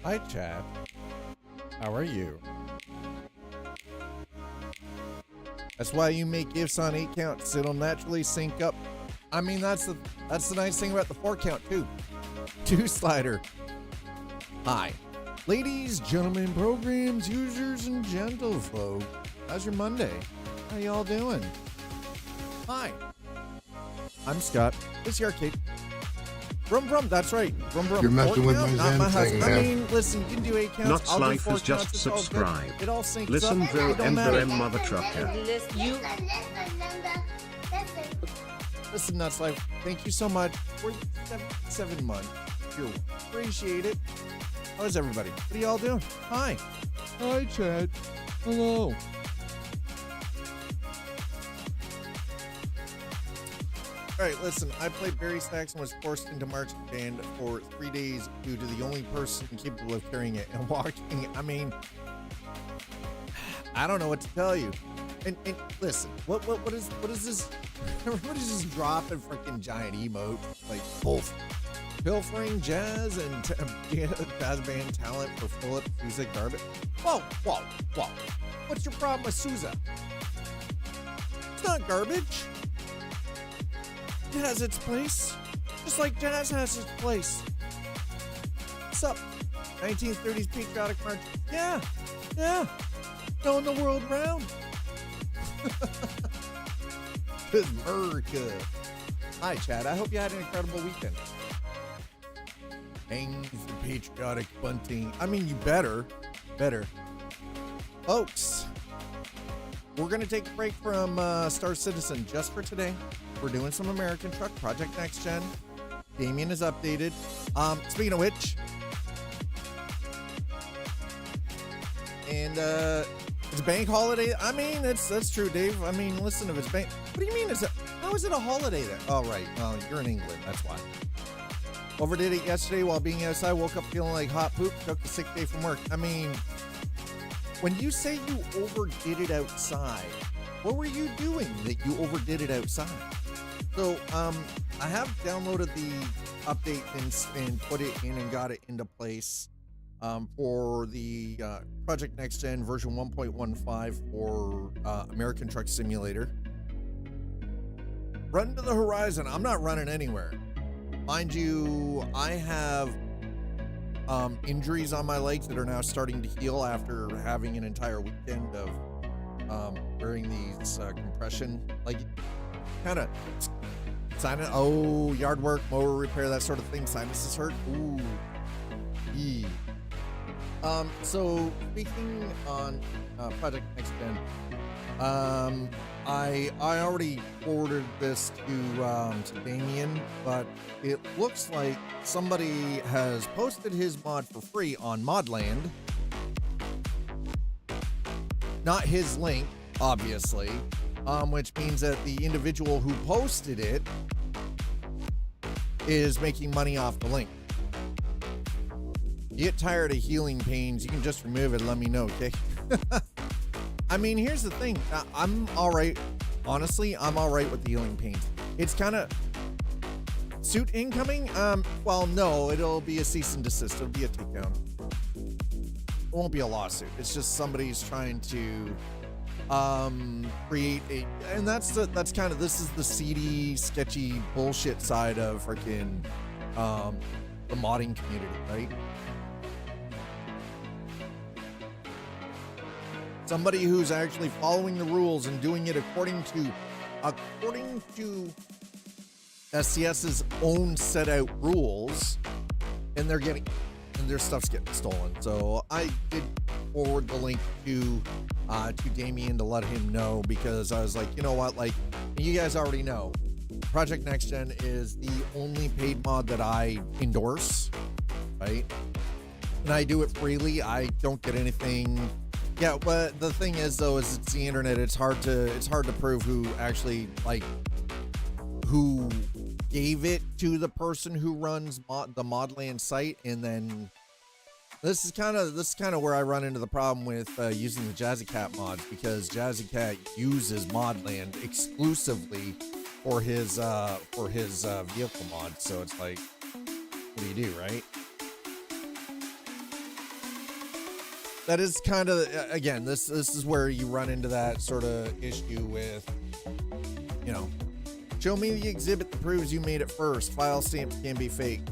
Hi, chat. How are you? That's why you make gifts on 8 counts. It'll naturally sync up. I mean, that's the nice thing about the 4 count too. 2 slider. Hi. Ladies, gentlemen, programs, users, and gentlefolk. How's your Monday? How y'all doing? Hi. I'm Scott. This is the arcade. Brum brum, that's right. Brum brum. You're messing with count, my not my Zen thing, husband. I man. mean, listen, you can do 8 counts. Nuts I'll do Life 4 has just counts. It's all good. subscribed. It all syncs Listen, up. Bill It don't and matter. Bill Mother Trucker. Listen, Nuts Life, thank you so much for 7 months. You're appreciate it. How is everybody? What are y'all doing? Hi. Hi, Chad. Hello. All right, listen, I played Barry Stacks and was forced into marching band for 3 days due to the only person capable of carrying it and walking. I mean, I don't know what to tell you. And listen, what is this? What is this drop and freaking giant emote? Like both pilfering jazz and jazz band talent for Philip Sousa garbage. Whoa. What's your problem with Sousa? It's not garbage. It has its place, just like jazz has its place. What's up? 1930s patriotic march. Yeah. Going the world round. Good America. Hi, Chad. I hope you had an incredible weekend. Hangs the patriotic bunting. I mean, you better. Folks, we're going to take a break from Star Citizen just for today. We're doing some American Truck Project Next Gen. Damien is updated. Speaking of which, and it's bank holiday. I mean, that's true, Dave. I mean, listen, if it's bank, what do you mean? How is it a holiday there? Oh, right. Well, you're in England. That's why. Overdid it yesterday while being outside. Woke up feeling like hot poop. Took a sick day from work. I mean, when you say you overdid it outside, what were you doing that you overdid it outside? So, I have downloaded the update and put it in and got it into place for the Project Next Gen version 1.15 for American Truck Simulator. Run to the horizon. I'm not running anywhere. Mind you, I have injuries on my legs that are now starting to heal after having an entire weekend of wearing these compression, like kind of yard work, mower repair, that sort of thing. Sinuses hurt. Ooh. Yee. So speaking on Project Next Gen, I already forwarded this to Damien, but it looks like somebody has posted his mod for free on Modland. Not his link, obviously, which means that the individual who posted it is making money off the link. You get tired of healing pains, you can just remove it and let me know, okay? I mean, here's the thing. I'm all right. Honestly, I'm all right with the healing pains. It's kind of suit incoming. Well, no, it'll be a cease and desist. It'll be a takedown. It won't be a lawsuit. It's just somebody's trying to create a, and that's kind of, this is the seedy, sketchy bullshit side of freaking the modding community, right? Somebody who's actually following the rules and doing it according to SCS's own set out rules, and they're getting and their stuff's getting stolen. So I did forward the link to Damien to let him know, because I was like, you know what, like, you guys already know, Project Next Gen is the only paid mod that I endorse, right? And I do it freely. I don't get anything. Yeah, but the thing is, though, is it's the internet. It's hard to prove who actually, like, who gave it to the person who runs the Modland site. And then this is kind of where I run into the problem with using the Jazzy Cat mods, because Jazzy Cat uses Modland exclusively for his vehicle mod. So it's like, what do you do, right? That is kind of, again, this is where you run into that sort of issue with, you know, show me the exhibit that proves you made it first. File stamps can be fake.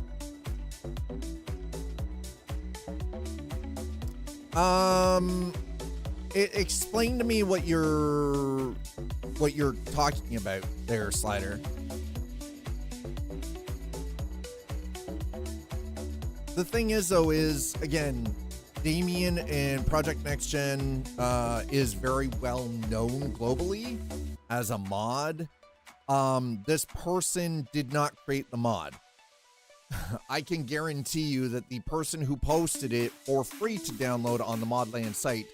Explain to me what you're talking about there, Slider. The thing is, though, is, again, Damien and Project Next Gen is very well known globally as a mod. This person did not create the mod. I can guarantee you that the person who posted it for free to download on the Modland site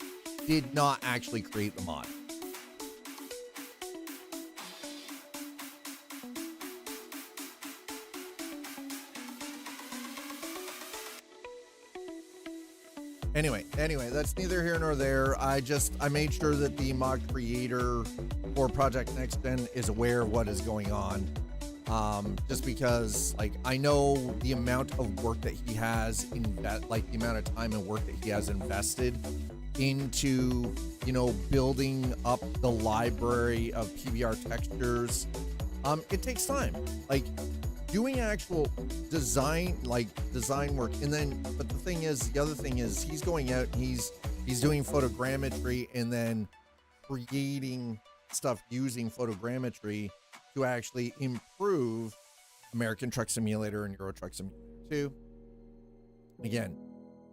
did not actually create the mod. Anyway, that's neither here nor there. I made sure that the mod creator for Project Next Gen is aware of what is going on. Just because, like, I know the amount of work that he has in that, like, the amount of time and work that he has invested into, you know, building up the library of PBR textures. It takes time. Like, doing actual design work, and then, but the other thing is he's going out and he's doing photogrammetry and then creating stuff using photogrammetry to actually improve American Truck Simulator and EuroTruck Simulator 2. Again,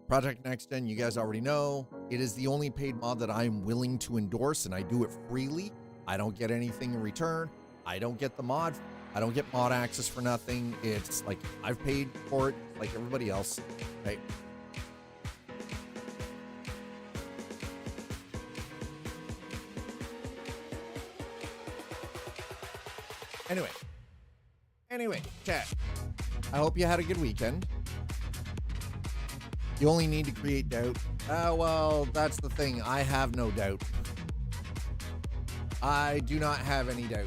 Project Next Gen, you guys already know, it is the only paid mod that I'm willing to endorse, and I do it freely. I don't get anything in return. I don't get the mod. I don't get mod access for nothing. It's like, I've paid for it like everybody else, right? Anyway, chat. I hope you had a good weekend. You only need to create doubt. Well, that's the thing. I have no doubt. I do not have any doubt.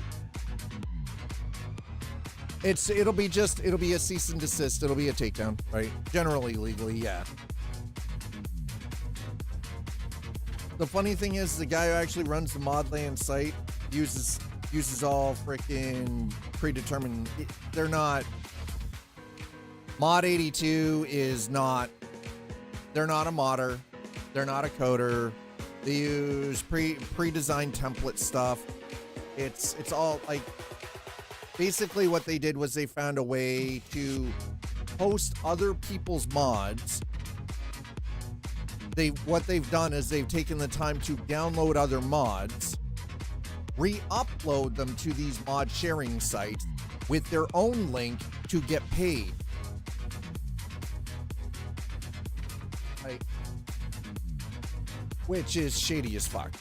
It'll be a cease and desist. It'll be a takedown, right? Generally, legally, yeah. The funny thing is, the guy who actually runs the Modland site uses all freaking predetermined. They're not. Mod 82 is not. They're not a modder. They're not a coder. They use pre-designed template stuff. It's all like. Basically, what they did was they found a way to host other people's mods. What they've done is they've taken the time to download other mods, re-upload them to these mod sharing sites with their own link to get paid. Right? Which is shady as fuck.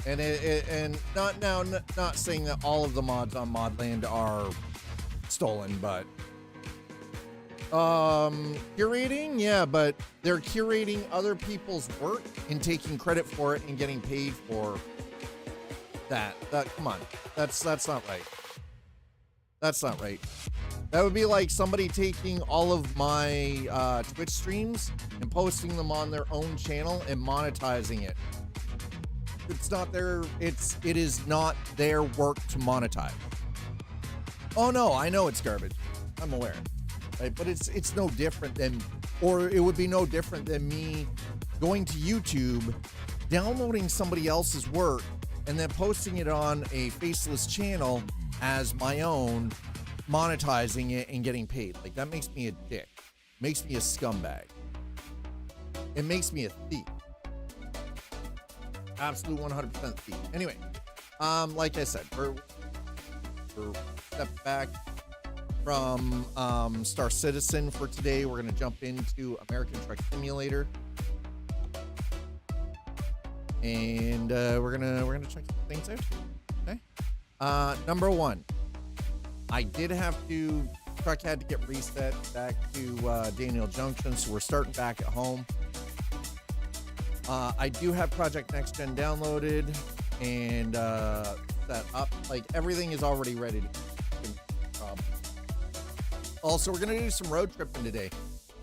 And not saying that all of the mods on Modland are stolen, but curating, yeah, but they're curating other people's work and taking credit for it and getting paid for that. Come on, that's not right. That's not right. That would be like somebody taking all of my Twitch streams and posting them on their own channel and monetizing it. It's not their, it is not their work to monetize. Oh no, I know it's garbage. I'm aware. Right? But it's no different than, or it would be no different than me going to YouTube, downloading somebody else's work, and then posting it on a faceless channel as my own monetizing it and getting paid. Like, that makes me a dick. Makes me a scumbag. It makes me a thief. Absolute 100% thief. Anyway, like I said, we're step back from Star Citizen for today. We're gonna jump into American Truck Simulator, and we're gonna check some things out here. Okay. Number one, I did have to. Truck had to get reset back to Daniel Junction, so we're starting back at home. I do have Project Next Gen downloaded and set up. Like, everything is already ready to also, we're gonna do some road tripping today.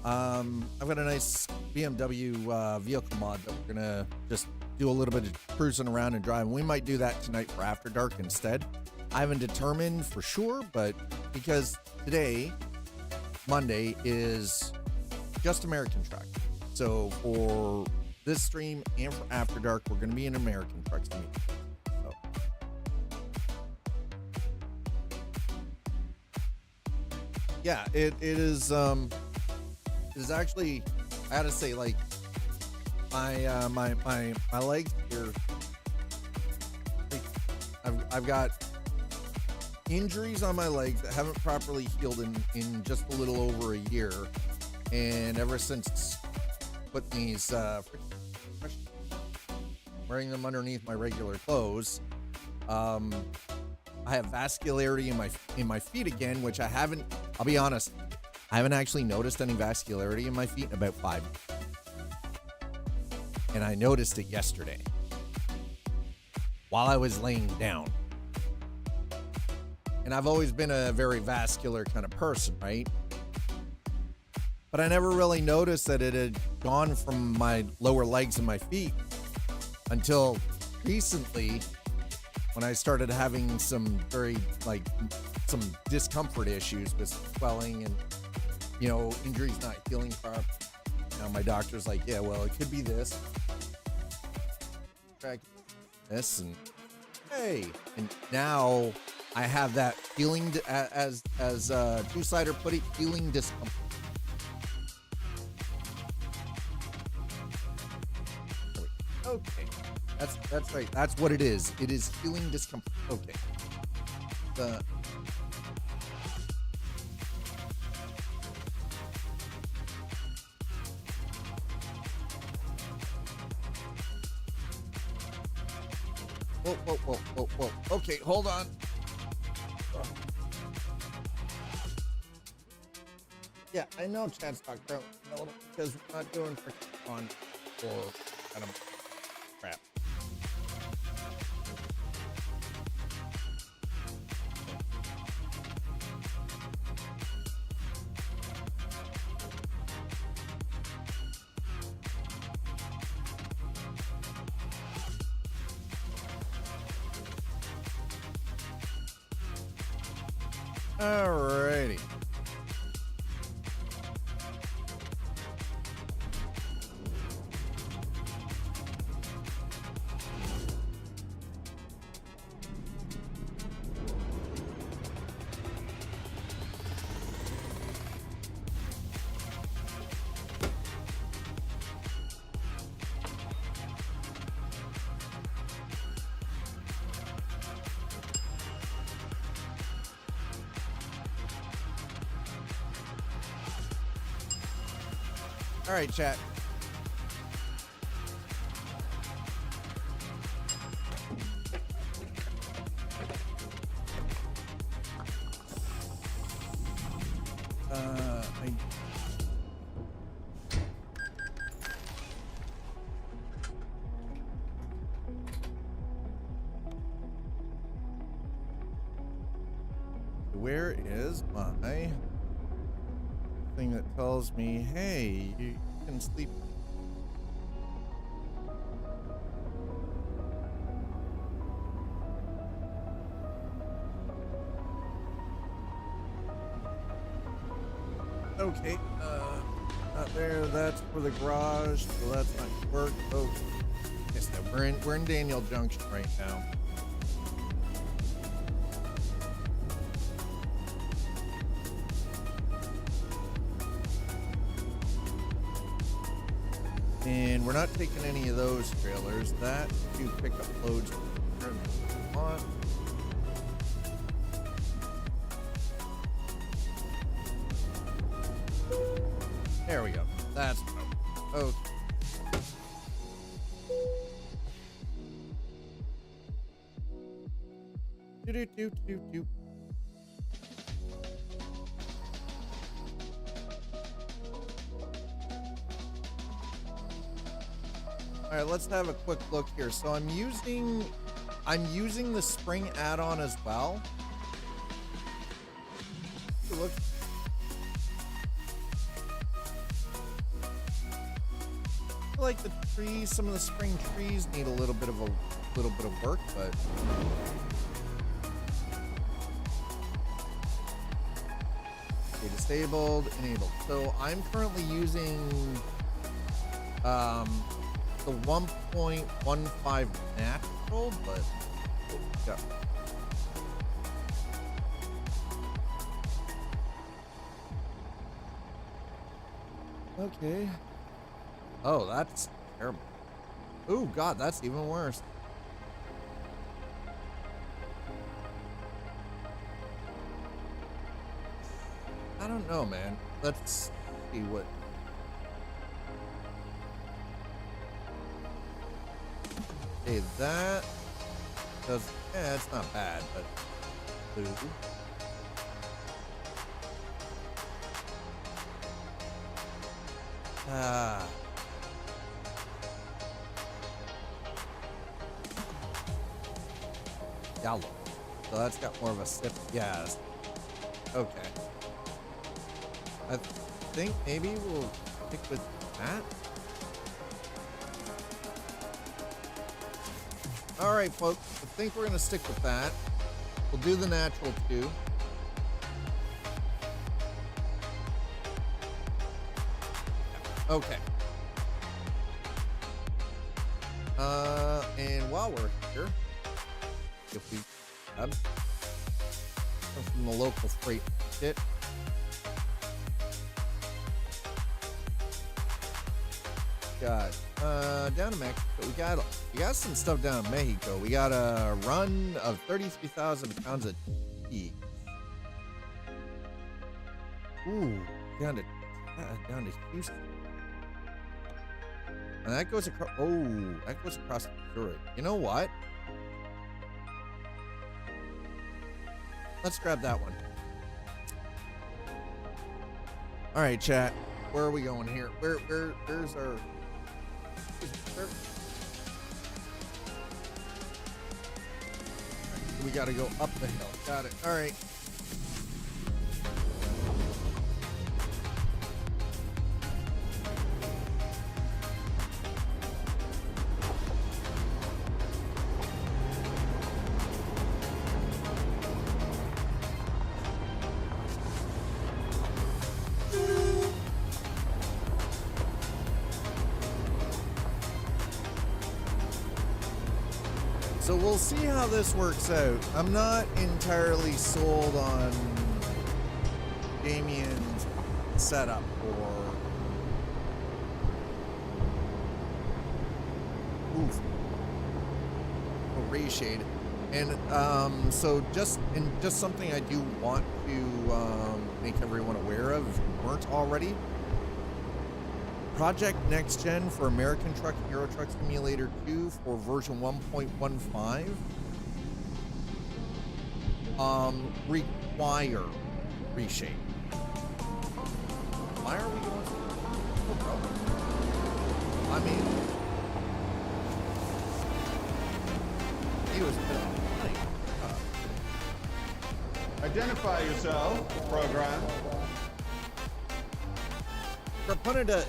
I've got a nice BMW vehicle mod that we're gonna just do a little bit of cruising around and driving. We might do that tonight for After Dark instead. I haven't determined for sure, but because today, Monday, is just American Truck. So for this stream and for After Dark, we're going to be in American Truck Simulator. So. Yeah, it is actually, I gotta say, like, my legs here, I've got injuries on my legs that haven't properly healed in just a little over a year, and ever since putting these wearing them underneath my regular clothes, I have vascularity in my feet again, which I haven't. I'll be honest, I haven't actually noticed any vascularity in my feet in about 5 years. And I noticed it yesterday while I was laying down. And I've always been a very vascular kind of person, right? But I never really noticed that it had gone from my lower legs and my feet until recently, when I started having some some discomfort issues with swelling and, injuries not healing properly. Now my doctor's like, yeah, well, it could be this. Track this, and hey, and now I have that feeling as Two-Sider put it, feeling discomfort. Okay, that's right. That's what it is. It is feeling discomfort. Okay. Whoa. Okay, hold on. Yeah, I know chat's not growing because we're not doing freaking on or kind of crap. Alrighty. All right, chat. Where is my thing that tells me, hey, you can sleep? Okay, not there. That's for the garage, so that's not gonna work. Oh, yes, no, we're in Daniel Junction right now. And we're not taking any of those trailers. That to pick up loads. On. There we go. That's okay. Do. All right, let's have a quick look here. So I'm using the spring add-on as well. Look. I feel like the trees, some of the spring trees need a little bit of work, but okay, disabled, enabled. So I'm currently using the 1.15 natural, but yeah. Okay. Oh, that's terrible. Oh God, that's even worse. I don't know, man. Let's see what. Okay, that does. Yeah, it's not bad, but. Ooh. Yellow. So that's got more of a sip. Yes. Okay. I think maybe we'll stick with that. All right, folks. I think we're gonna stick with that. We'll do the natural too. Okay. And while we're here, if we come from the local freight market, got down in Mexico, we got some stuff down in Mexico. We got a run of 33,000 pounds of cheese. Ooh, down to Houston. And that goes across. Oh, that goes across Missouri. You know what? Let's grab that one. All right, chat. Where are we going here? Where's our? We got to go up the hill. Got it. All right. So we'll see how this works out. I'm not entirely sold on Damien's setup for reshade, and so just something I do want to make everyone aware of if you weren't already. Project Next Gen for American Truck EuroTruck Simulator 2 for version 1.15 require reshape. Why are we going? No problem. I mean, he was playing. Identify yourself, program. Carpunted.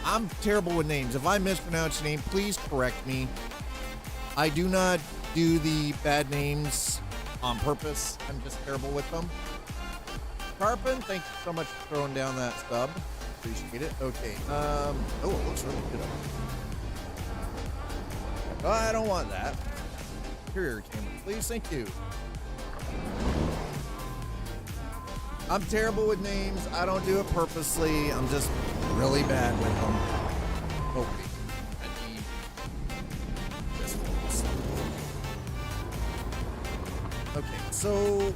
I'm terrible with names. If I mispronounce your name, please correct me. I do not do the bad names on purpose. I'm just terrible with them. Carpin, thank you so much for throwing down that sub. Appreciate it. Okay. Oh, it looks really good. Oh, I don't want that. Interior camera, please. Thank you. I'm terrible with names. I don't do it purposely. I'm just really bad with them. Oh, wait. I need this focus. Okay, so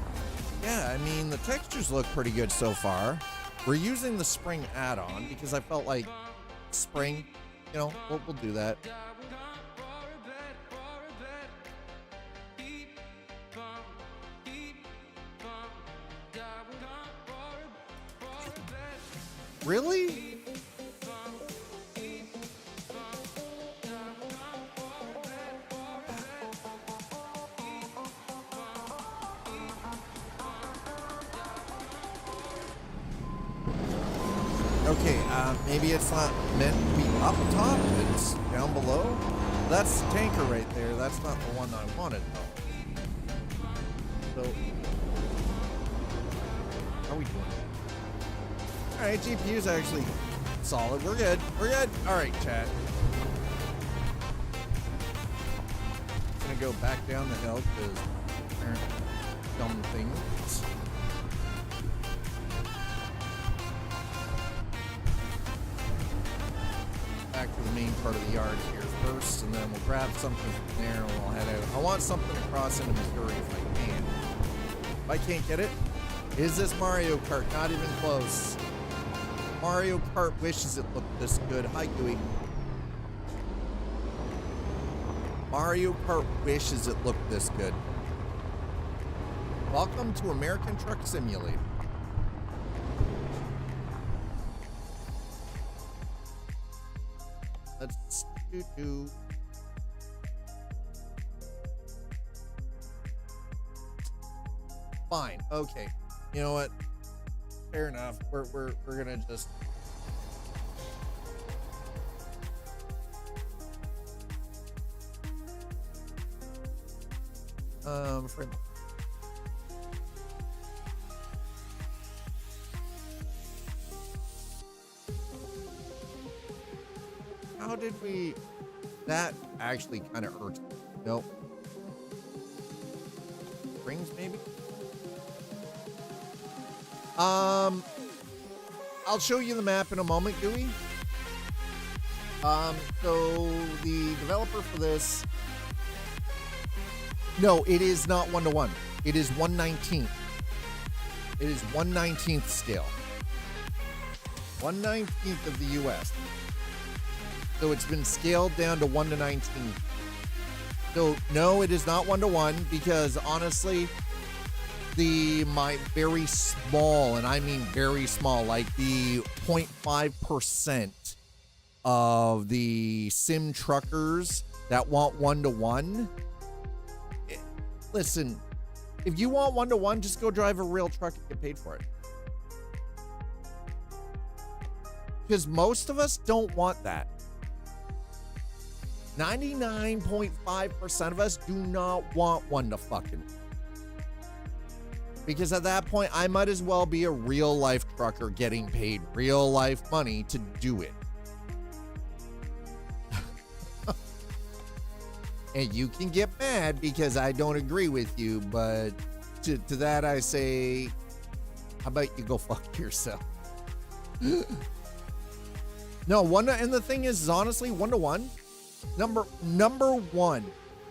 yeah, I mean, the textures look pretty good so far. We're using the spring add-on because I felt like spring, you know, we'll do that. Really? Okay, maybe it's not meant to be up top, it's down below. That's the tanker right there. That's not the one I wanted, though. So, how are we doing? All right, GPU's actually solid. We're good. We're good. All right, chat. Gonna go back down the hill because dumb things. Back to the main part of the yard here first, and then we'll grab something from there and we'll head out. I want something to cross into Missouri if I can. If I can't get it, is this Mario Kart? Not even close. Mario Kart wishes it looked this good. Hi, Gooey. Mario Kart wishes it looked this good. Welcome to American Truck Simulator. Let's do. Fine. Okay. You know what? Fair enough. We're gonna just. Friend. How did we? That actually kind of hurts. Nope. Rings maybe. I'll show you the map in a moment, Gooey. So the developer for this. No, it is not 1:1. It is 1/19. It is 1/19th scale. 1/19th of the US. So it's been scaled down to 1:19. So no, it is not 1:1 because honestly, my very small, and I mean very small, like the 0.5% of the sim truckers that want 1:1. Listen, if you want 1:1, just go drive a real truck and get paid for it. Because most of us don't want that. 99.5% of us do not want one to fucking. Because at that point, I might as well be a real life trucker getting paid real life money to do it. And you can get mad because I don't agree with you, but to that I say, how about you go fuck yourself? No, and the thing is honestly, 1:1. Number one,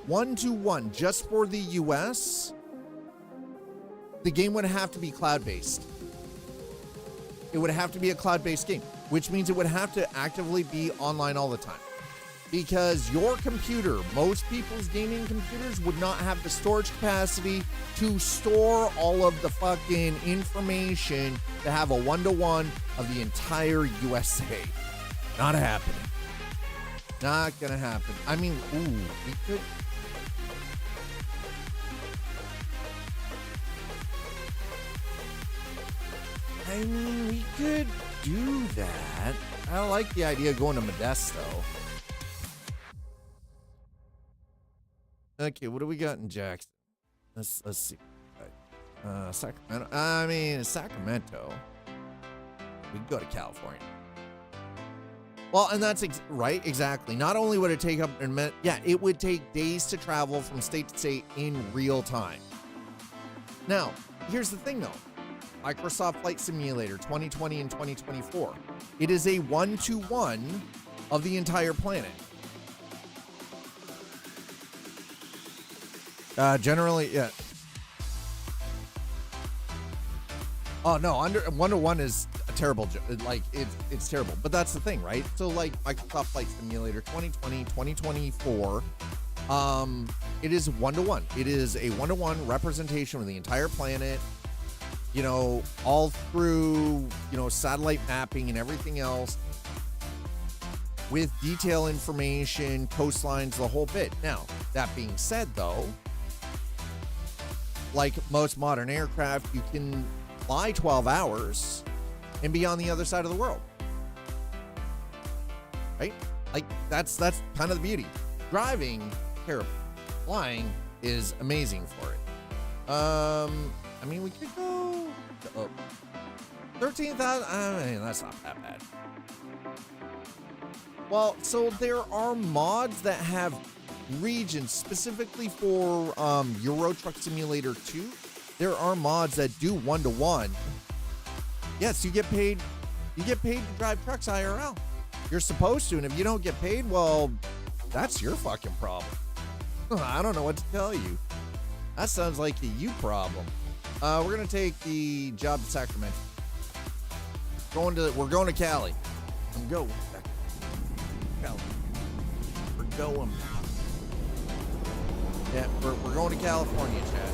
1:1, just for the US, the game would have to be cloud-based. It would have to be a cloud-based game, which means it would have to actively be online all the time. Because your computer, most people's gaming computers, would not have the storage capacity to store all of the fucking information to have a 1:1 of the entire USA. Not happening. Not gonna happen. I mean, ooh, we could. I mean, we could do that. I don't like the idea of going to Modesto. Okay, what do we got in Jackson? Let's see. Sacramento. I mean, Sacramento. We could go to California. Well, and that's right, exactly. Not only would it take up, it would take days to travel from state to state in real time. Now, here's the thing, though. Microsoft Flight Simulator 2020 and 2024. It is a 1-to-1 of the entire planet. Generally, yeah. Oh no, under 1-to-1 is a terrible, like it's terrible. But that's the thing, right? So like Microsoft Flight Simulator 2020, 2024, it is 1-to-1. It is a 1-to-1 representation of the entire planet. You know, all through, you know, satellite mapping and everything else, with detail information, coastlines, the whole bit. Now, that being said, though, like most modern aircraft, you can fly 12 hours and be on the other side of the world, right? Like that's kind of the beauty. Driving, terrible. Flying is amazing for it. I mean, we could go 13,000. I mean, that's not that bad. Well, so there are mods that have regions specifically for EuroTruck Simulator 2. There are mods that do 1-to-1. Yes, you get paid. You get paid to drive trucks IRL. You're supposed to, and if you don't get paid, well, that's your fucking problem. I don't know what to tell you. That sounds like a you problem. We're gonna take the job to Sacramento. We're going to Cali. I'm going. Cali. We're going. Yeah, we're going to California, Chad.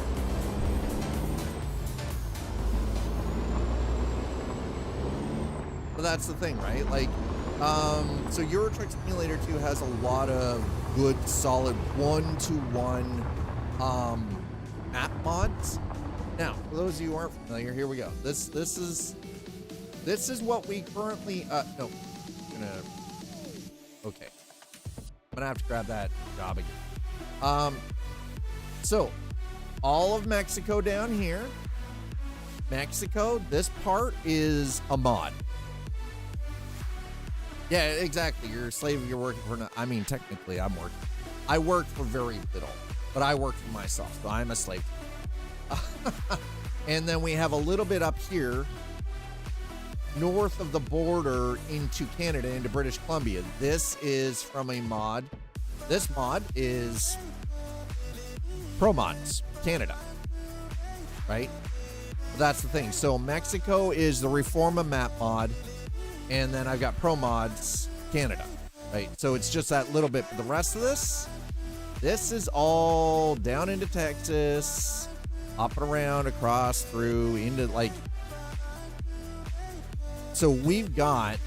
But that's the thing, right? Like, so EuroTruck Simulator 2 has a lot of good, solid 1-to-1 map mods. Now, for those of you who aren't familiar, here we go. This is what we currently okay. I'm gonna have to grab that job again. So all of Mexico down here, Mexico, this part is a mod. Yeah, exactly. You're a slave. You're working for. I mean, technically, I'm working. I work for very little, but I work for myself, so I'm a slave. And then we have a little bit up here, north of the border into Canada, into British Columbia. This is from a mod. This mod is Pro Mods Canada, right? That's the thing. So Mexico is the Reforma map mod. And then I've got Pro Mods Canada, right? So it's just that little bit. But the rest of this is all down into Texas, up and around, across, through, into like. So we've got,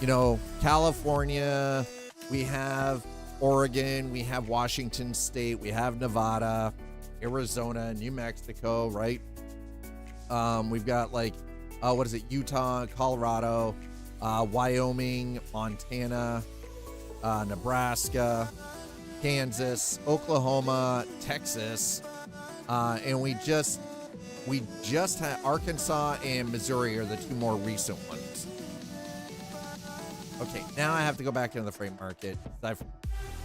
you know, California, we have Oregon, we have Washington State, we have Nevada, Arizona, New Mexico, right? We've got like, what is it? Utah, Colorado, Wyoming, Montana, Nebraska, Kansas, Oklahoma, Texas, and we just had Arkansas and Missouri are the two more recent ones. Okay, now I have to go back into the freight market. I've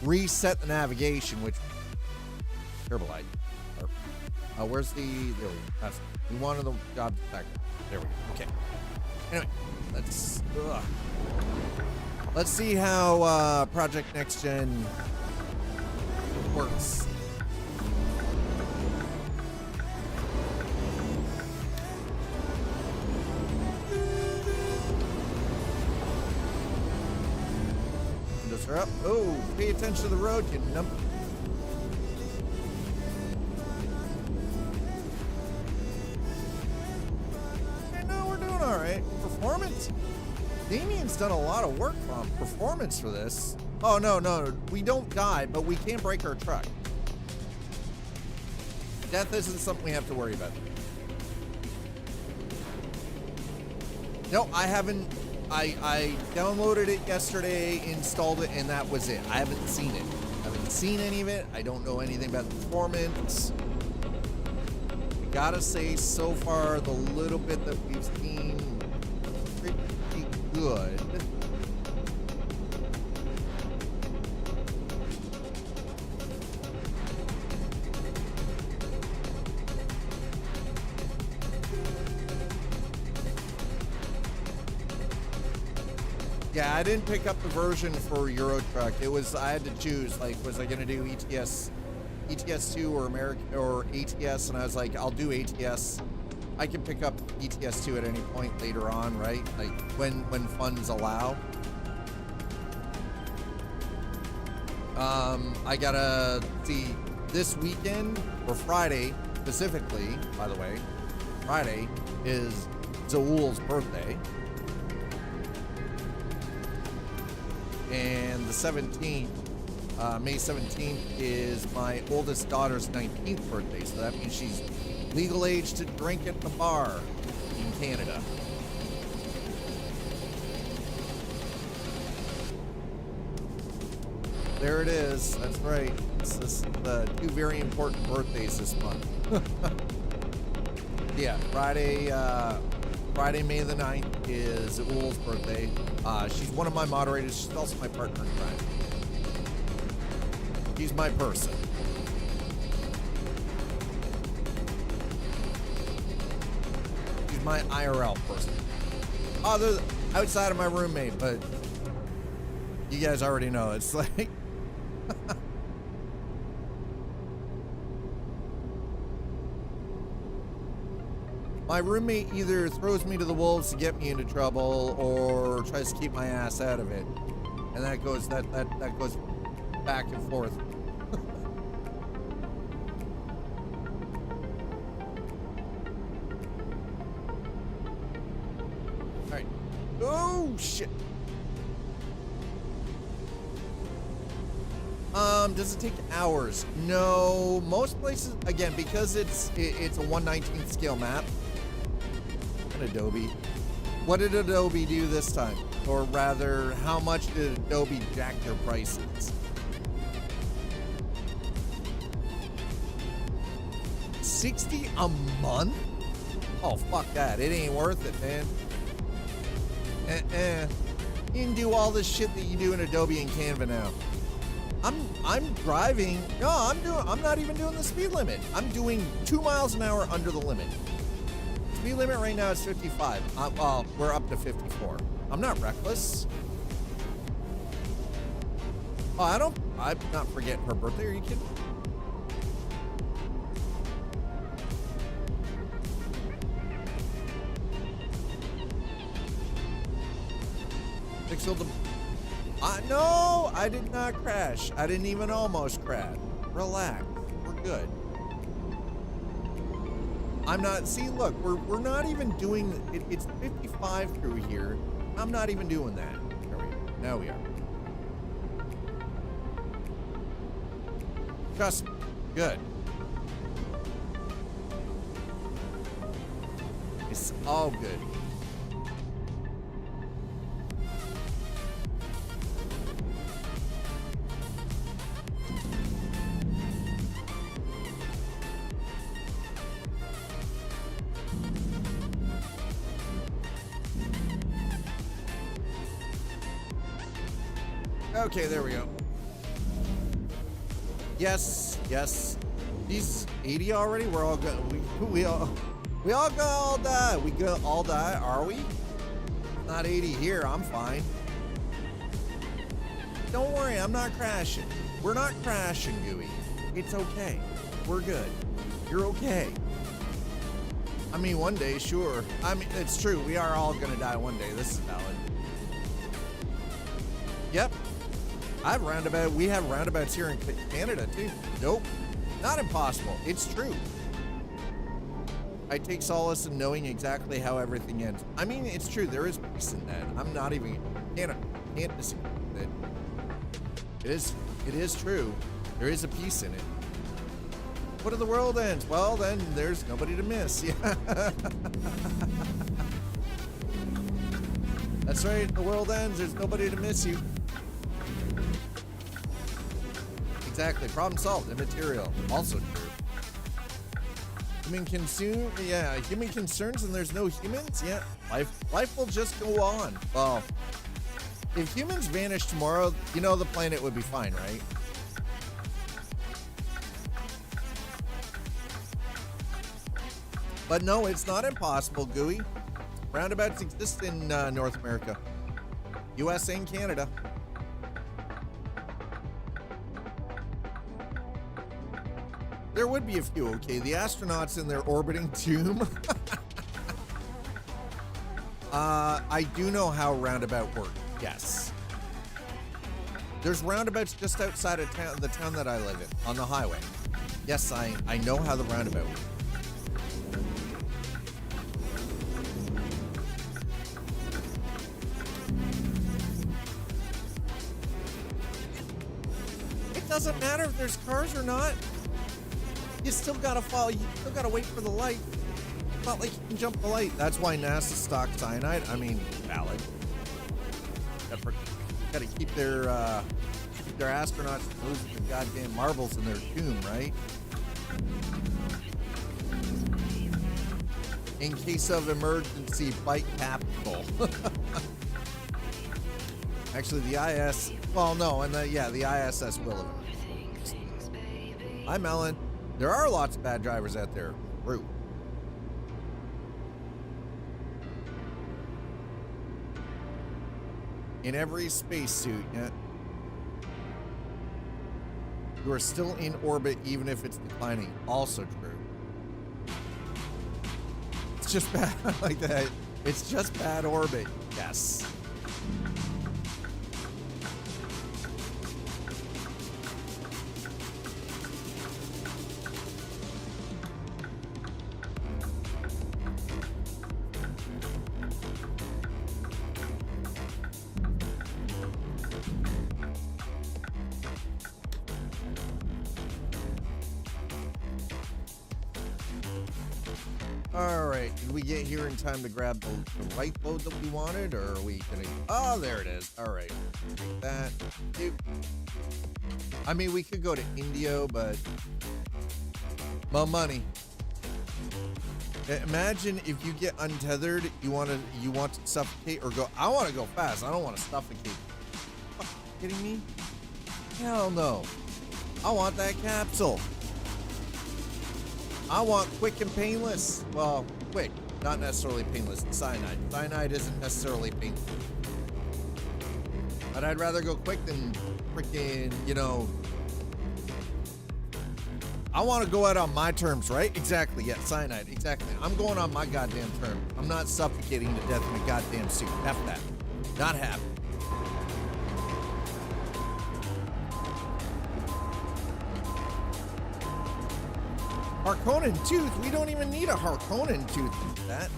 reset the navigation, which terrible idea. Where's the? There we go. We wanted the job back. There we go. Okay. Anyway, let's see how Project Next Gen works. Windows are up. Oh, pay attention to the road, you numb. All right, performance. Damien's done a lot of work on performance for this. Oh, no, we don't die, but we can't break our truck. Death isn't something we have to worry about. No, I haven't. I downloaded it yesterday, installed it, and that was it. I haven't seen it. I haven't seen any of it. I don't know anything about the performance. Gotta say, so far, the little bit that we've seen, pretty good. Yeah, I didn't pick up the version for EuroTruck. It was, I had to choose, like, was I going to do ETS 2 or American or ATS? And I was like, I'll do ATS. I can pick up ETS 2 at any point later on, right? Like when funds allow. I gotta see this weekend or Friday specifically, by the way. Friday is Zaul's birthday. And the 17th, May 17th is my oldest daughter's 19th birthday. So that means she's legal age to drink at the bar in Canada. There it is. That's right. This is the two very important birthdays this month. Yeah, Friday, May the 9th is Zaul's birthday. She's one of my moderators. She's also my partner in crime. She's my person. She's my IRL person. Oh, they're outside of my roommate, but you guys already know. It's like... My roommate either throws me to the wolves to get me into trouble or tries to keep my ass out of it. And that goes that goes back and forth. All right. Oh shit. Does it take hours? No, most places, again, because it's a 1/19th scale map. Adobe. What did Adobe do this time? Or rather, how much did Adobe jack their prices? $60 a month? Oh, fuck that. It ain't worth it, man. You can do all this shit that you do in Adobe and Canva now. I'm driving. No, I'm not even doing the speed limit. I'm doing 2 miles an hour under the limit. Speed limit right now is 55. Well, we're up to 54. I'm not reckless. Oh, I'm not forgetting her birthday. Are you kidding? Pixel the... no, I did not crash. I didn't even almost crash. Relax. We're good. I'm not, see, look, we're not even doing, it's 55 through here. I'm not even doing that. There we go. Now we are. Trust me. Good. It's all good. Okay, there we go. Yes, yes. He's 80 already. We're all good. We all die. We go all die. Are we? Not 80 here. I'm fine. Don't worry. I'm not crashing. We're not crashing, Gooey. It's okay. We're good. You're okay. I mean, one day, sure. I mean, it's true. We are all gonna die one day. This is valid. Yep. We have roundabouts here in Canada too. Nope, not impossible. It's true. I take solace in knowing exactly how everything ends. I mean, it's true. There is peace in that. I'm not even can't disagree with it. It is true. There is a peace in it. What if the world ends? Well, then there's nobody to miss. Yeah. That's right. The world ends. There's nobody to miss you. Exactly. Problem solved. Immaterial. Also true. Human concerns and there's no humans? Yeah. Life will just go on. Well, if humans vanish tomorrow, you know the planet would be fine, right? But no, it's not impossible, Gooey. Roundabouts exist in North America. US and Canada. There would be a few, okay. The astronauts in their orbiting tomb. I do know how roundabout works, yes. There's roundabouts just outside of town, the town that I live in, on the highway. Yes, I know how the roundabout works. It doesn't matter if there's cars or not. You still gotta follow, you still gotta wait for the light. It's not like you can jump the light. That's why NASA stocked cyanide. I mean, valid. Gotta keep their astronauts from losing the goddamn marbles in their tomb, right? In case of emergency, bite capital. Actually, the IS. Well, no, and the ISS will have. Hi, Melon. There are lots of bad drivers out there. True. In every spacesuit, yeah. You are still in orbit even if it's declining. Also true. It's just bad like that. It's just bad orbit. Yes. All right, did we get here in time to grab the right load that we wanted, or are we gonna? Oh, there it is. All right, take that. I mean, we could go to Indio, but more money. Imagine if you get untethered, you want to suffocate or go. I want to go fast. I don't want to suffocate. Are you kidding me? Hell no. I want that capsule. I want quick and painless. Well, quick, not necessarily painless. Cyanide. Cyanide isn't necessarily painless. But I'd rather go quick than freaking, I want to go out on my terms, right? Exactly. Yeah, cyanide. Exactly. I'm going on my goddamn terms. I'm not suffocating to death in a goddamn suit. F that. Not happening. Harkonnen tooth? We don't even need a Harkonnen tooth for that.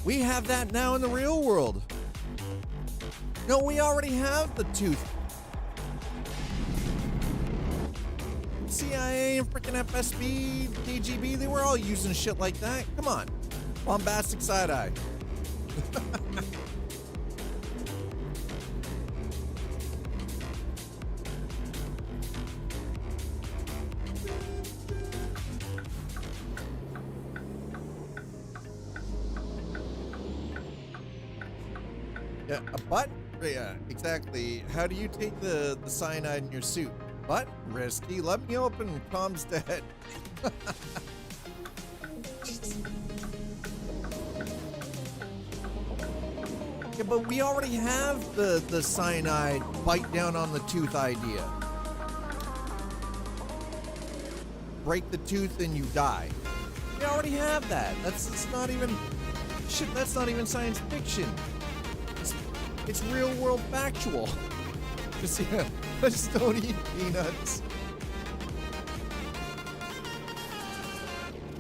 We have that now in the real world. No, we already have the tooth. CIA and freaking FSB, KGB, they were all using shit like that. Come on. Bombastic side-eye. Yeah, a butt? Yeah, exactly. How do you take the cyanide in your suit? Butt? Risky. Let me open. Tom's dead. Yeah, but we already have the cyanide bite down on the tooth idea. Break the tooth and you die. We already have that. It's not even shit. That's not even science fiction. It's real world factual. Just, yeah, I just don't eat peanuts.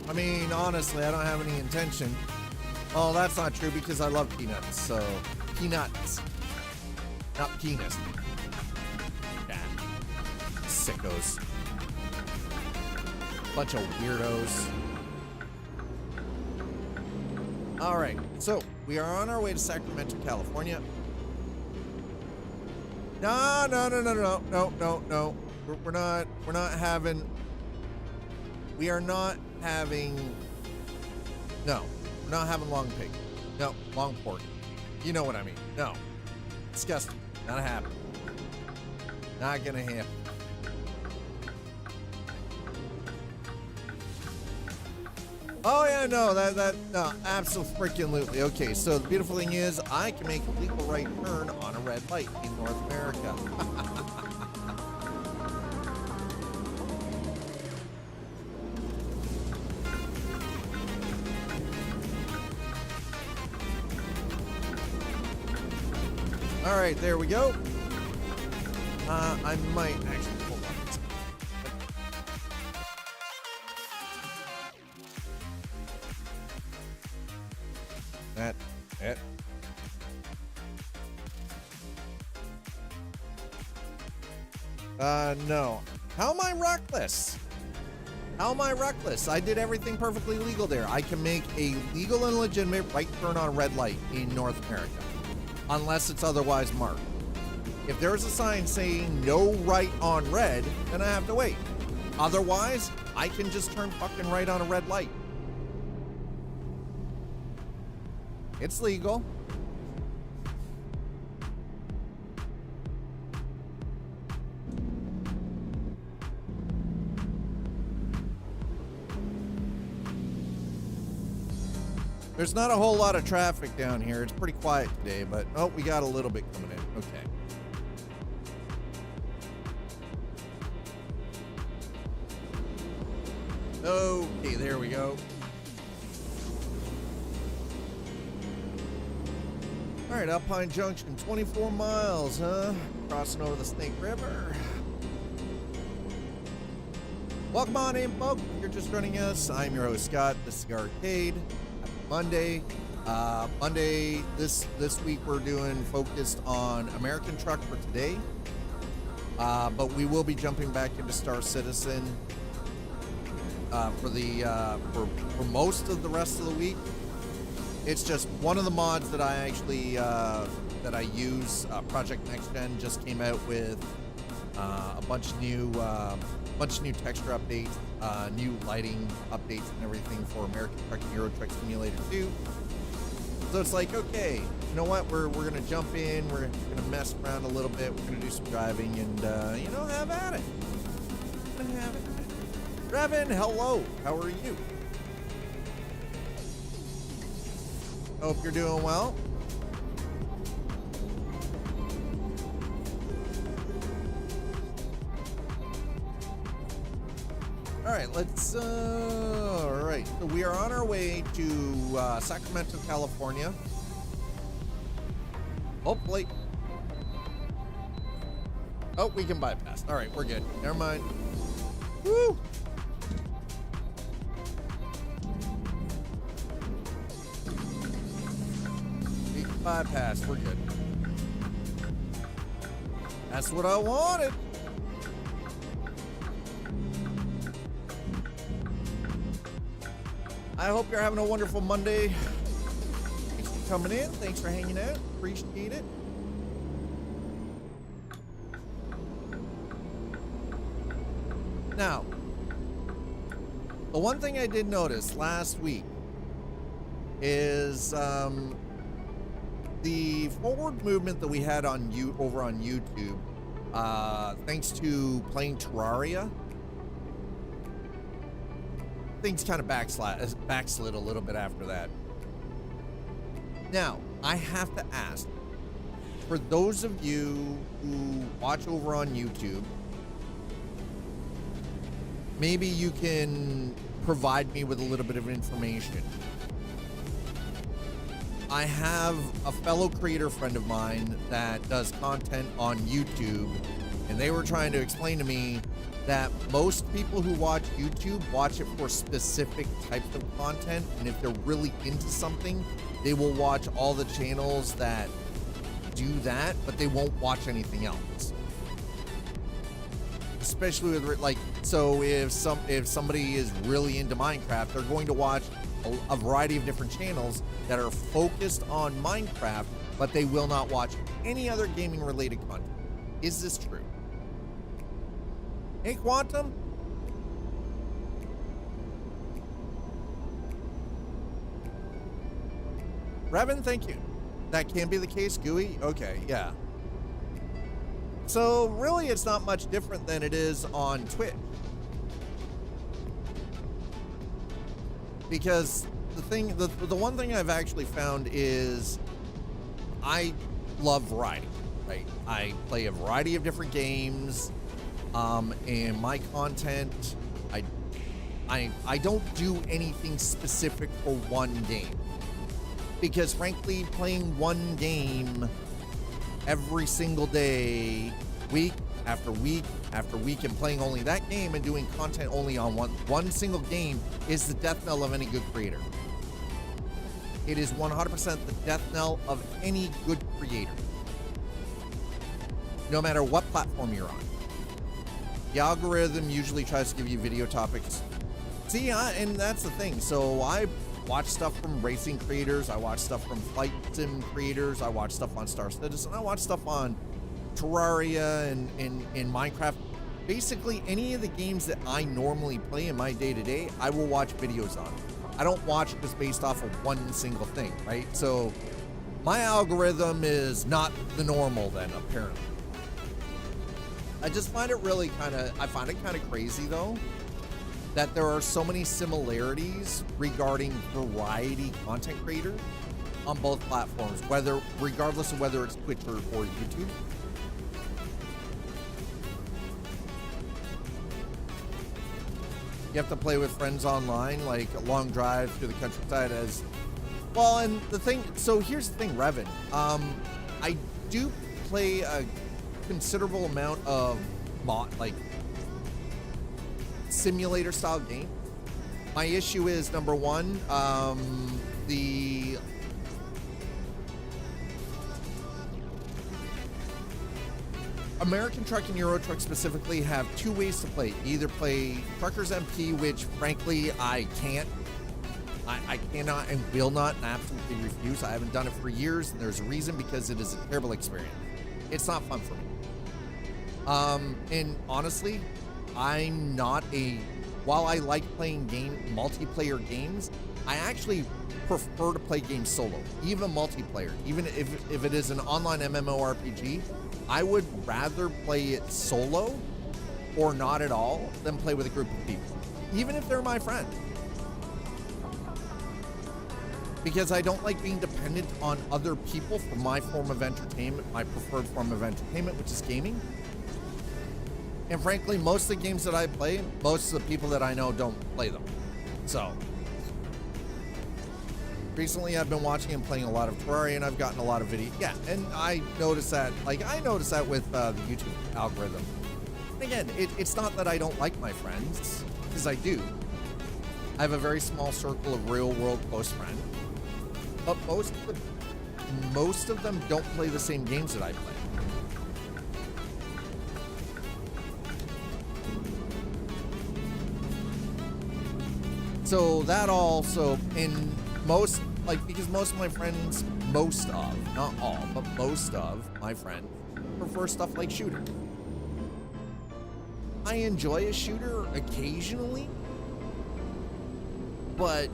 I mean, honestly, I don't have any intention. Oh, that's not true because I love peanuts. So, peanuts. Not penis. Yeah. Sickos. Bunch of weirdos. All right, so we are on our way to Sacramento, California. No. We are not having, no. We're not having long pig. No, long pork. You know what I mean. No. Disgusting. Not happening. Not gonna happen. Oh yeah, no, no, absolutely. Okay, so the beautiful thing is I can make a legal right turn on a red light in North America. All right, there we go. I might actually hold on. It. No. How am I reckless? How am I reckless? I did everything perfectly legal there. I can make a legal and legitimate right turn on red light in North America, unless it's otherwise marked. If there's a sign saying no right on red, then I have to wait. Otherwise, I can just turn fucking right on a red light. It's legal. There's not a whole lot of traffic down here. It's pretty quiet today, but oh, we got a little bit coming in. Okay. Okay, there we go. All right, Alpine Junction, 24 miles, huh? Crossing over the Snake River. Welcome on in, folks. If you're just joining us, I'm your host, Scott. This is Arcade. Happy Monday. Monday, this week we're doing focused on American Truck for today. But we will be jumping back into Star Citizen for most of the rest of the week. It's just one of the mods that I actually that I use. Project Next Gen just came out with a bunch of new texture updates, new lighting updates, and everything for American Truck and EuroTruck Simulator 2. So it's like, okay, you know what? We're gonna jump in. We're gonna mess around a little bit. We're gonna do some driving and have at it. Have it. Revin, hello. How are you? Hope you're doing well. All right, all right. So we are on our way to Sacramento, California. Hopefully. Oh, we can bypass. All right, we're good. Never mind. Woo! Bypass, we're good. That's what I wanted. I hope you're having a wonderful Monday. Thanks for coming in. Thanks for hanging out. Appreciate it. Now, the one thing I did notice last week is the forward movement that we had over on YouTube, thanks to playing Terraria, things kind of backslid a little bit after that. Now, I have to ask, for those of you who watch over on YouTube, maybe you can provide me with a little bit of information. I have a fellow creator friend of mine that does content on YouTube, and they were trying to explain to me that most people who watch YouTube watch it for specific types of content, and if they're really into something, they will watch all the channels that do that, but they won't watch anything else. Especially with, like, so if somebody is really into Minecraft, they're going to watch a variety of different channels that are focused on Minecraft, but they will not watch any other gaming related content. Is this true? Hey, Quantum. Revan, thank you. That can be the case, Gooey. Okay, yeah. So really, it's not much different than it is on Twitch. Because the one thing I've actually found is I love variety, right? I play a variety of different games, and my content, I don't do anything specific for one game. Because frankly, playing one game every single day, week after week after week, and playing only that game and doing content only on one single game is the death knell of any good creator. It is 100% the death knell of any good creator, no matter what platform you're on. The algorithm usually tries to give you video topics. See, and that's the thing. So I watch stuff from racing creators. I watch stuff from flight sim creators. I watch stuff on Star Citizen. I watch stuff on Terraria and in Minecraft. Basically, any of the games that I normally play in my day-to-day, I will watch videos on. I don't watch just based off of one single thing, right? So my algorithm is not the normal then, apparently. I just find it really I find it kind of crazy though, that there are so many similarities regarding variety content creators on both platforms, regardless of whether it's Twitch or YouTube. You have to play with friends online, like a long drive through the countryside as well. And the thing, so here's the thing, Revan. I do play a considerable amount of simulator style game. My issue is number one, the American Truck and EuroTruck specifically have two ways to play. Either play Truckers MP, which frankly I can't. I cannot and will not and absolutely refuse. I haven't done it for years, and there's a reason, because it is a terrible experience. It's not fun for me. And honestly, I'm not while I like playing multiplayer games, I actually prefer to play games solo, even multiplayer. Even if it is an online MMORPG, I would rather play it solo or not at all than play with a group of people, even if they're my friend. Because I don't like being dependent on other people for my form of entertainment, my preferred form of entertainment, which is gaming. And frankly, most of the games that I play, most of the people that I know don't play them. So recently I've been watching and playing a lot of Terraria, and I've gotten a lot of video. Yeah, and I noticed that with the YouTube algorithm. And again, it's not that I don't like my friends, because I do. I have a very small circle of real world close friends, but most of them don't play the same games that I play. So that also, in most, because most of my friends, not all, but most of my friends prefer stuff like shooter. I enjoy a shooter occasionally, but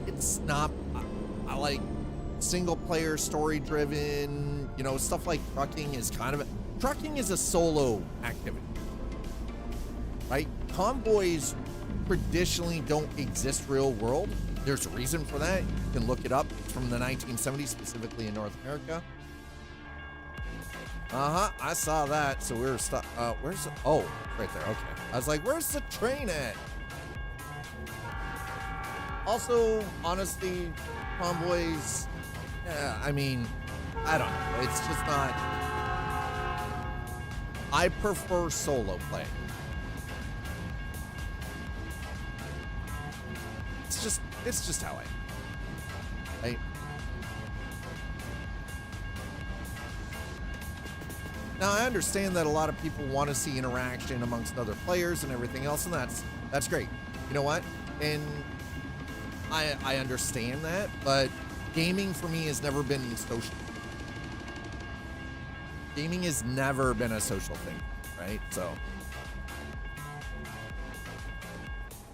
it's not, I like single player, story driven, stuff like trucking is trucking is a solo activity, right? Convoys traditionally don't exist real world. There's a reason for that. You can look it up. It's from the 1970s, specifically in North America. I saw that. So we were stuck. Where's the, oh, right there. Okay. I was like, where's the train at? Also, honestly, convoys, I mean, I don't know. It's just not. I prefer solo play. It's just how I am. Right? Now, I understand that a lot of people want to see interaction amongst other players and everything else, and that's great. You know what? And I understand that, but gaming for me has never been social. Gaming has never been a social thing, right? So,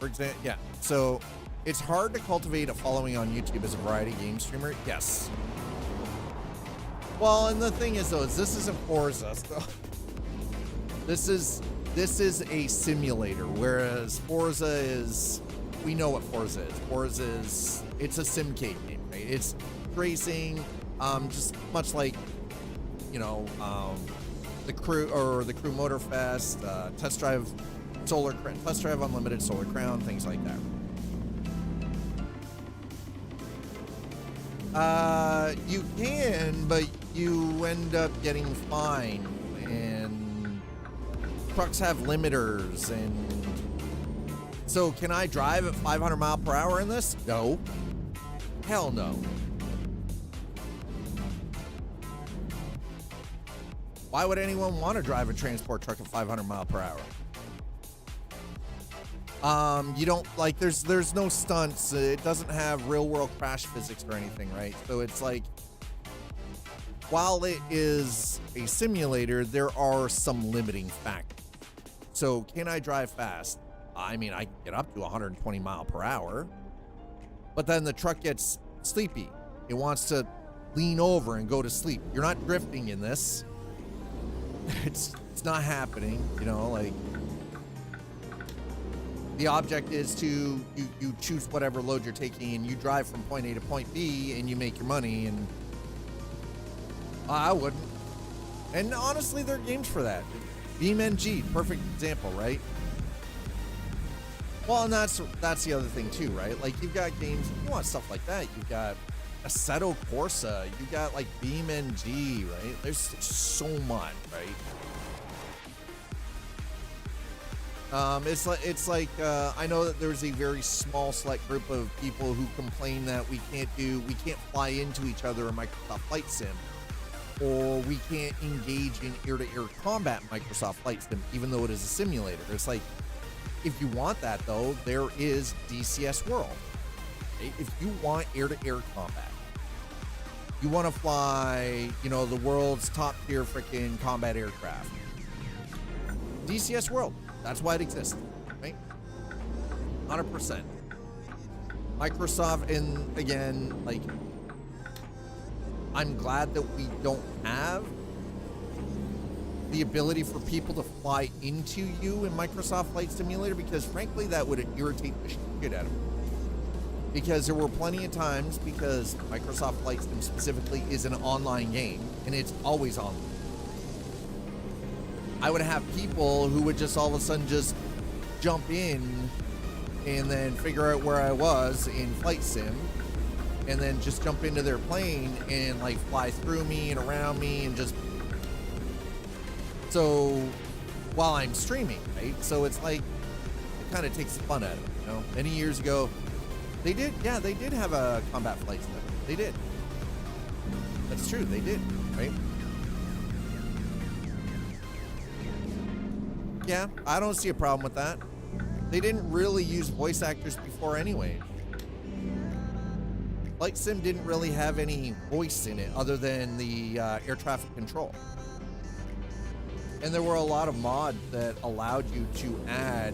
for example, yeah. So It's hard to cultivate a following on YouTube as a variety game streamer. Yes. Well, and the thing is, though, is this isn't Forza. So this is a simulator, whereas Forza is, we know what Forza is. Forza is, it's a simcade game, right? It's racing, just much like, you know, the Crew Motorfest, Test Drive Unlimited, Solar Crown, things like that. You can, but you end up getting fined, and trucks have limiters, and so can I drive at 500 mile per hour in this? No. Hell no. Why would anyone want to drive a transport truck at 500 mile per hour? You don't, like, there's no stunts. It doesn't have real world crash physics or anything, right? So it's like, while it is a simulator, there are some limiting factors. So can I drive fast? I mean, I can get up to 120 mile per hour, but then the truck gets sleepy. It wants to lean over and go to sleep. You're not drifting in this. It's not happening, you know, like, the object is to, you choose whatever load you're taking and you drive from point A to point B and you make your money, and I wouldn't. And honestly, there are games for that. PNG, perfect example, right? Well, and that's the other thing too, right? Like, you've got games, you want stuff like that. You've got Assetto Corsa, you got like PNG, right? There's so much, right? It's like I know that there's a very small select group of people who complain that we can't fly into each other in Microsoft Flight Sim, or we can't engage in ear-to-ear combat in Microsoft Flight Sim, even though it is a simulator. It's like, if you want that though, there is DCS World. Okay? If you want ear-to-ear combat, you want to fly, you know, the world's top tier freaking combat aircraft, DCS World. That's why it exists, right? 100%. Microsoft, and again, like, I'm glad that we don't have the ability for people to fly into you in Microsoft Flight Simulator, because frankly, that would irritate the shit out of me. Because there were plenty of times, because Microsoft Flight Sim specifically is an online game, and it's always online. I would have people who would just all of a sudden just jump in and then figure out where I was in Flight Sim, and then just jump into their plane and like fly through me and around me, and just, so while I'm streaming, right? So it's like, it kind of takes the fun out of it, you know? Many years ago, they did have a combat flight sim. They did. That's true, they did, right? Yeah, I don't see a problem with that. They didn't really use voice actors before anyway. Flight Sim didn't really have any voice in it other than the air traffic control. And there were a lot of mods that allowed you to add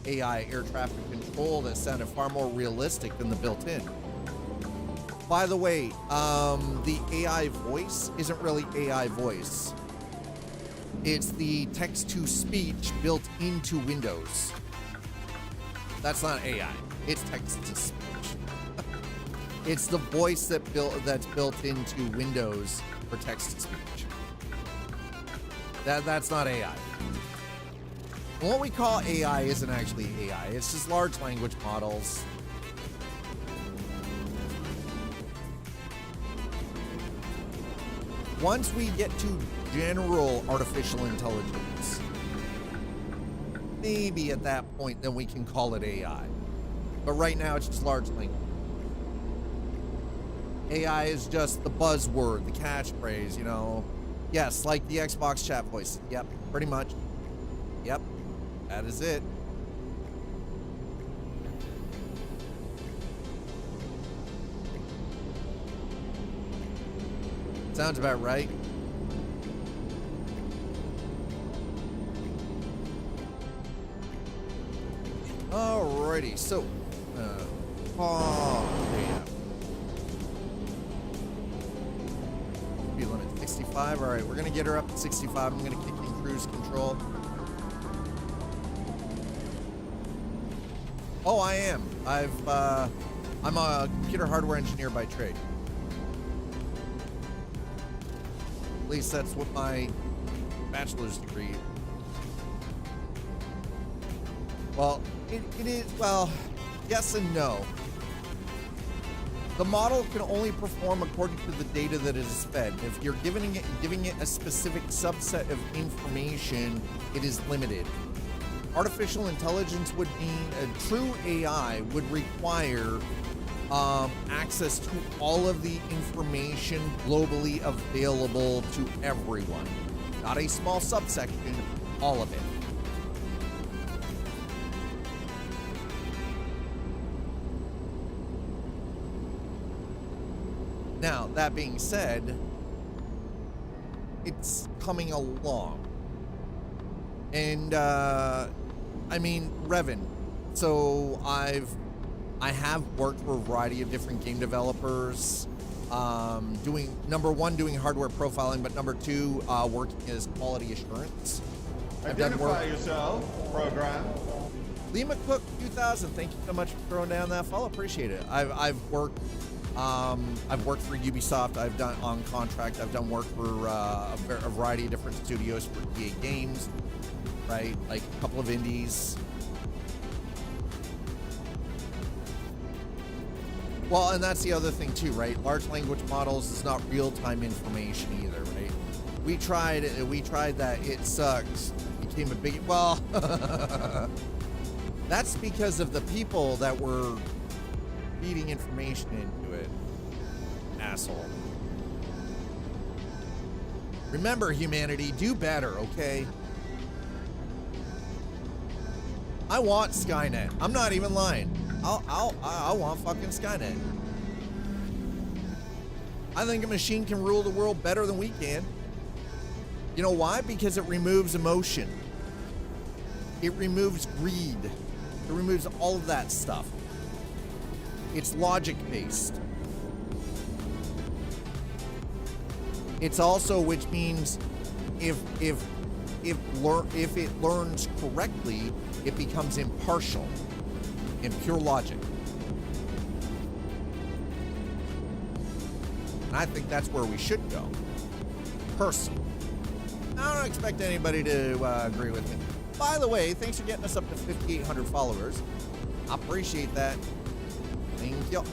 AI air traffic control that sounded far more realistic than the built-in. By the way, the AI voice isn't really AI voice. It's the text-to-speech built into Windows. That's not AI. It's text-to-speech. It's the voice that's built into Windows for text-to-speech. That's not AI. What we call AI isn't actually AI. It's just large language models. Once we get to general artificial intelligence, maybe at that point, then we can call it AI. But right now, it's just large language. AI is just the buzzword, the catchphrase, you know. Yes, like the Xbox chat voice. Yep, pretty much. Yep, that is it. Sounds about right. Alrighty, so Oh, yeah. Speed limit 65. All right, we're gonna get her up to 65. I'm gonna kick in cruise control. Oh, I am. I'm a computer hardware engineer by trade. At least that's what my bachelor's degree. Well, it is, well, yes and no. The model can only perform according to the data that is fed. If you're giving it a specific subset of information, it is limited. Artificial intelligence would mean a true AI would require access to all of the information globally available to everyone. Not a small subsection, all of it. Now, that being said, it's coming along. And, I mean, Revan. So I have worked for a variety of different game developers, doing hardware profiling, but number two, working as quality assurance. Identify yourself, program. Lima Cook 2000, thank you so much for throwing down that follow. Appreciate it. I've worked for Ubisoft. I've done on contract. I've done work for a variety of different studios for EA Games, right? Like a couple of indies. Well, and that's the other thing too, right? Large language models is not real-time information either, right? We tried that. It sucks. Became a big, well, that's because of the people that were feeding information into it. Asshole. Remember, humanity, do better, okay? I want Skynet. I'm not even lying. I want fucking Skynet. I think a machine can rule the world better than we can. You know why? Because it removes emotion. It removes greed. It removes all of that stuff. It's logic-based. It's also, which means if it learns correctly, it becomes impartial in pure logic. And I think that's where we should go. Personally. I don't expect anybody to agree with me. By the way, thanks for getting us up to 5,800 followers. I appreciate that. Thank you.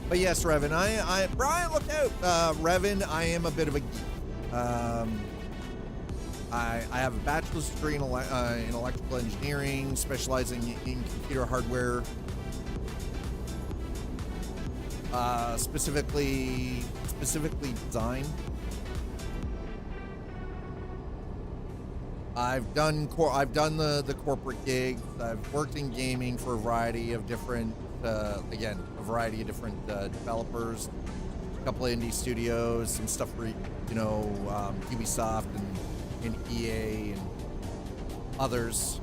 But yes, Revan, Brian, look out. Revan, I am a bit of a geek. I have a bachelor's degree in electrical engineering, specializing in computer hardware, specifically design. I've done the corporate gigs. I've worked in gaming for a variety of different developers, a couple of indie studios, some stuff for Ubisoft and EA and others.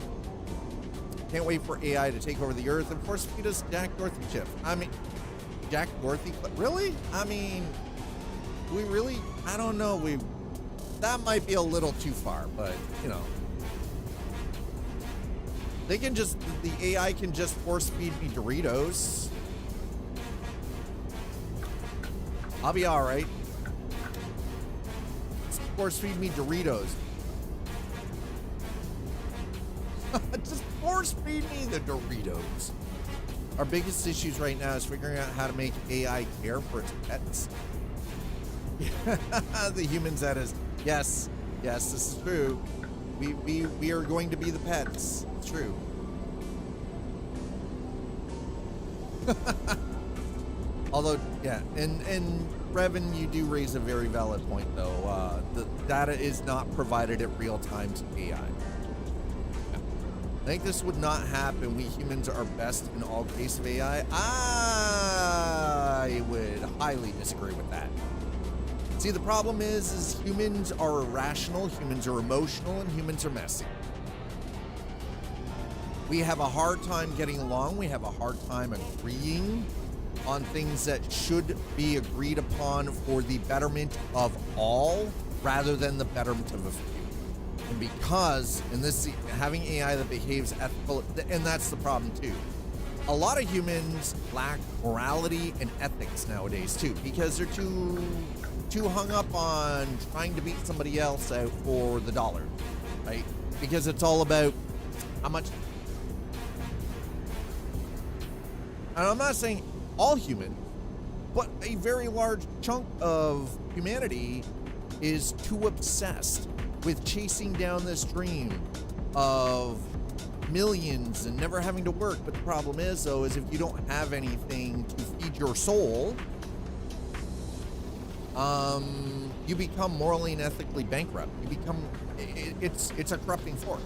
Can't wait for AI to take over the earth. Of course, feed us Jack Dorothy chip. I mean, Jack Dorothy, really? I mean, we really? I don't know. That might be a little too far, but you know. The AI can just force feed me Doritos. I'll be all right. Just force feed me Doritos. Just force feed me the Doritos. Our biggest issues right now is figuring out how to make AI care for its pets. The humans that is, yes, this is true. We are going to be the pets. It's true. Although, yeah, and Revan, you do raise a very valid point, though. The data is not provided at real time to AI. I think this would not happen. We humans are best in all cases of AI. I would highly disagree with that. See, the problem is humans are irrational, humans are emotional, and humans are messy. We have a hard time getting along. We have a hard time agreeing on things that should be agreed upon for the betterment of all rather than the betterment of a few. And because, having AI that behaves ethical, and that's the problem too. A lot of humans lack morality and ethics nowadays too, because they're too hung up on trying to beat somebody else out for the dollar, right? Because it's all about how much. And I'm not saying all humans, but a very large chunk of humanity is too obsessed with chasing down this dream of millions and never having to work. But the problem is, though, is if you don't have anything to feed your soul, you become morally and ethically bankrupt. You become, it's a corrupting force.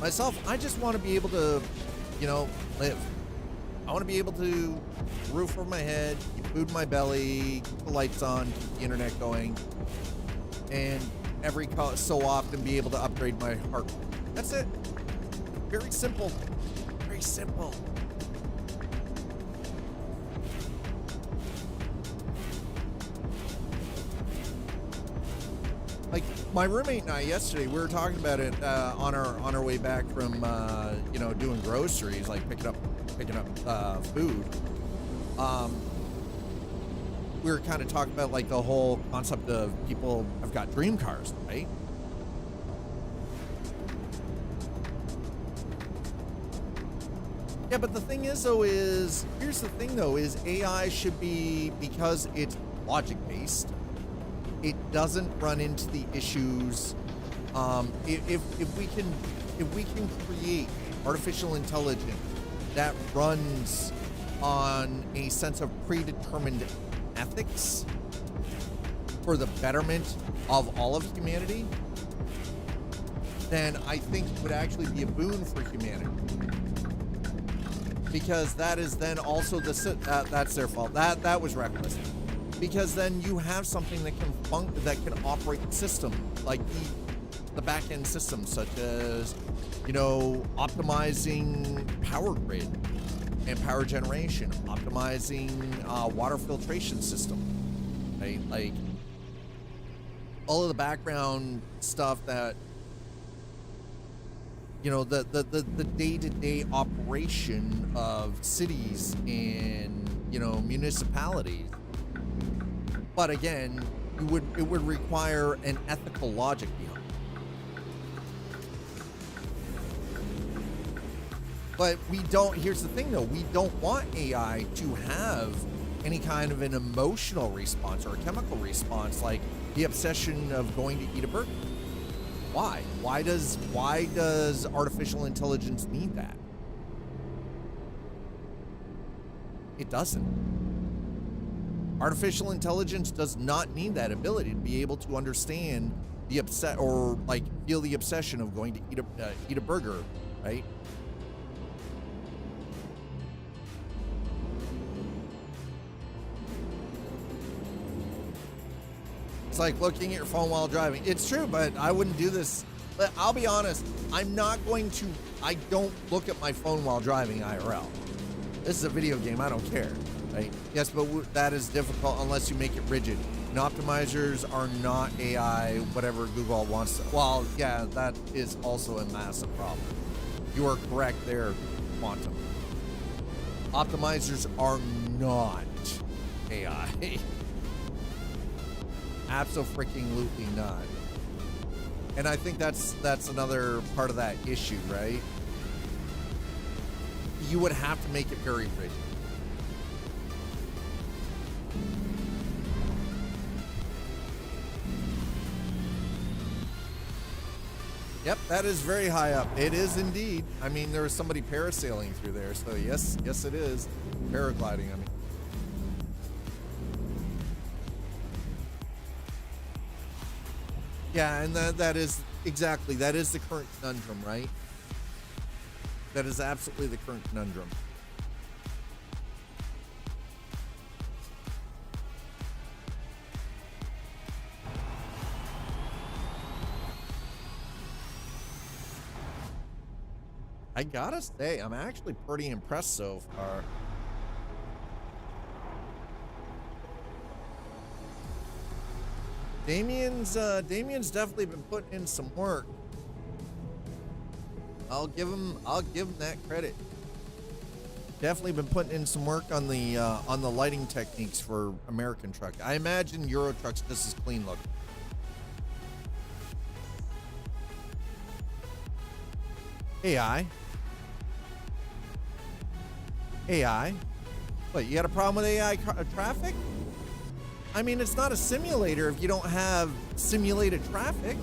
Myself, I just want to be able to, live. I want to be able to roof over my head, keep food in my belly, keep the lights on, keep the internet going, and every so often be able to upgrade my heart. That's it. Very simple. Very simple. Like my roommate and I yesterday, we were talking about it on our way back from doing groceries, like picking up food. We were kind of talking about like the whole concept of people have got dream cars, right? Yeah, but the thing is, though, here's the thing, though, is AI should be, because it's logic based, it doesn't run into the issues. If we can create artificial intelligence that runs on a sense of predetermined ethics for the betterment of all of humanity, then I think it would actually be a boon for humanity. Because that is then also that's their fault. That was reckless. Because then you have something that can operate the system, like the back end systems, such as optimizing power grid and power generation, optimizing water filtration system, right? Like all of the background stuff that the day-to-day operation of cities and municipalities. But again, it would require an ethical logic behind it. But we don't, here's the thing though, we don't want AI to have any kind of an emotional response or a chemical response, like the obsession of going to eat a burger. Why? Why does artificial intelligence need that? It doesn't. Artificial intelligence does not need that ability to be able to understand the feel the obsession of going to eat a burger, right? It's like looking at your phone while driving. It's true, but I wouldn't do this. But I'll be honest, I don't look at my phone while driving IRL. This is a video game, I don't care, right? Yes, but that is difficult unless you make it rigid. And optimizers are not AI, whatever Google wants to. Well, yeah, that is also a massive problem. You are correct there, Quantum. Optimizers are not AI. Abso-freaking-lutely not. And I think that's another part of that issue, right? You would have to make it very rigid. Yep, that is very high up. It is indeed. I mean, there was somebody parasailing through there, so yes, it is. Paragliding, I mean. Yeah, and that is exactly, that is the current conundrum, right? That is absolutely the current conundrum. I gotta say, I'm actually pretty impressed so far. Damien's definitely been putting in some work. I'll give him that credit. Definitely been putting in some work on the lighting techniques for American Truck. I imagine EuroTruck's just as clean looking. AI. What, you got a problem with AI traffic? I mean, it's not a simulator if you don't have simulated traffic.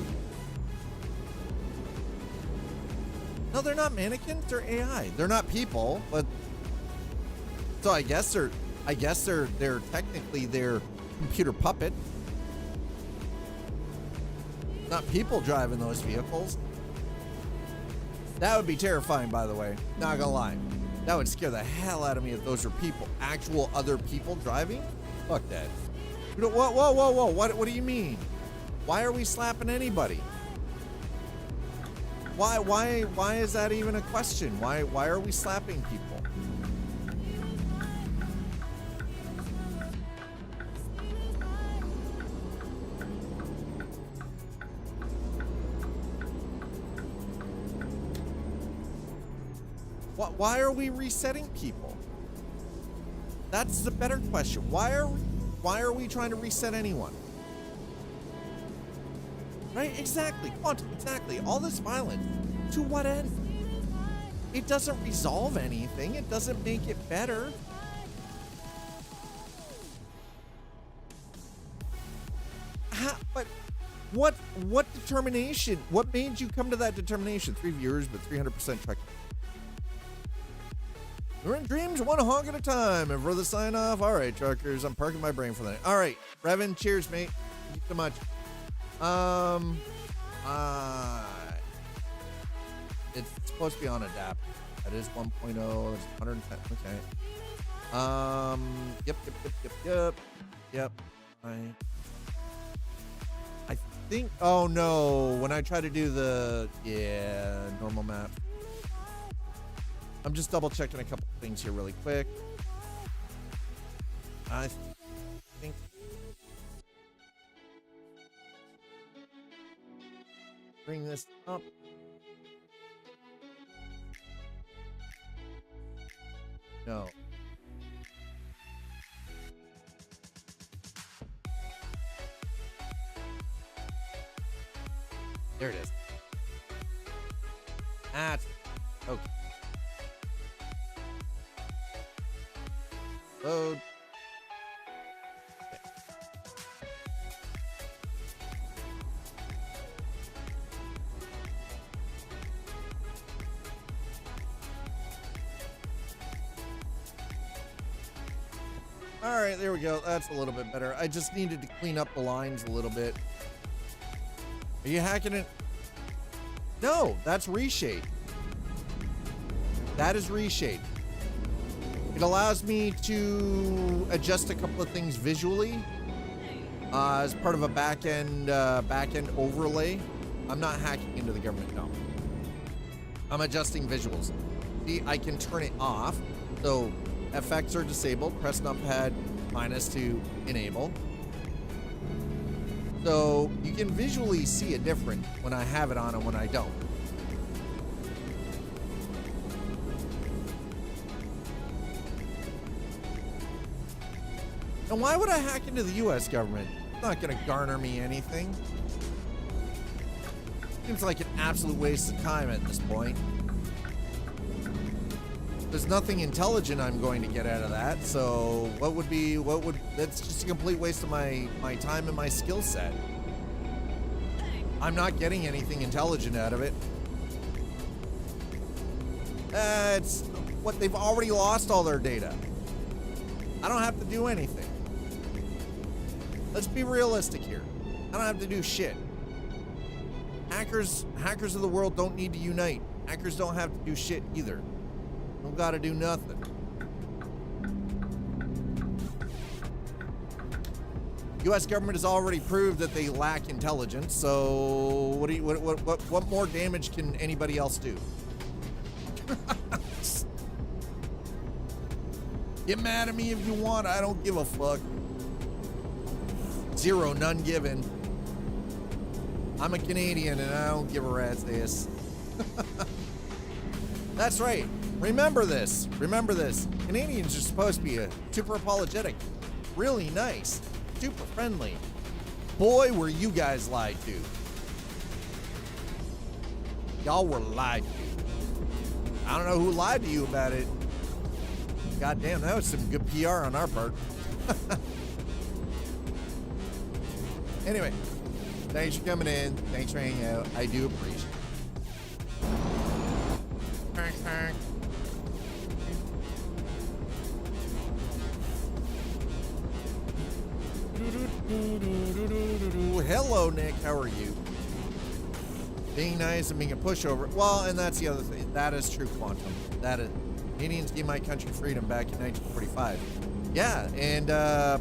No, they're not mannequins, they're AI. They're not people, but so I guess they're technically they're computer puppet. Not people driving those vehicles. That would be terrifying, by the way. Not gonna lie. That would scare the hell out of me if those are people, actual other people driving. Fuck that. Whoa. What do you mean? Why are we slapping anybody? Why is that even a question? Why are we slapping people? Why are we resetting people? That's the better question. Why are we trying to reset anyone? Right? Exactly. Quantum, exactly. All this violence. To what end? It doesn't resolve anything. It doesn't make it better. But what determination? What made you come to that determination? 3 viewers, but 300% truck. We're in dreams, one honk at a time. And for the sign off, all right, truckers, I'm parking my brain for the night. All right, Revan, cheers, mate. Thank you so much. It's supposed to be on adapt. That is 1.0. It's 110. Okay. Yep. I think. Oh no! When I try to do the normal map. I'm just double checking a couple things here really quick. I think bring this up. No. There it is. Okay. Load. Okay. All right, there we go. That's a little bit better. I just needed to clean up the lines a little bit. Are you hacking it? No, that's reshade. That is reshade. It allows me to adjust a couple of things visually as part of a back-end overlay. I'm not hacking into the government, no. I'm adjusting visuals. See, I can turn it off. So effects are disabled. Press numpad minus to enable. So you can visually see it different when I have it on and when I don't. And why would I hack into the US government? It's not going to garner me anything. Seems like an absolute waste of time at this point. There's nothing intelligent I'm going to get out of that, so that's just a complete waste of my time and my skill set. I'm not getting anything intelligent out of it. It's what they've already lost all their data. I don't have to do anything. Let's be realistic here. I don't have to do shit. Hackers of the world don't need to unite. Hackers don't have to do shit either. Don't gotta do nothing. U.S. government has already proved that they lack intelligence. So what more damage can anybody else do? Get mad at me if you want. I don't give a fuck. Zero, none given. I'm a Canadian and I don't give a rat's ass. That's right. Remember this. Remember this. Canadians are supposed to be super apologetic, really nice, super friendly. Boy, were you guys lied to. Y'all were lied to. I don't know who lied to you about it. Goddamn, that was some good PR on our part. Anyway, thanks for coming in. Thanks for hanging out. I do appreciate it. Hello, Nick. How are you? Being nice and being a pushover. Well, and that's the other thing. That is true, Quantum. That is. Indians gave my country freedom back in 1945. Yeah, and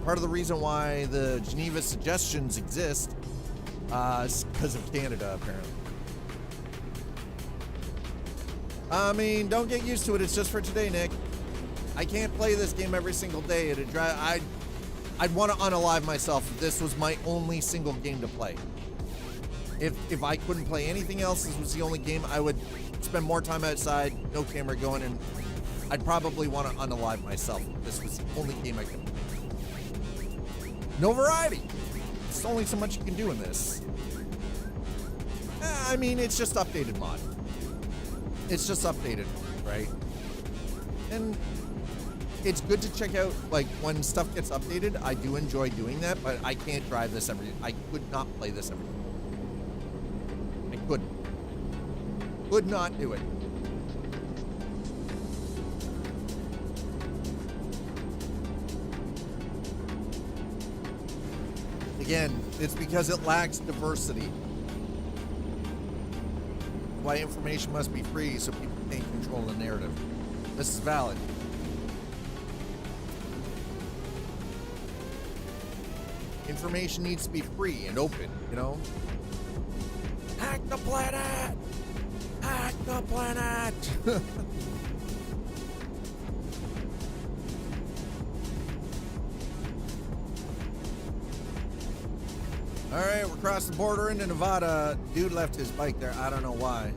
part of the reason why the Geneva Suggestions exist is because of Canada, apparently. I mean, don't get used to it. It's just for today, Nick. I can't play this game every single day. I'd want to unalive myself if this was my only single game to play. If I couldn't play anything else, this was the only game, I would spend more time outside, no camera going, and I'd probably want to unalive myself if this was the only game I could play. No variety. There's only so much you can do in this. I mean, it's just updated mod. It's just updated, right? And it's good to check out, like, when stuff gets updated. I do enjoy doing that, but I can't drive this I could not play this every day. I couldn't. Could not do it. Again, it's because it lacks diversity. Why information must be free so people can't control the narrative. This is valid. Information needs to be free and open, you know? Hack the planet! Hack the planet! All right, we're across the border into Nevada. Dude left his bike there. I don't know why.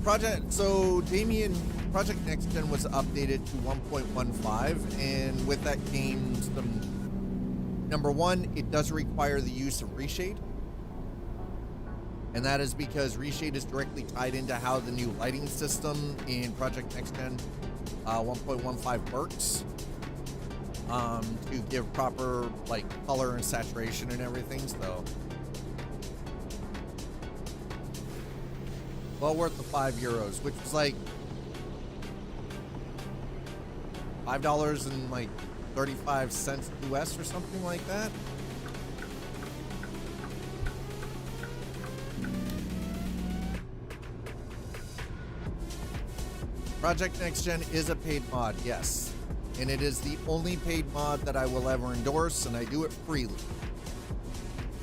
Project Next Gen was updated to 1.15, and with that came some. Number one, it does require the use of reshade, and that is because reshade is directly tied into how the new lighting system in Project Next Gen 1.15 works. To give proper, like, color and saturation and everything, so well worth the €5, which was like $5 and like 35 cents US or something like that. Project Next Gen is a paid mod, yes. And it is the only paid mod that I will ever endorse, and I do it freely.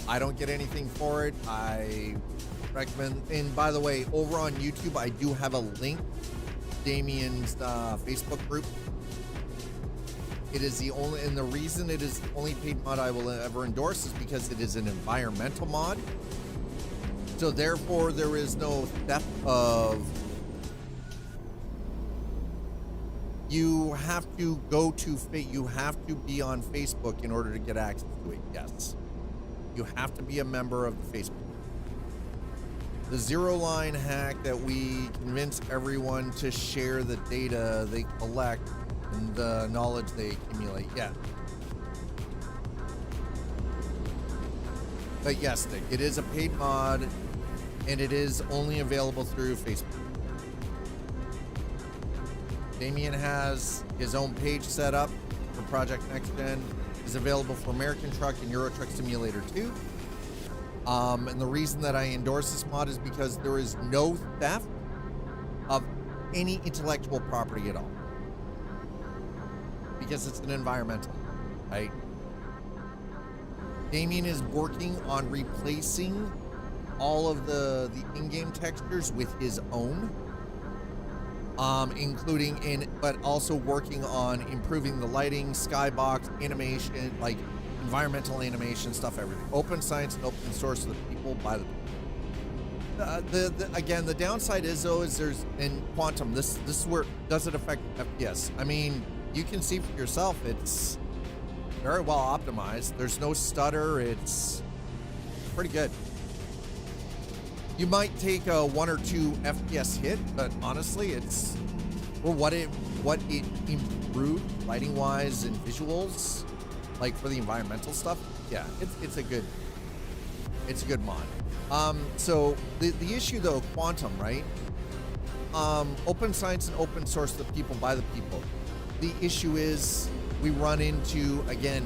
I don't get anything for it. I recommend, and by the way, over on YouTube, I do have a link to Damien's Facebook group. It is the only, and the reason it is the only paid mod I will ever endorse is because it is an environmental mod. So therefore, there is no theft of. You have to you have to be on Facebook in order to get access to it, yes. You have to be a member of the Facebook. The zero line hack that we convince everyone to share the data they collect and the knowledge they accumulate, yeah. But yes, Nick, it is a paid mod, and it is only available through Facebook. Damien has his own page set up for Project Next Gen. It's available for American Truck and EuroTruck Simulator 2. And the reason that I endorse this mod is because there is no theft of any intellectual property at all. Because it's an environmental, right? Damien is working on replacing all of the in-game textures with his own, including but also working on improving the lighting, skybox, animation, like environmental animation stuff, everything. Open science and open source to the people by the again, the downside is though is there's in Quantum, this is where does it affect FPS. I mean, you can see for yourself it's very well optimized. There's no stutter. It's pretty good. You might take a 1 or 2 FPS hit, but honestly, it's for what it improved lighting wise and visuals, like for the environmental stuff. Yeah, it's a good mod. So the issue though, Quantum, right? Open science and open source, the people by the people. The issue is we run into, again,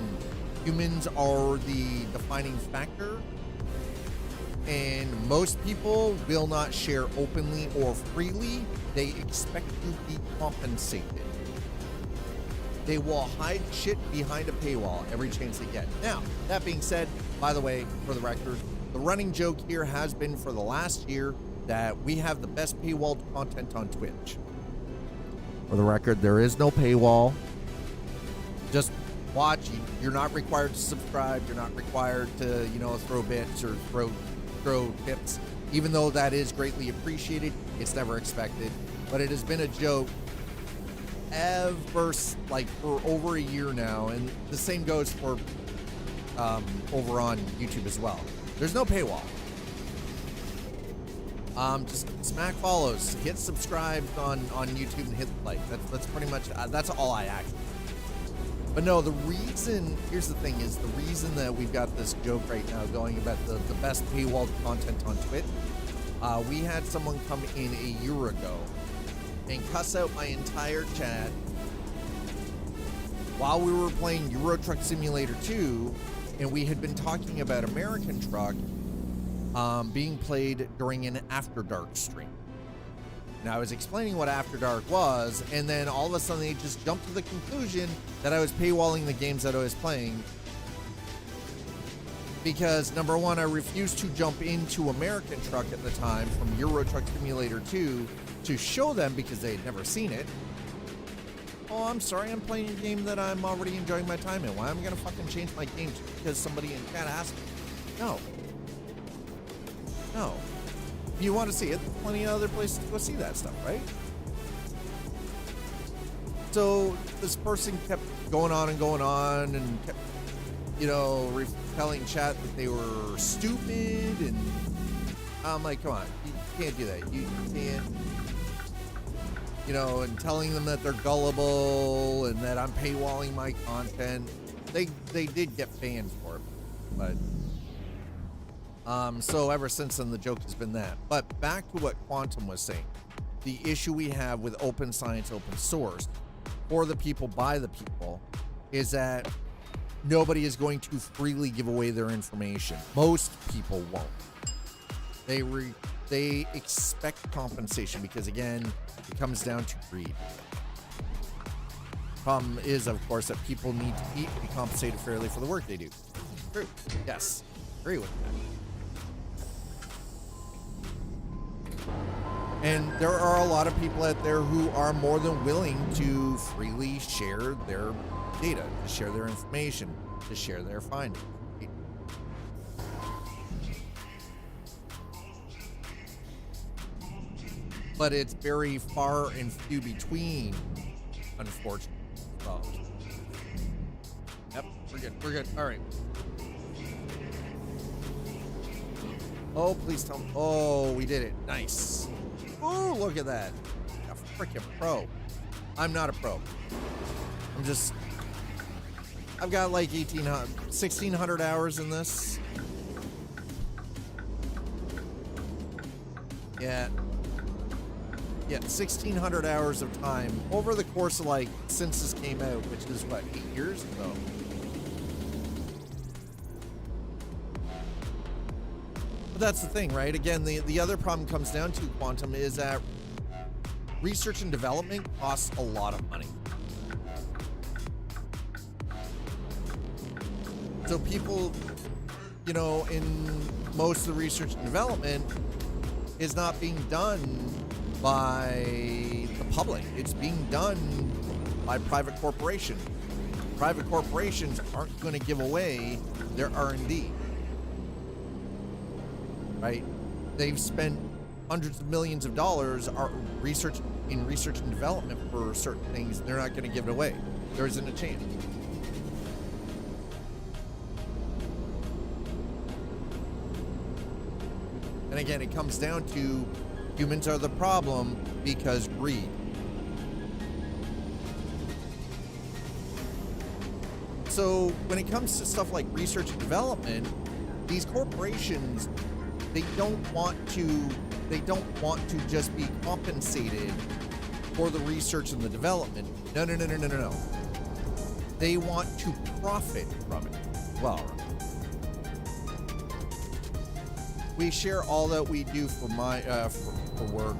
humans are the defining factor, and most people will not share openly or freely. They expect to be compensated. They will hide shit behind a paywall every chance they get. Now, that being said, by the way, for the record, the running joke here has been for the last year that we have the best paywalled content on Twitch. For the record, there is no paywall. Just watch. You're not required to subscribe. You're not required to, throw bits or throw tips. Even though that is greatly appreciated, it's never expected. But it has been a joke ever, like, for over a year now, and the same goes for over on YouTube as well. There's no paywall. Just smack follows, hit subscribe on YouTube, and hit like. That's pretty much that's all I actually. But no, here's the thing, is the reason that we've got this joke right now going about the best paywalled content on Twitch. We had someone come in a year ago and cuss out my entire chat while we were playing EuroTruck Simulator 2, and we had been talking about American Truck being played during an After Dark stream. Now, I was explaining what After Dark was, and then all of a sudden they just jumped to the conclusion that I was paywalling the games that I was playing. Because, number one, I refused to jump into American Truck at the time from EuroTruck Simulator 2 to show them, because they had never seen it. Oh, I'm sorry, I'm playing a game that I'm already enjoying my time in. Why am I going to fucking change my game just because somebody in chat asked me? No. No. If you want to see it, there's plenty of other places to go see that stuff, right? So this person kept going on and kept, telling chat that they were stupid, and I'm like, come on, you can't do that. You can't, and telling them that they're gullible and that I'm paywalling my content. They did get banned for it, but so ever since then the joke has been that. But back to what Quantum was saying, the issue we have with open science, open source, for the people by the people, is that nobody is going to freely give away their information. Most people won't. They expect compensation because, again, it comes down to greed. Problem is, of course, that people need to eat and be compensated fairly for the work they do. True. Yes. Agree with that. And there are a lot of people out there who are more than willing to freely share their data, to share their information, to share their findings. But it's very far and few between, unfortunately. Well, yep, we're good. All right. Oh, please tell me. Oh, we did it. Nice. Oh, look at that. A freaking pro. I'm not a pro. I've got like 1,600 hours in this. Yeah, 1,600 hours of time over the course of, like, since this came out, which is what, 8 years ago. But that's the thing, right? Again, the other problem comes down to Quantum is that research and development costs a lot of money. So people you know, in most of the research and development is not being done by the public. It's being done by private corporations. Private corporations aren't going to give away their R&D, right? They've spent hundreds of millions of dollars research and development for certain things. They're not going to give it away. There isn't a chance. And again, it comes down to humans are the problem because greed. So when it comes to stuff like research and development, these corporations, they don't want to just be compensated for the research and the development. No. They want to profit from it. Well, we share all that we do for my for work,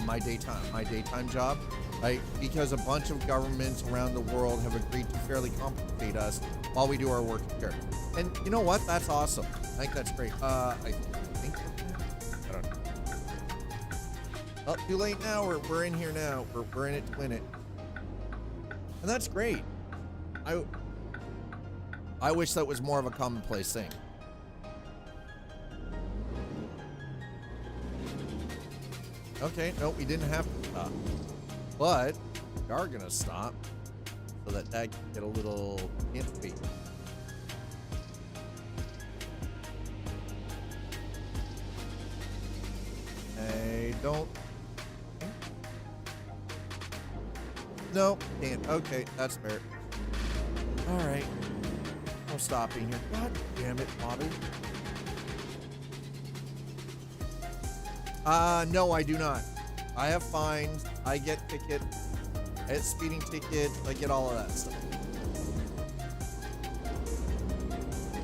my daytime job, right? Because a bunch of governments around the world have agreed to fairly compensate us while we do our work here. And you know what? That's awesome. I think that's great. I think I don't know. Oh, too late now. We're in here now. We're in it to win it, and that's great. I wish that was more of a commonplace thing. Okay, no, we didn't have to stop, but we are gonna stop so that can get a little iffy. Hey, don't. No, can't. Okay, that's fair. All right, no stopping here. God damn it, Bobby. No, I do not. I have fines. I get tickets. I get speeding tickets. I get all of that stuff.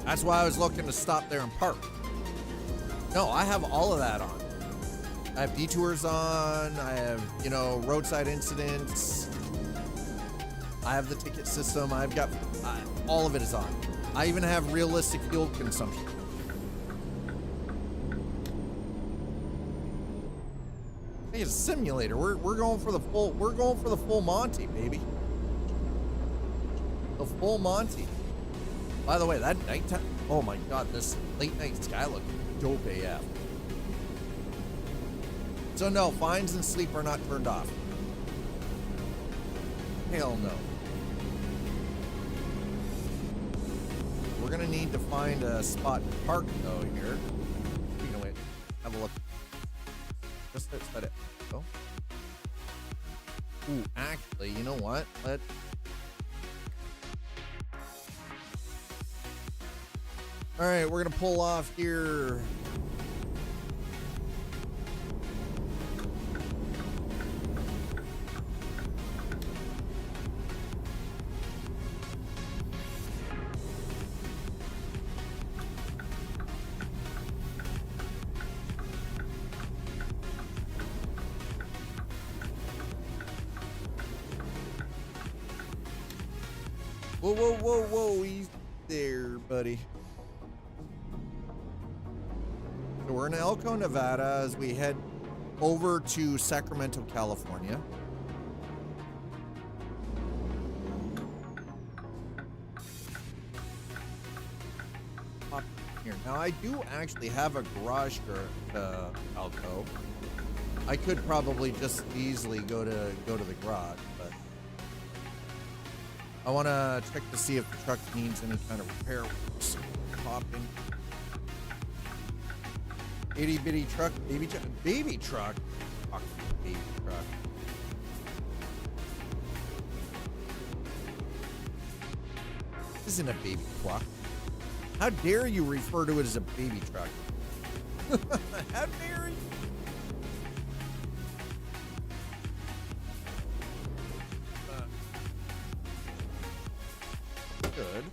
That's why I was looking to stop there and park. No, I have all of that on. I have detours on. I have, you know, roadside incidents. I have the ticket system. I've got all of it is on. I even have realistic fuel consumption. It's a simulator. We're going for the full Monty, baby. The full Monty. By the way, that nighttime, oh my god, this late night sky looks dope AF. So no, fines and sleep are not turned off. Hell no. We're gonna need to find a spot to park though here. You know, wait, have a look. Just let it go. Ooh, actually, you know what? All right, we're gonna pull off here. Whoa, he's there, buddy. So we're in Elko, Nevada as we head over to Sacramento, California. Up here. Now I do actually have a garage to Elko. I could probably just easily go to the garage, but I want to check to see if the truck needs any kind of repair. Pop in. Itty bitty truck, baby truck. Fuck, baby truck. This isn't a baby truck. How dare you refer to it as a baby truck? How dare you? Good.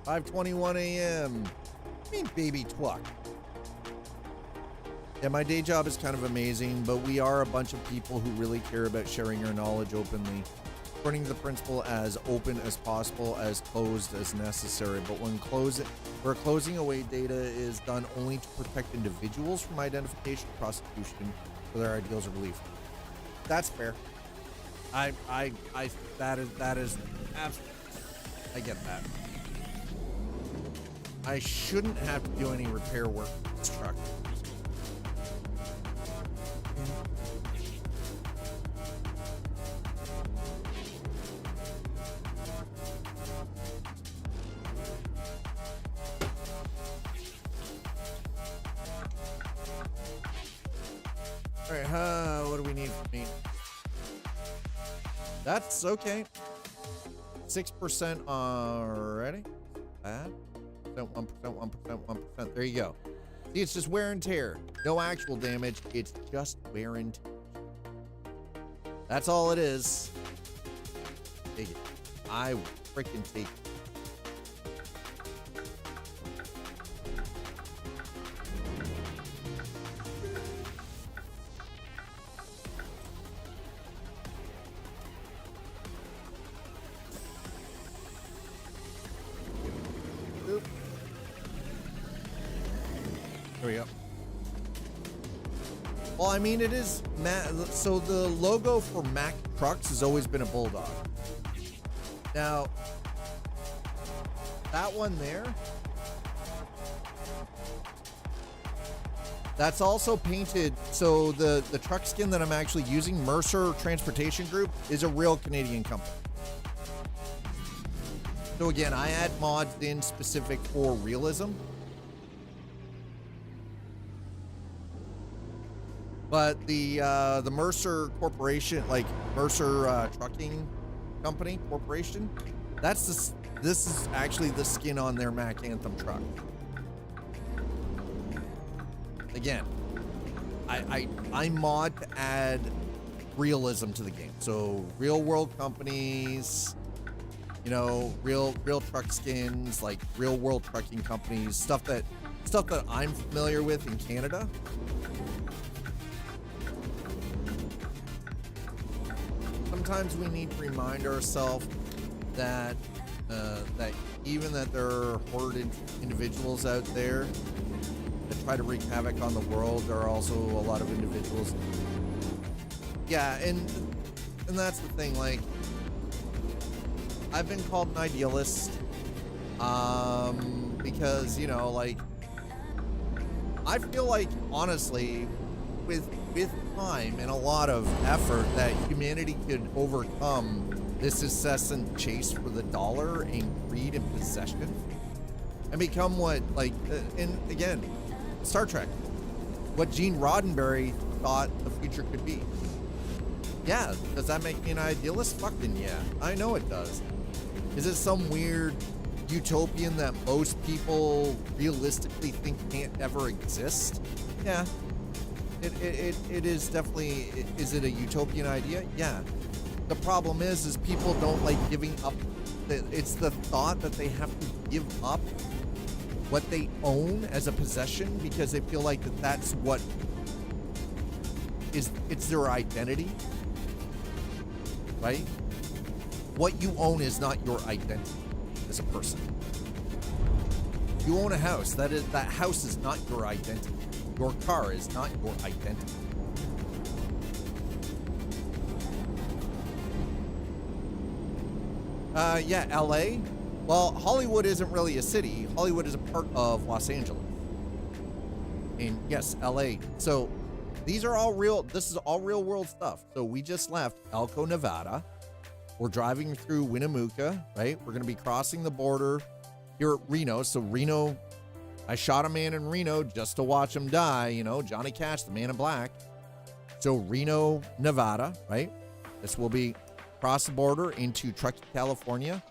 (5:21 a.m.) I mean, baby twuck. Yeah, my day job is kind of amazing, but we are a bunch of people who really care about sharing our knowledge openly, according to the principle as open as possible, as closed as necessary. But where closing away data is done only to protect individuals from identification, prosecution for their ideals or beliefs. That's fair. That is absolutely, I get that. I shouldn't have to do any repair work with this truck. All right, what do we need from me? That's okay. 6% already. Bad. 1%, 1%. There you go. See, it's just wear and tear. No actual damage. It's just wear and tear. That's all it is. Take it. I will freaking take it. There we go. Well, I mean, it is so the logo for Mack trucks has always been a bulldog. Now, that one there, that's also painted. So the truck skin that I'm actually using, Mercer Transportation Group, is a real Canadian company. So again, I add mods in specific for realism. But the Mercer Corporation, like Mercer Trucking Company Corporation, this is actually the skin on their Mack Anthem truck. Again, I mod to add realism to the game. So real world companies, you know, real truck skins, like real world trucking companies, stuff that I'm familiar with in Canada. Sometimes we need to remind ourselves that even that there are horrid individuals out there that try to wreak havoc on the world, there are also a lot of individuals. Yeah, and that's the thing. Like, I've been called an idealist, because, you know, like, I feel like, honestly, with time and a lot of effort, that humanity could overcome this incessant chase for the dollar and greed and possession and become what, like, and again, Star Trek, what Gene Roddenberry thought the future could be. Yeah, does that make me an idealist? Fucking yeah, I know it does. Is it some weird utopian that most people realistically think can't ever exist? Yeah. It is definitely, is it a utopian idea? Yeah. The problem is people don't like giving up. It's the thought that they have to give up what they own as a possession because they feel like that's what it's their identity, right? What you own is not your identity as a person. You own a house. That house is not your identity. Your car is not your identity. Yeah, LA. Well, Hollywood isn't really a city. Hollywood is a part of Los Angeles. And yes, LA. So these are all real. This is all real world stuff. So we just left Elko, Nevada. We're driving through Winnemucca, right? We're going to be crossing the border here at Reno. So Reno, I shot a man in Reno just to watch him die, you know, Johnny Cash, the man in black. So Reno, Nevada, right? This will be across the border into Truckee, California,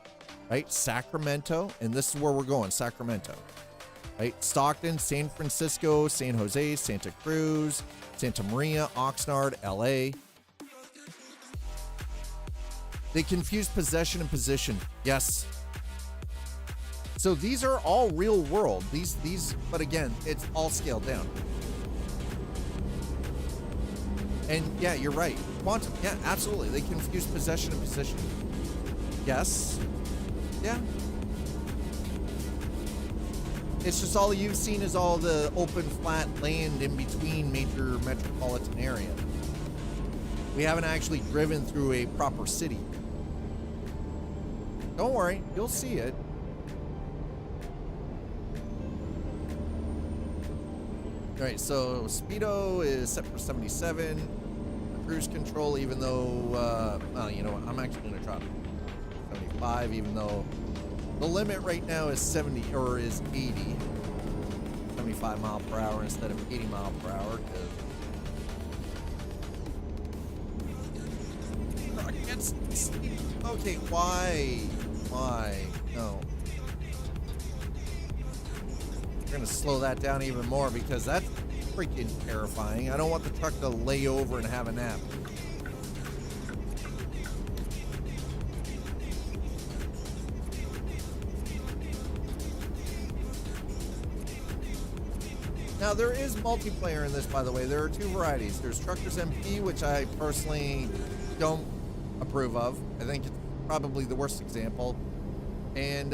right? Sacramento, and this is where we're going, Sacramento, right? Stockton, San Francisco, San Jose, Santa Cruz, Santa Maria, Oxnard, LA. They confuse possession and position. Yes. So these are all real world. These, but again, it's all scaled down. And yeah, you're right. Quantum, yeah, absolutely. They confuse possession and position. Yes. Yeah. It's just all you've seen is all the open, flat land in between major metropolitan areas. We haven't actually driven through a proper city. Don't worry, you'll see it. All right, so speedo is set for 77. Cruise control, even though, well, you know what? I'm actually gonna drop 75, even though the limit right now is 70 or is 80. 75 mile per hour instead of 80 mile per hour. Okay, why? Why? No. We're gonna slow that down even more because that's freaking terrifying. I don't want the truck to lay over and have a nap. Now, there is multiplayer in this, by the way. There are two varieties. There's Truckers MP, which I personally don't approve of. I think it's probably the worst example. And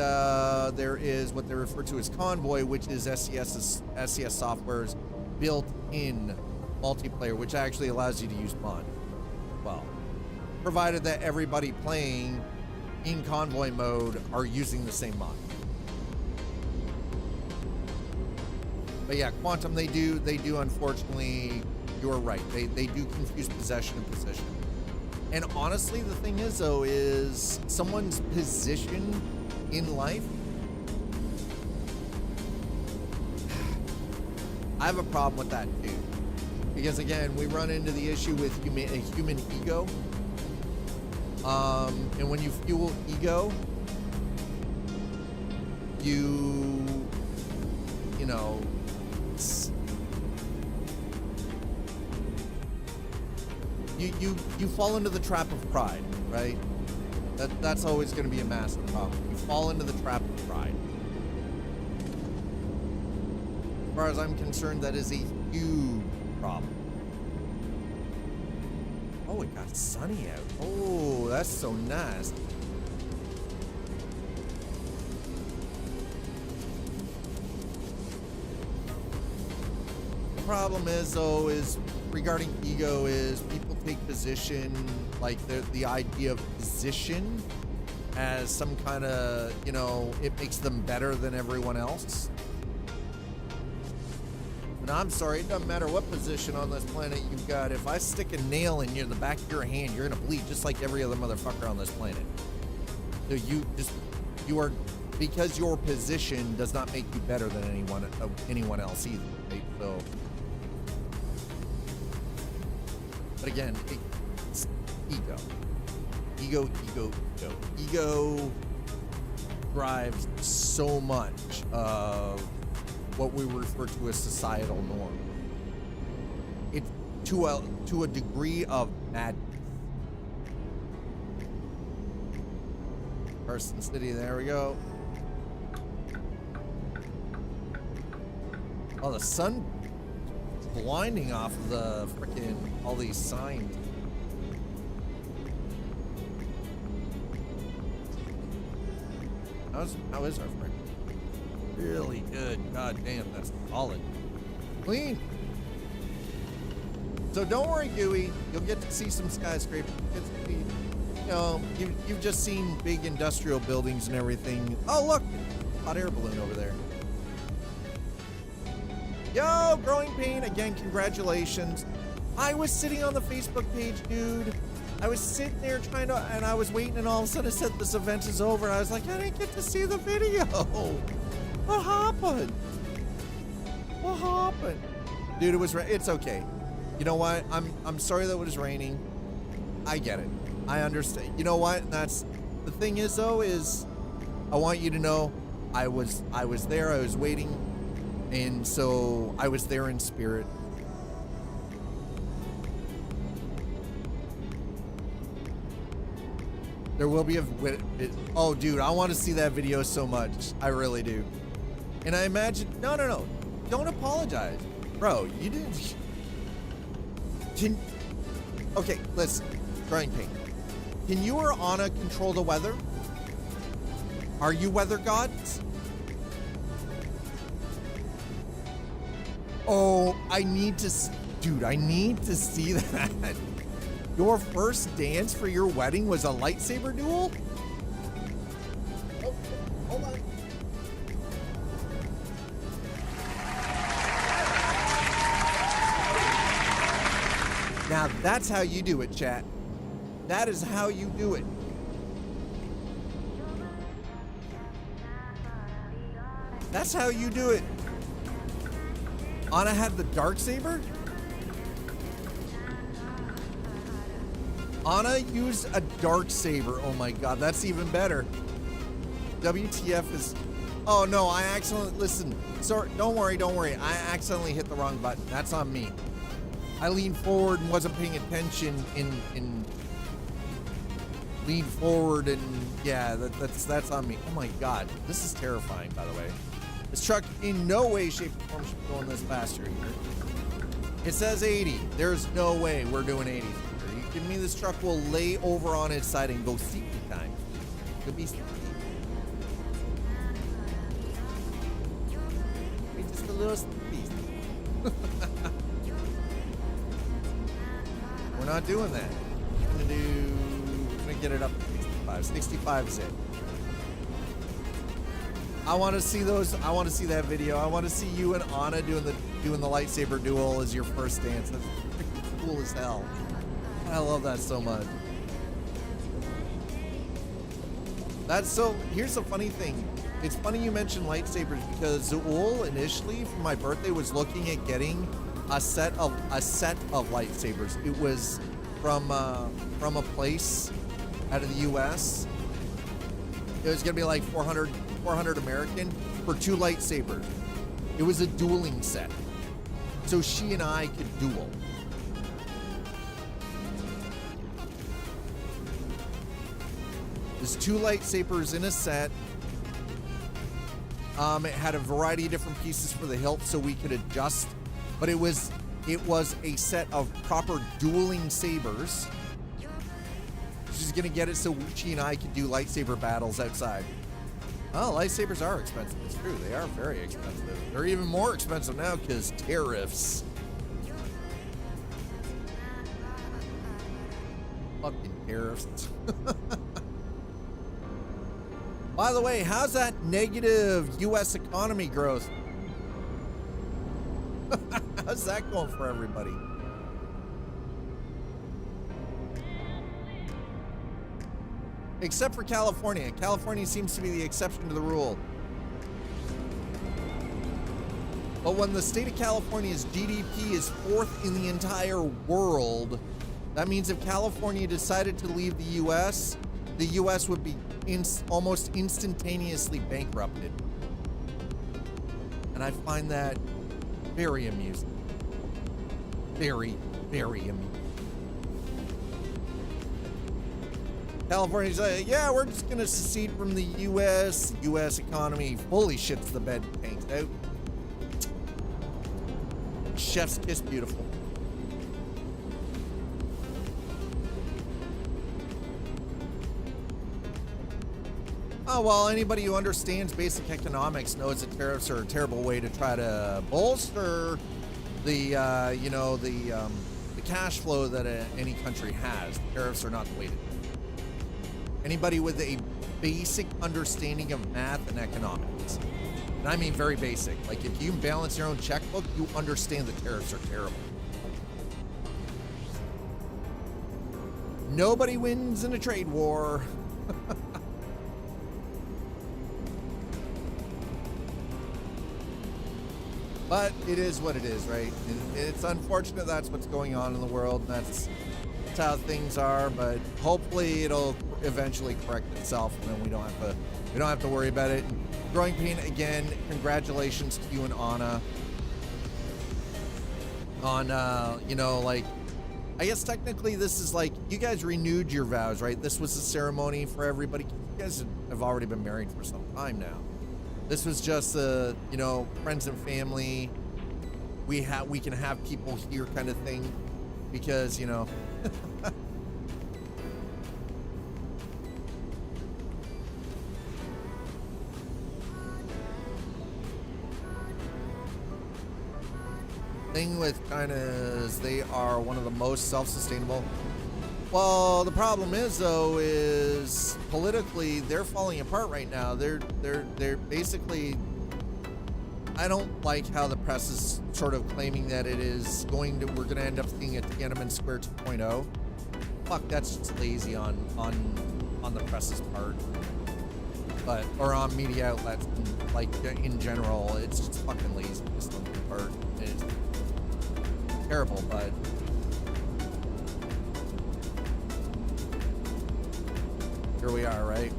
there is what they refer to as Convoy, which is SCS Software's built-in multiplayer, which actually allows you to use mod. Well, provided that everybody playing in Convoy mode are using the same mod. But yeah, Quantum, they do unfortunately, you're right. They do confuse possession and position. And honestly, the thing is though, is someone's position in life, I have a problem with that too. Because again, we run into the issue with human ego. And when you fuel ego, you know, you fall into the trap of pride, right? That's always going to be a massive problem. You fall into the trap of pride. As far as I'm concerned, that is a huge problem. Oh, it got sunny out. Oh, that's so nice. The problem is, though, is regarding ego is people take position, like the idea of position as some kind of, you know, it makes them better than everyone else. And I'm sorry, it doesn't matter what position on this planet you've got. If I stick a nail in the back of your hand, you're gonna bleed just like every other motherfucker on this planet. So you are, because your position does not make you better than anyone else either. Right? So, but again, it's ego. Ego drives so much of what we refer to as societal norm. It's to a degree of madness. Carson City, there we go. Oh, the sun blinding off of the frickin' all these signs. How is our friend? Really good. God damn, that's solid. Clean. So don't worry, Gooey. You'll get to see some skyscrapers. You know, you've just seen big industrial buildings and everything. Oh, look, hot air balloon over there. Yo, Growing Pain, again, congratulations. I was sitting on the Facebook page, dude. I was sitting there trying to, and I was waiting, and all of a sudden it said this event is over, and I was like, I didn't get to see the video. What happened? What happened? Dude, it's okay. You know what? I'm sorry that it was raining. I get it. I understand. You know what? That's the thing is though, is I want you to know I was there, I was waiting, and so I was there in spirit. There will be oh dude, I want to see that video so much. I really do. And I imagine, no. Don't apologize. Bro, you didn't. Okay, listen. Growing pain. Can you or Anna control the weather? Are you weather gods? Oh, I need to... Dude, I need to see that. Your first dance for your wedding was a lightsaber duel? Oh, hold on. Now that's how you do it, chat. That is how you do it. That's how you do it. Anna had the dark saber? Anna used a dark saber. Oh my god, that's even better. WTF is... Oh no, I accidentally... Listen, sorry, don't worry. I accidentally hit the wrong button. That's on me. I leaned forward and wasn't paying attention in leaned forward and yeah, that's on me. Oh my god, this is terrifying, by the way. This truck in no way, shape, or form should be going this faster here. It says 80. There's no way we're doing 80. Are you kidding me? This truck will lay over on its side and go steep time. Could be steep. It's just a little steep. We're not doing that. We're gonna get it up to 65. 65 is it. I want to see those. I want to see that video. I want to see you and Anna doing the lightsaber duel as your first dance. That's freaking cool as hell. I love that so much. That's so. Here's the funny thing. It's funny you mentioned lightsabers because Zool initially for my birthday was looking at getting a set of lightsabers. It was from a place out of the U.S. It was gonna be like 400 American for 2 lightsabers. It was a dueling set, so she and I could duel. There's 2 lightsabers in a set. It had a variety of different pieces for the hilt, so we could adjust. But it was a set of proper dueling sabers. She's gonna get it so she and I could do lightsaber battles outside. Oh, lightsabers are expensive. It's true, they are very expensive. They're even more expensive now because tariffs. Fucking tariffs. By the way, how's that negative U.S. economy growth? How's that going for everybody? Except for California. California seems to be the exception to the rule. But when the state of California's GDP is 4th in the entire world, that means if California decided to leave the U.S., the U.S. would be almost instantaneously bankrupted. And I find that very amusing. Very, very amusing. California's like, yeah, we're just gonna secede from the U.S. U.S. economy fully shits the bed and tanks out. Chef's kiss beautiful. Oh, well, anybody who understands basic economics knows that tariffs are a terrible way to try to bolster the cash flow that any country has. Tariffs are not the way to do it. Anybody with a basic understanding of math and economics, and I mean very basic, like if you balance your own checkbook, you understand that tariffs are terrible. Nobody wins in a trade war. But it is what it is, right? It's unfortunate that's what's going on in the world, and that's how things are, but hopefully it'll eventually correct itself, and then we don't have to worry about it. Growing Pain, again, congratulations to you and Anna on I guess technically this is like you guys renewed your vows, right? This was a ceremony for everybody. You guys have already been married for some time now. This was just friends and family. We can have people here kind of thing, because Thing with China is they are one of the most self-sustainable. Well, the problem is though is politically they're falling apart right now. They're basically. I don't like how the press is sort of claiming that it is going to. We're going to end up seeing a Tiananmen Square 2.0. Fuck, that's just lazy on the press's part. But or on media outlets, like in general, it's just fucking lazy just on their part. It's terrible, but. Here we are, right?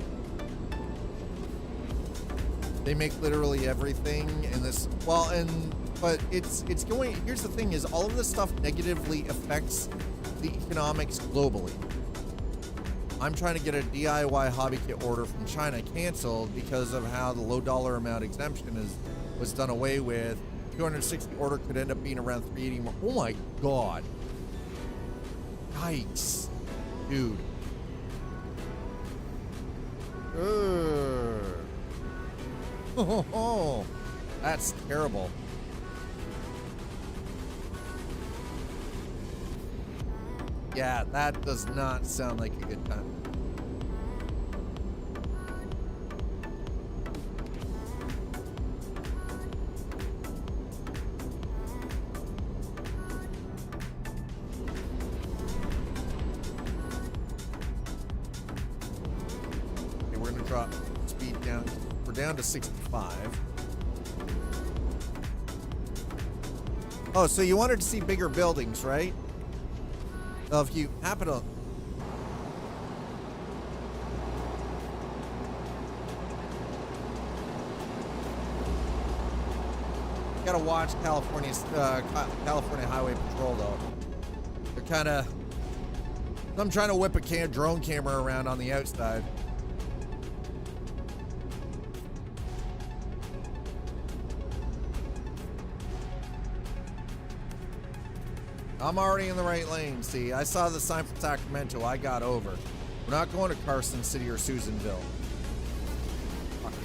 They make literally everything in this. Well, but it's going. Here's the thing: is all of this stuff negatively affects the economics globally. I'm trying to get a DIY hobby kit order from China canceled because of how the low dollar amount exemption was done away with. 260 order could end up being around 380 more. Oh my god! Yikes, dude. Oh, that's terrible. Yeah, that does not sound like a good time. Okay, we're gonna drop speed down. We're down to 65. Oh, so you wanted to see bigger buildings, right? Well, if you happen to... Gotta watch California Highway Patrol, though. They're kind of... I'm trying to whip a drone camera around on the outside. I'm already in the right lane, see? I saw the sign for Sacramento. I got over. We're not going to Carson City or Susanville. Fucking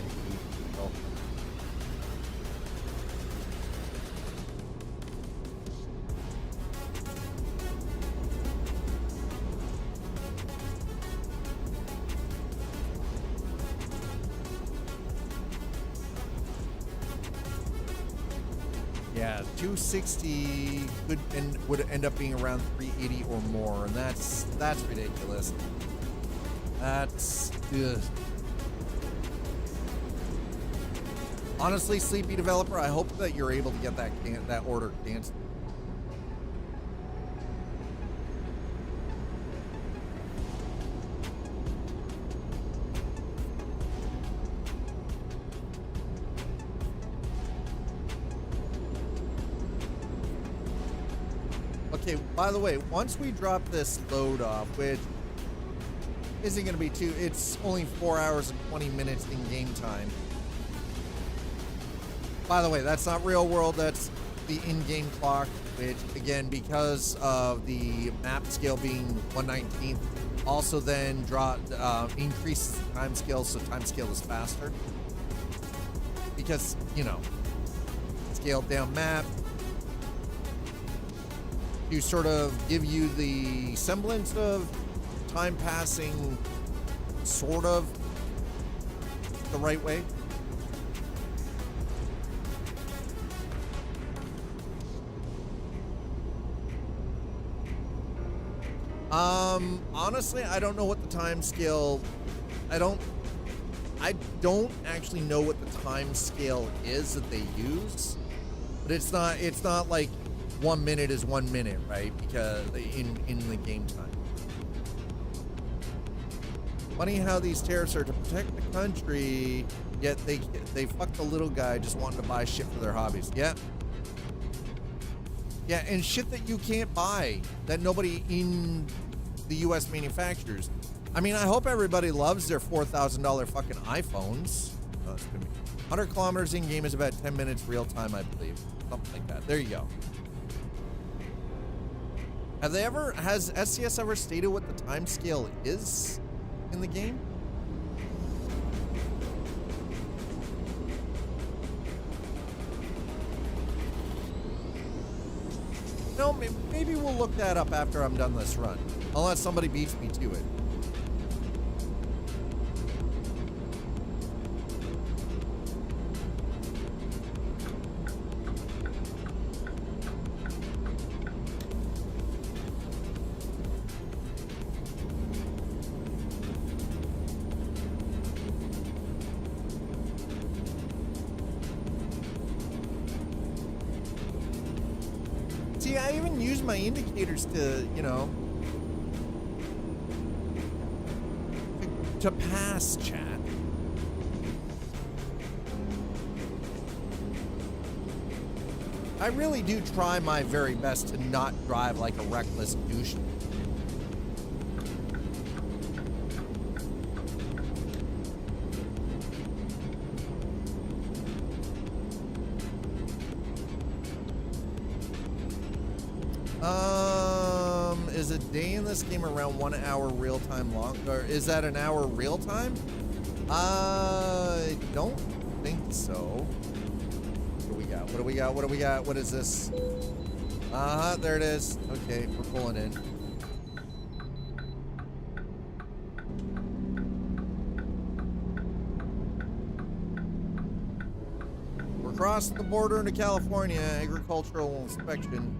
people. Yeah, 260 would end up being around 380 or more, and that's ridiculous. That's ugh. Honestly, Sleepy Developer, I hope that you're able to get that order canceled. Okay, by the way, once we drop this load off, which isn't going to be too, it's only 4 hours and 20 minutes in game time. By the way, that's not real world, that's the in-game clock, which again, because of the map scale being 1/19th, also then increases the time scale, so time scale is faster. Because, you know, scaled down map, to sort of give you the semblance of time passing sort of the right way. Honestly, I don't know what the time scale, I don't actually know what the time scale is that they use, but it's not like 1 minute is 1 minute, right? Because in the game time. Funny how these tariffs are to protect the country, yet they fuck the little guy just wanting to buy shit for their hobbies. Yeah. Yeah, and shit that you can't buy, that nobody in the U.S. manufactures. I mean, I hope everybody loves their $4,000 fucking iPhones. Oh, it's gonna be 100 kilometers in game is about 10 minutes real time, I believe. Something like that. There you go. Has SCS ever stated what the time scale is in the game? No, maybe we'll look that up after I'm done this run. Unless somebody beats me to it. See, I even use my indicators to, you know, to pass, chat. I really do try my very best to not drive like a reckless douche. Is a day in this game around 1 hour real time long? Or is that an hour real time? I don't think so. What do we got? What do we got? What do we got? What is this? There it is. Okay, we're pulling in. We're crossing the border into California, agricultural inspection.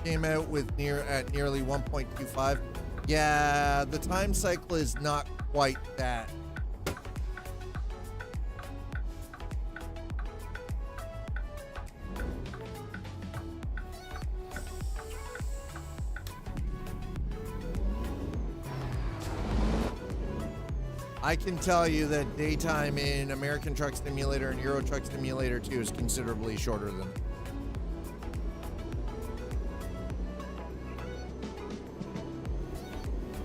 Came out with nearly 1.25. Yeah, the time cycle is not quite that. I can tell you that daytime in American Truck Simulator and EuroTruck Simulator 2 is considerably shorter than.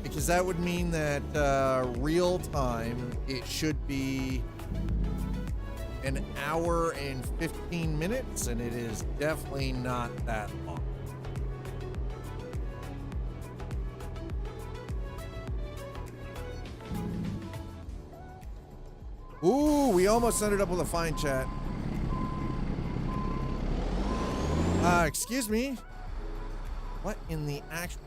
Because that would mean that real time, it should be an hour and 15 minutes, and it is definitely not that long. Ooh, we almost ended up with a fine, chat. Excuse me. What in the actual...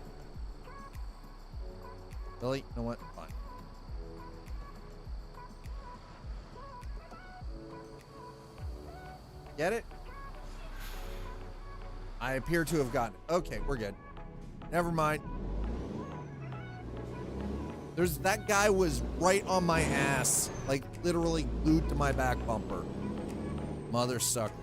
Really? You know what? Fine. Get it? I appear to have gotten it. Okay, we're good. Never mind. That guy was right on my ass. Like, literally glued to my back bumper. Mother sucker.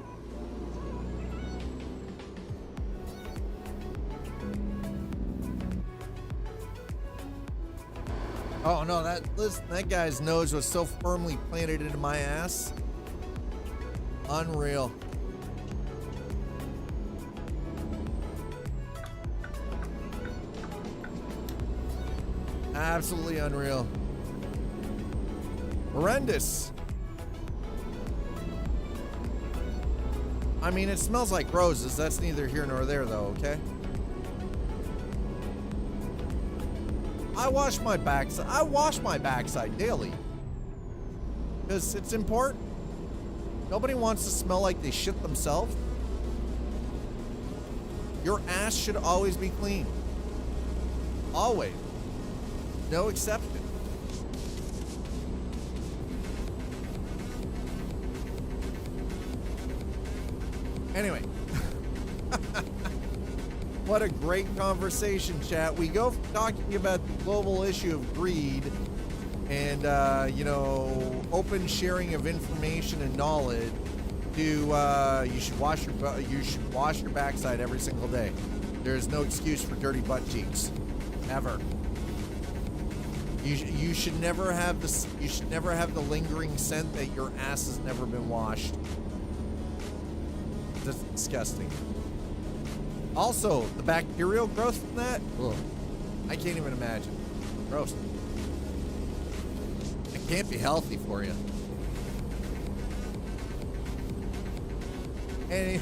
Oh no, that guy's nose was so firmly planted into my ass. Unreal. Absolutely unreal. Horrendous. I mean, it smells like roses. That's neither here nor there though, okay? I wash my backside daily. Because it's important. Nobody wants to smell like they shit themselves. Your ass should always be clean. Always. No exception. Anyway. What a great conversation, chat. We go from talking about the global issue of greed and, you know, open sharing of information and knowledge to you should wash your backside every single day. There's no excuse for dirty butt cheeks, ever. You should never have this. You should never have the lingering scent that your ass has never been washed. That's disgusting. Also, the bacterial growth from that, ugh, I can't even imagine. Gross. Can't be healthy for you. Any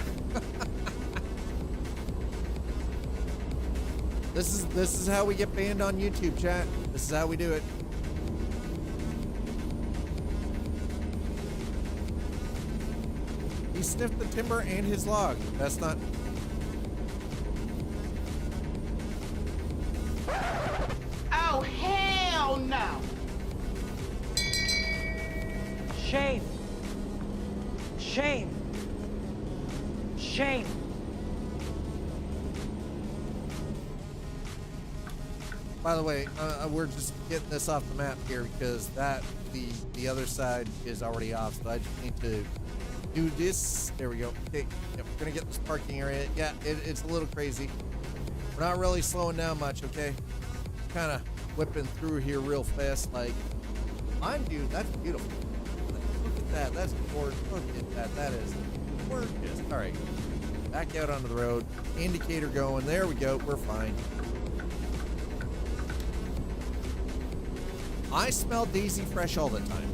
This is how we get banned on YouTube, chat. This is how we do it. He sniffed the timber and his log. That's not. Oh, hell no! Shame. Shame. Shame. By the way, we're just getting this off the map here because the other side is already off, so I just need to do this. There we go. Okay, yep, we're gonna get this parking area. Yeah, it's a little crazy. We're not really slowing down much, okay? Kind of whipping through here real fast, like, mind you, that's beautiful. Look at that, that's gorgeous. Look at that, that is gorgeous. All right, back out onto the road. Indicator going. There we go. We're fine. I smell Daisy Fresh all the time.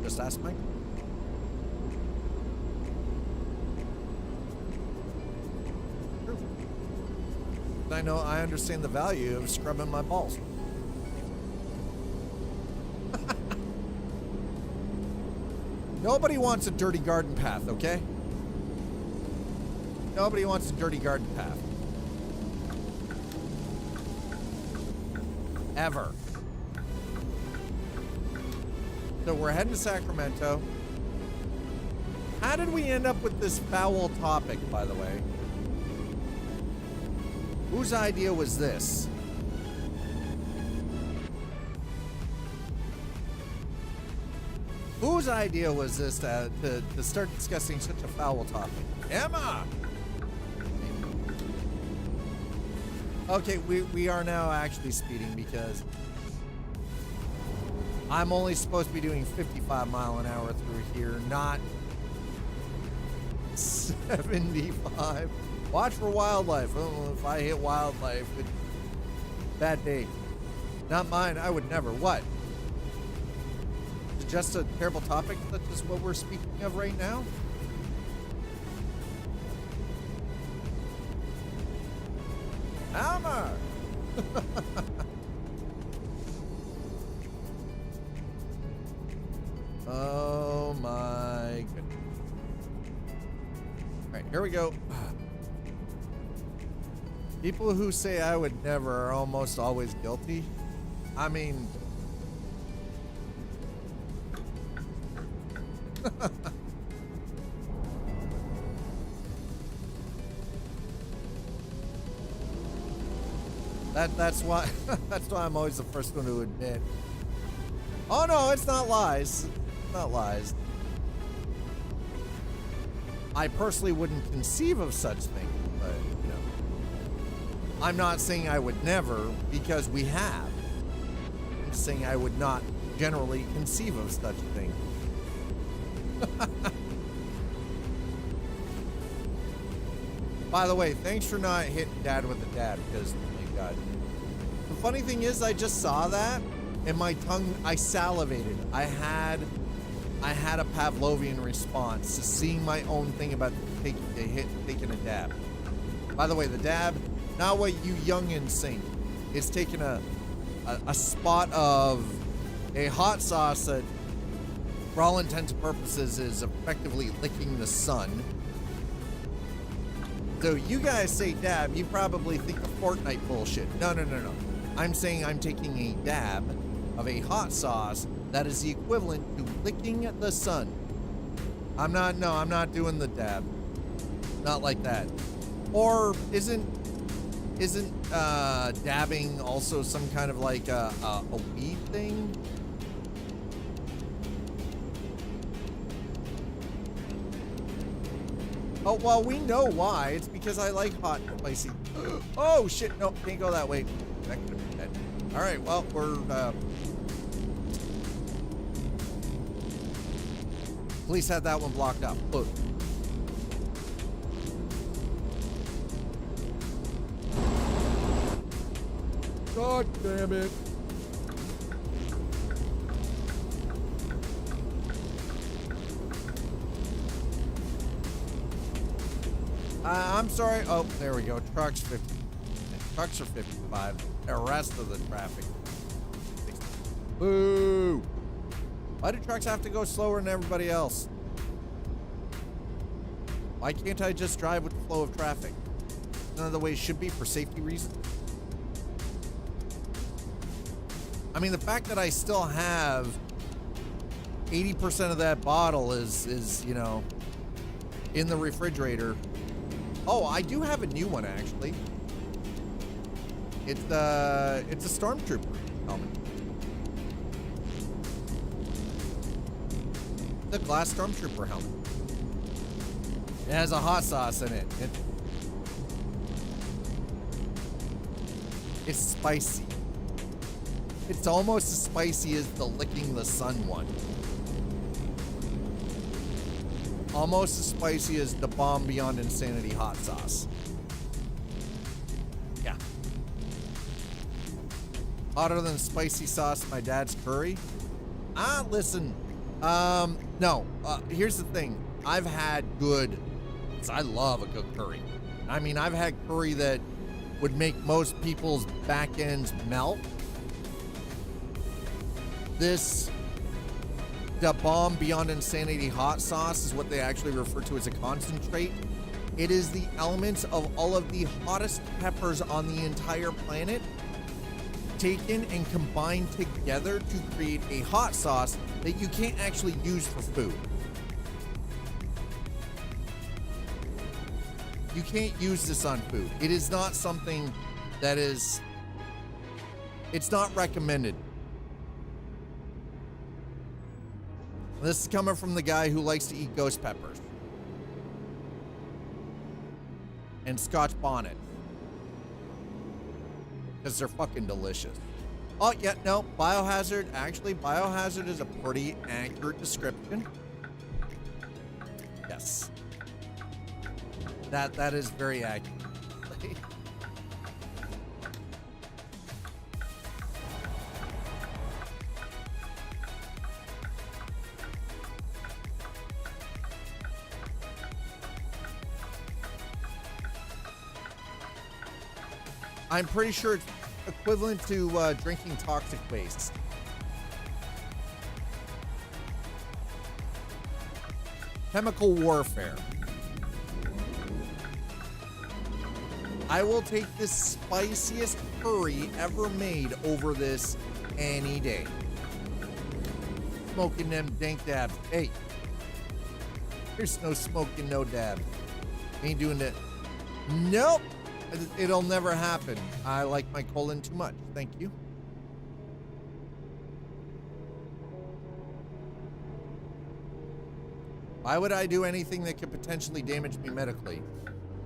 Just ask Mike. True. I know, I understand the value of scrubbing my balls. Nobody wants a dirty garden path, okay? Nobody wants a dirty garden path. Ever. So we're heading to Sacramento. How did we end up with this foul topic, by the way? Whose idea was this? Whose idea was this to start discussing such a foul topic? Emma! Okay, we are now actually speeding because I'm only supposed to be doing 55 mile an hour through here, not 75. Watch for wildlife. Oh, if I hit wildlife, bad day. Not mine, I would never. What? Is it just a terrible topic? That's just what we're speaking of right now? Hammer! Oh my goodness. Alright, here we go. People who say I would never are almost always guilty. I mean... That's why I'm always the first one to admit. Oh no, it's not lies. It's not lies. I personally wouldn't conceive of such thing, but you know. I'm not saying I would never because we have. I'm saying I would not generally conceive of such a thing. By the way, thanks for not hitting dad with a dab because God. The funny thing is I just saw that and my tongue, I salivated. I had a Pavlovian response to seeing my own thing about taking a dab. By the way, the dab, not what you youngins think. It's taking a spot of a hot sauce that for all intents and purposes is effectively licking the sun. So you guys say dab, you probably think of Fortnite bullshit. No. I'm saying I'm taking a dab of a hot sauce that is the equivalent to licking the sun. I'm not doing the dab. Not like that. Or isn't dabbing also some kind of like a weed thing? Oh, well, we know why. It's because I like hot and spicy. Oh, shit. No, can't go that way. That could have been dead. All right, well, we're... Police had that one blocked up. Look. God damn it. I'm sorry. Oh, there we go. Trucks 50. Trucks are 55. The rest of the traffic. 60. Boo! Why do trucks have to go slower than everybody else? Why can't I just drive with the flow of traffic? None of the ways should be for safety reasons. I mean, the fact that I still have 80% of that bottle is, you know, in the refrigerator. Oh, I do have a new one actually. It's a Stormtrooper helmet. The glass Stormtrooper helmet. It has a hot sauce in it. It's spicy. It's almost as spicy as the licking the sun one. Almost as spicy as the Bomb Beyond Insanity hot sauce. Yeah. Hotter than spicy sauce in my dad's curry. Listen. No. Here's the thing. I've had good. I love a good curry. I mean, I've had curry that would make most people's back ends melt. The Bomb Beyond Insanity hot sauce is what they actually refer to as a concentrate. It is the elements of all of the hottest peppers on the entire planet taken and combined together to create a hot sauce that you can't actually use for food. You can't use this on food. It is not something that is, it's not recommended. This is coming from the guy who likes to eat ghost peppers and Scotch bonnet because they're fucking delicious. Oh yeah, no, biohazard. Actually, biohazard is a pretty accurate description. Yes, that is very accurate. I'm pretty sure it's equivalent to drinking toxic waste. Chemical warfare. I will take the spiciest curry ever made over this any day. Smoking them dank dabs. Hey, there's no smoking, no dab. Ain't doing that. Nope. It'll never happen. I like my colon too much. Thank you. Why would I do anything that could potentially damage me medically?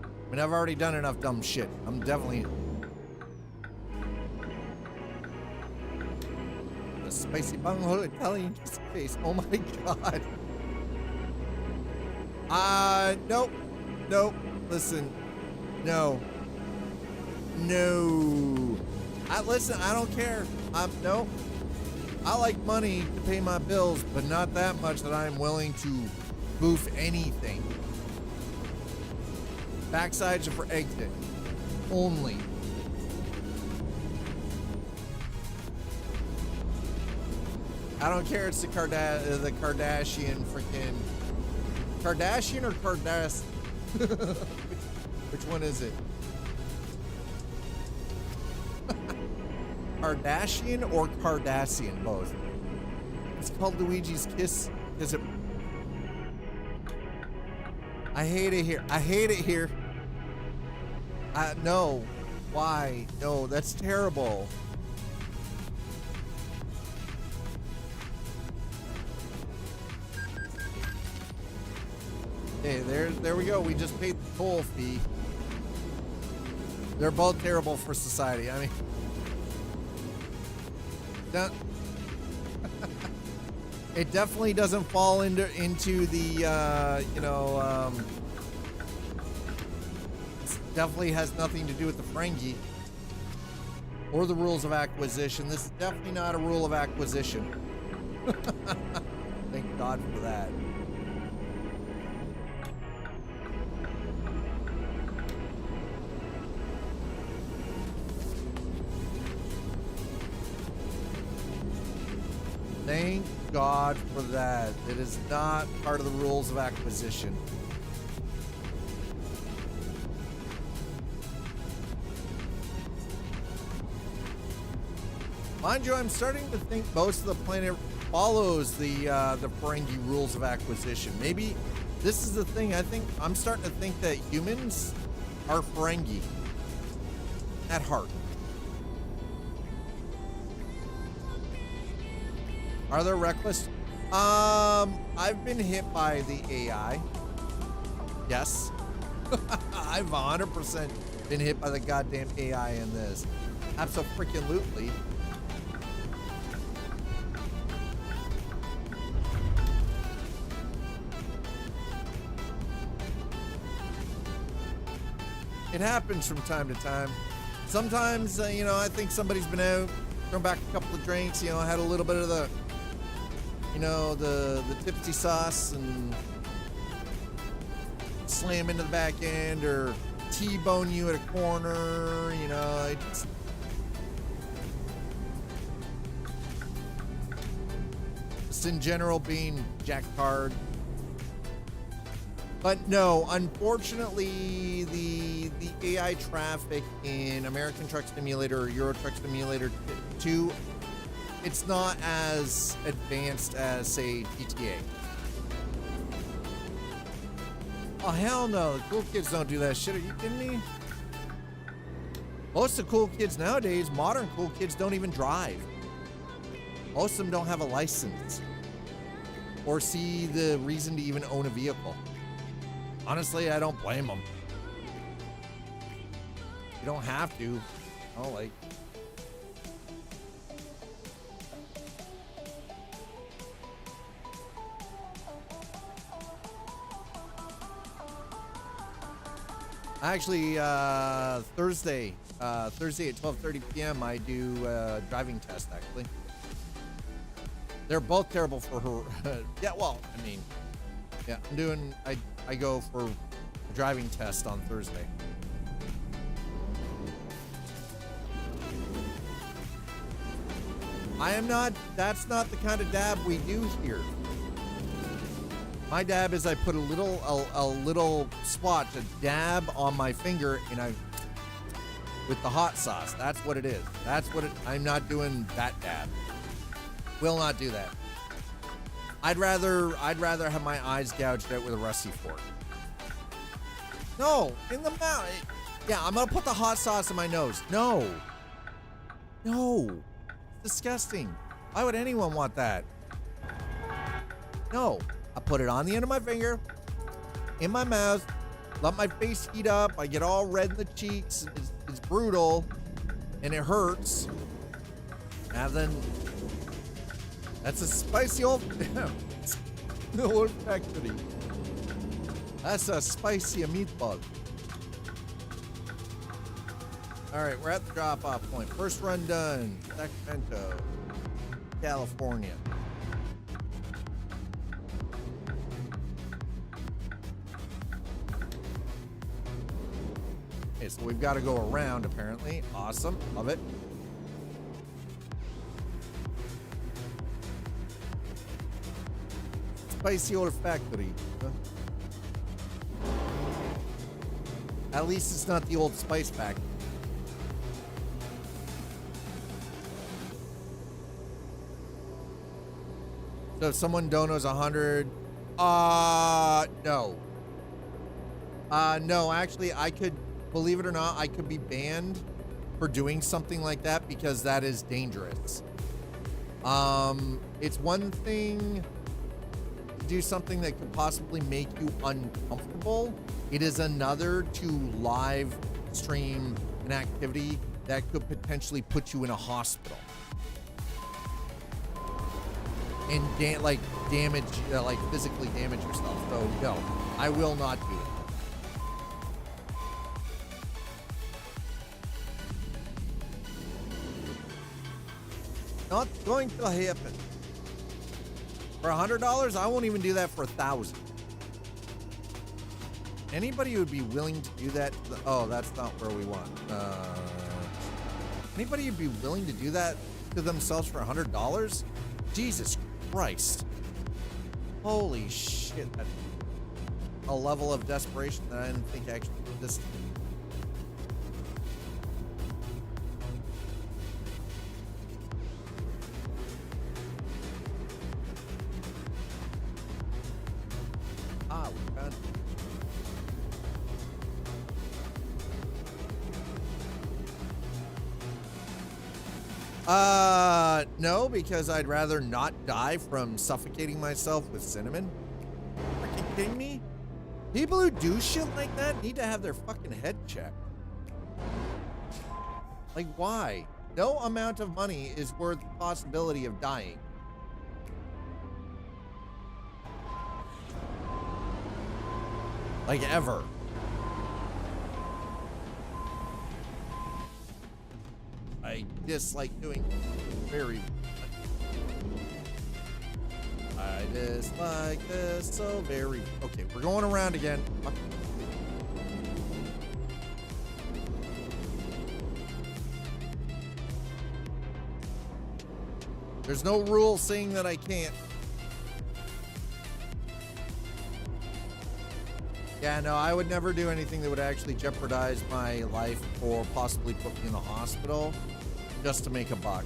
I mean, I've already done enough dumb shit. I'm definitely... The spicy bunghole Italian face. Oh my god. Nope. Nope. Listen. No. No. Listen, I don't care. No. I like money to pay my bills, but not that much that I'm willing to boof anything. Backsides are for exit. Only. I don't care. It's the Kardashian freaking... Kardashian or Kardas? Which one is it? Kardashian or Cardassian? Both. It's called Luigi's Kiss. Is it? I hate it here. I hate it here. No. Why? No, that's terrible. Hey, there we go. We just paid the toll fee. They're both terrible for society. I mean, it definitely doesn't fall into the it definitely has nothing to do with the Ferengi. or the rules of acquisition. This is definitely not a rule of acquisition. Thank God for that. Thank God for that. It is not part of the rules of acquisition. Mind you, I'm starting to think most of the planet follows the Ferengi rules of acquisition. Maybe this is the thing. I think I'm starting to think that humans are Ferengi at heart. Are they reckless? I've been hit by the AI. Yes. I've 100% been hit by the goddamn AI in this. Abso-freaking-lutely. It happens from time to time. Sometimes, you know, I think somebody's been out, thrown back a couple of drinks, you know, had a little bit of the, you know, the tipsy sauce and slam into the back end or T-bone you at a corner, you know. Just in general being jacked hard. But no, unfortunately, the AI traffic in American Truck Simulator or EuroTruck Simulator 2, it's not as advanced as, say, GTA. Oh, hell no. The cool kids don't do that shit. Are you kidding me? Most of the cool kids nowadays, modern cool kids, don't even drive. Most of them don't have a license or see the reason to even own a vehicle. Honestly, I don't blame them. You don't have to. Oh, like. Actually, Thursday at 12:30 p.m. I do a driving test, actually. They're both terrible for her. Yeah, well, I mean, yeah, I go for a driving test on Thursday. That's not the kind of dab we do here. My dab is I put a little spot to dab on my finger and with the hot sauce. That's what it is. I'm not doing that dab. Will not do that. I'd rather have my eyes gouged out with a rusty fork. No, in the mouth. Yeah, I'm gonna put the hot sauce in my nose. No. It's disgusting. Why would anyone want that? No. I put it on the end of my finger, in my mouth, let my face heat up. I get all red in the cheeks. It's brutal, and it hurts. And then that's a spicy old factory. That's a spicy meatball. All right, we're at the drop-off point. First run done. Sacramento, California. Okay, so we've got to go around, apparently. Awesome. Love it. Spicy old factory. At least it's not the old spice factory. So if someone donos 100, no. No, actually, I could, believe it or not, I could be banned for doing something like that because that is dangerous. It's one thing to do something that could possibly make you uncomfortable. It is another to live stream an activity that could potentially put you in a hospital and damage, like physically damage yourself. So no, I will not do it. Not going to happen. For $100, I won't even do that for 1,000. Anybody who would be willing to do that? Oh, that's not where we want. Anybody who'd be willing to do that to themselves for $100? Jesus Christ. Holy shit. That's a level of desperation that I didn't think actually existed. Ah, we found it. No, because I'd rather not die from suffocating myself with cinnamon. Are you kidding me? People who do shit like that need to have their fucking head checked. Like, why? No amount of money is worth the possibility of dying. Like, ever. I dislike doing very much. I dislike this so very. Okay, we're going around again. There's no rule saying that I can't. Yeah, no, I would never do anything that would actually jeopardize my life or possibly put me in the hospital just to make a buck.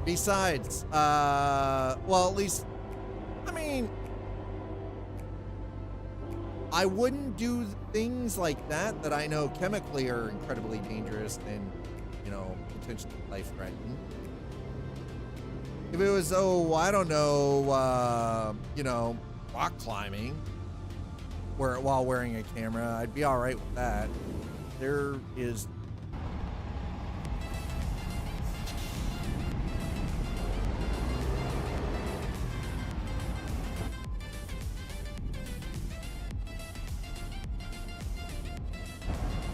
Besides, well, at least, I mean, I wouldn't do things like that I know chemically are incredibly dangerous and, you know, potentially life-threatening. If it was, oh, I don't know, you know, rock climbing while wearing a camera, I'd be all right with that. There is...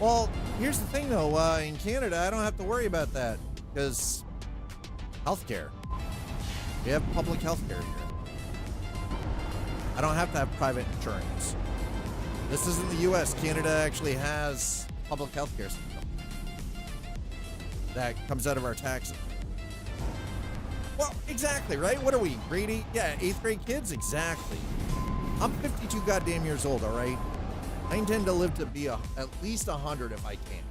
Well, here's the thing, though. In Canada, I don't have to worry about that because healthcare. We have public healthcare here. I don't have to have private insurance. This isn't the U.S. Canada actually has public healthcare system that comes out of our taxes. Well, exactly, right? What are we, grade 8? Yeah, 8th grade kids? Exactly. I'm 52 goddamn years old, all right? I intend to live to be at least 100 if I can.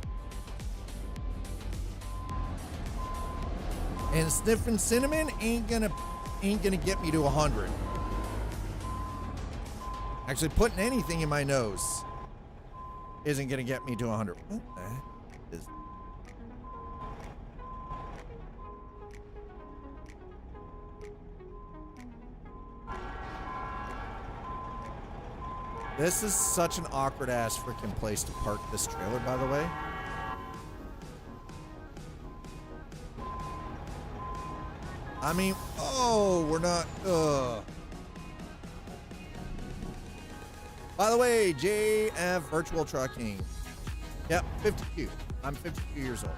And sniffing cinnamon ain't gonna get me to 100. Actually, putting anything in my nose isn't gonna get me to 100. What the heck is... This is such an awkward ass freaking place to park this trailer, by the way. I mean, oh, we're not, By the way, JF Virtual Trucking. Yep, 52. I'm 52 years old.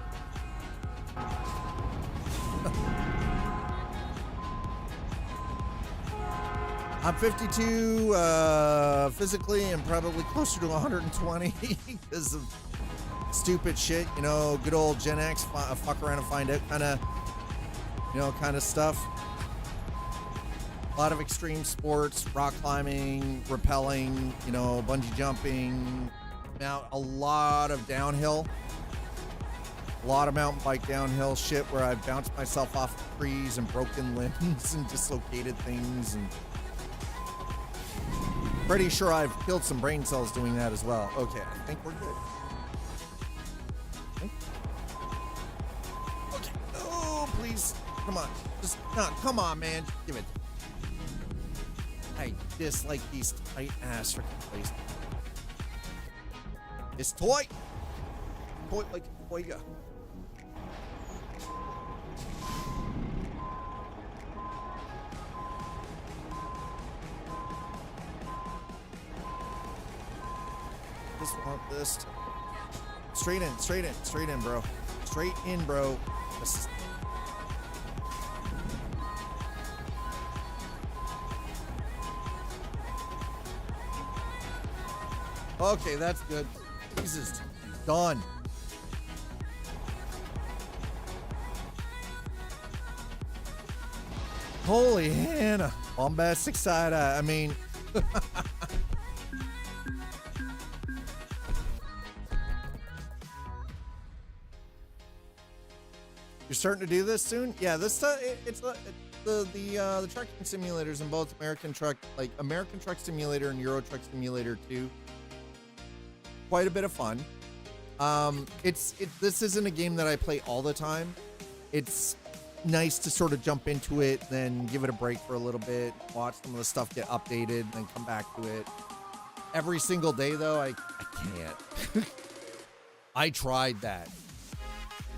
I'm 52 physically and probably closer to 120 because of stupid shit, you know, good old Gen X, fuck around and find out kind of, you know, kind of stuff. A lot of extreme sports, rock climbing, rappelling, you know, bungee jumping. Now, a lot of downhill. A lot of mountain bike downhill shit where I've bounced myself off of trees and broken limbs and dislocated things. And pretty sure I've killed some brain cells doing that as well. Okay, I think we're good. Okay. Oh, please. Come on. Just, no, come on, man. Just give it. I dislike these tight ass freaking places. It's toy. Toy like a toy. Just want this to straight in, bro. Straight in, bro. This- Okay, that's good. Jesus, done. Holy Hannah. Bombastic side eye. I mean, you're starting to do this soon? Yeah, this it's the trucking simulators in both American Truck Simulator and EuroTruck Simulator 2. Quite a bit of fun. This isn't a game that I play all the time. It's nice to sort of jump into it, then give it a break for a little bit, watch some of the stuff get updated, and then come back to it. Every single day, though, I can't. I tried that.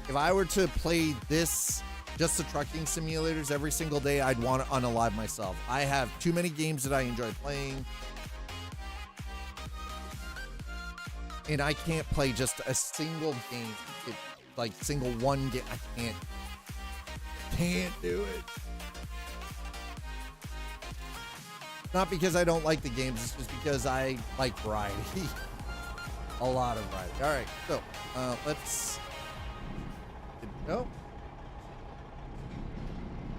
If I were to play this, just the trucking simulators every single day, I'd want to unalive myself. I have too many games that I enjoy playing, and I can't play just a single game, single one game. I can't do it. Not because I don't like the games, it's just because I like variety. A lot of variety. All right, so let's go.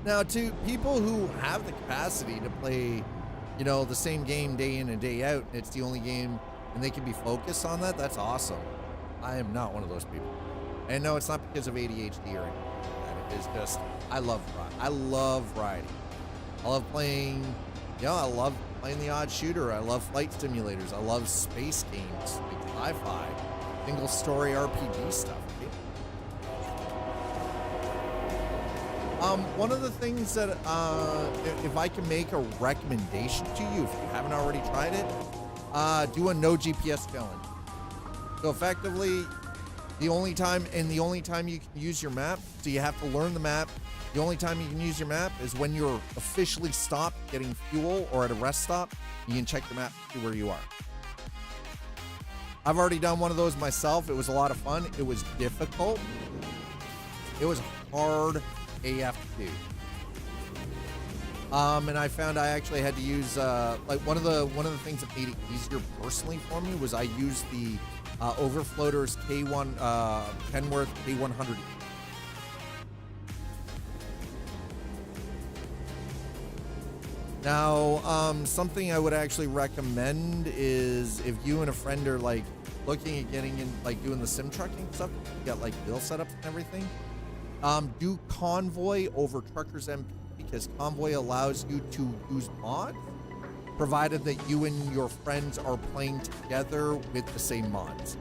Now, to people who have the capacity to play, the same game day in and day out, and it's the only game, and they can be focused on that, that's awesome. I am not one of those people. And no, it's not because of ADHD or anything. It's just, I love variety. I love playing, I love playing the odd shooter. I love flight simulators. I love space games, like sci-fi, single story RPG stuff. One of the things that, if I can make a recommendation to you, if you haven't already tried it, do a no GPS challenge. So effectively, the only time you can use your map, so you have to learn the map. The only time you can use your map is when you're officially stopped getting fuel or at a rest stop. You can check your map to see where you are. I've already done one of those myself. It was a lot of fun. It was difficult. It was hard AF to do. And I found I actually had to use one of the things that made it easier personally for me was I used the Overfloaters K1 Kenworth K100. Now, something I would actually recommend is if you and a friend are looking at getting in, doing the sim trucking stuff, you got bill setups and everything. Do Convoy over Truckers MP because Convoy allows you to use mods, provided that you and your friends are playing together with the same mods.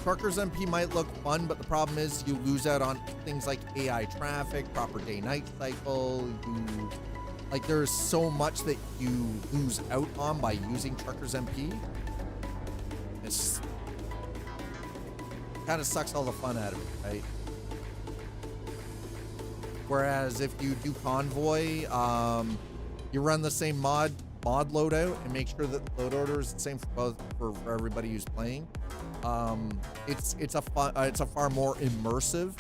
Truckers MP might look fun, but the problem is you lose out on things like AI traffic, proper day-night cycle. There's so much that you lose out on by using Truckers MP. It's kind of sucks all the fun out of it, right? Whereas if you do Convoy, you run the same mod loadout and make sure that the load order is the same for everybody who's playing. It's a far more immersive.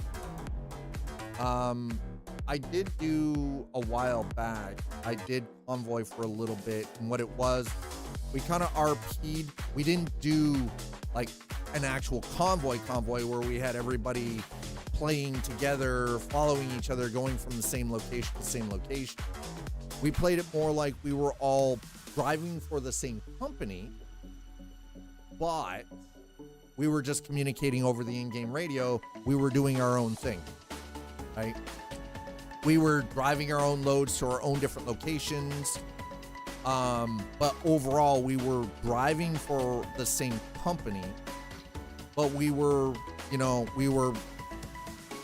I did do a while back. I did Convoy for a little bit, and what it was, we kind of RP'd. We didn't do an actual convoy where we had everybody playing together, following each other, going from the same location to the same location. We played it more like we were all driving for the same company, but we were just communicating over the in-game radio. We were doing our own thing, right? We were driving our own loads to our own different locations. But overall, we were driving for the same company, but we were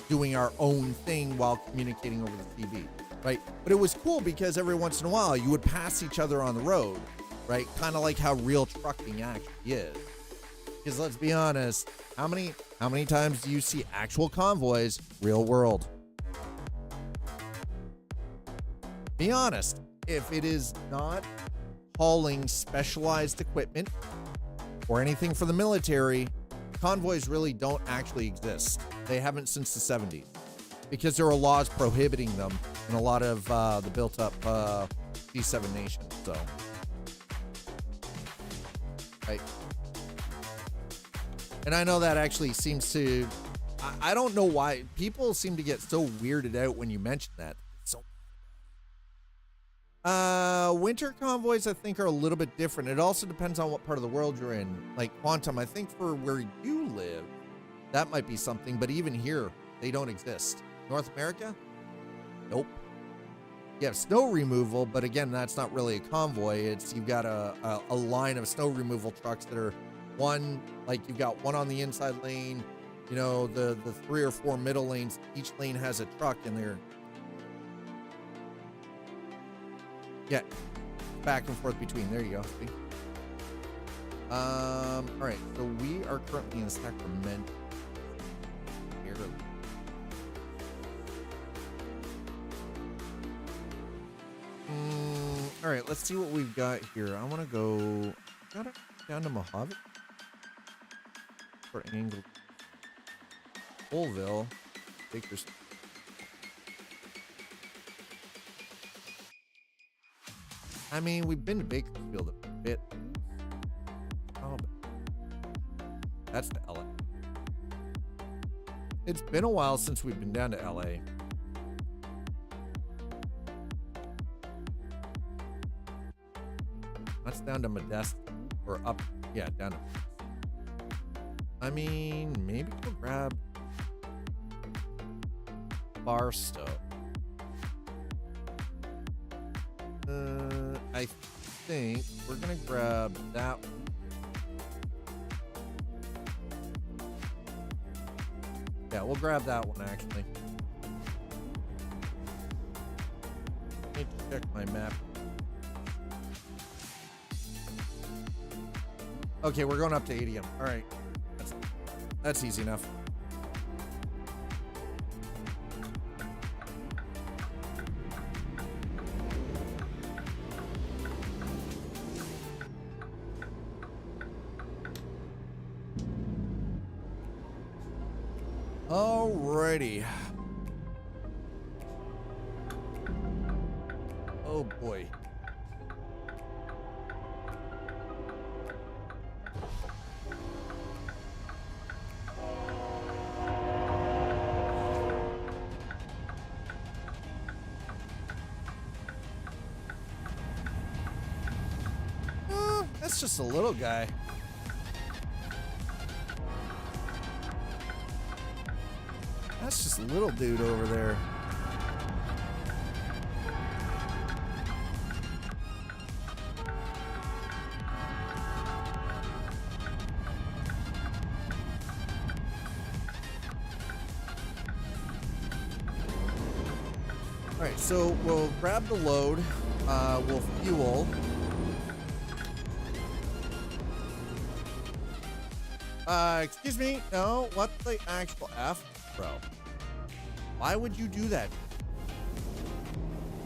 doing our own thing while communicating over the TV, right? But it was cool because every once in a while you would pass each other on the road, right? Kind of like how real trucking actually is. Because let's be honest, how many times do you see actual convoys real world? Be honest, if it is not hauling specialized equipment, or anything for the military, convoys really don't actually exist. They haven't since the 70s because there are laws prohibiting them in a lot of the built-up G7 nations. So, right. And I know that actually seems to, I don't know why people seem to get so weirded out when you mention that. So, winter convoys, I think, are a little bit different. It also depends on what part of the world you're in. Like Quantum, I think for where you live, that might be something, but even here, they don't exist. North America? Nope. You have snow removal, but again, that's not really a convoy. It's, you've got a line of snow removal trucks that are one, like you've got one on the inside lane, you know, the 3 or 4 middle lanes, each lane has a truck and they're, yeah, back and forth between. There you go. See? All right, so we are currently in Sacramento. Here. All right, let's see what we've got here. I want to go down to Mojave for Angle, Colville, Bakersfield. I mean, we've been to Bakersfield a bit. Oh, that's to LA. It's been a while since we've been down to LA. That's down to Modesto, or up, yeah, down to. I mean, maybe we'll grab Barstow. I think we're gonna grab that one. Yeah, we'll grab that one actually. Need to check my map. Okay, we're going up to 80. All right, that's easy enough. Alrighty. Oh boy. That's just a little guy. That's just a little dude over there. All right, so we'll grab the load. We'll fuel. Excuse me. No, what the actual F, bro? Why would you do that?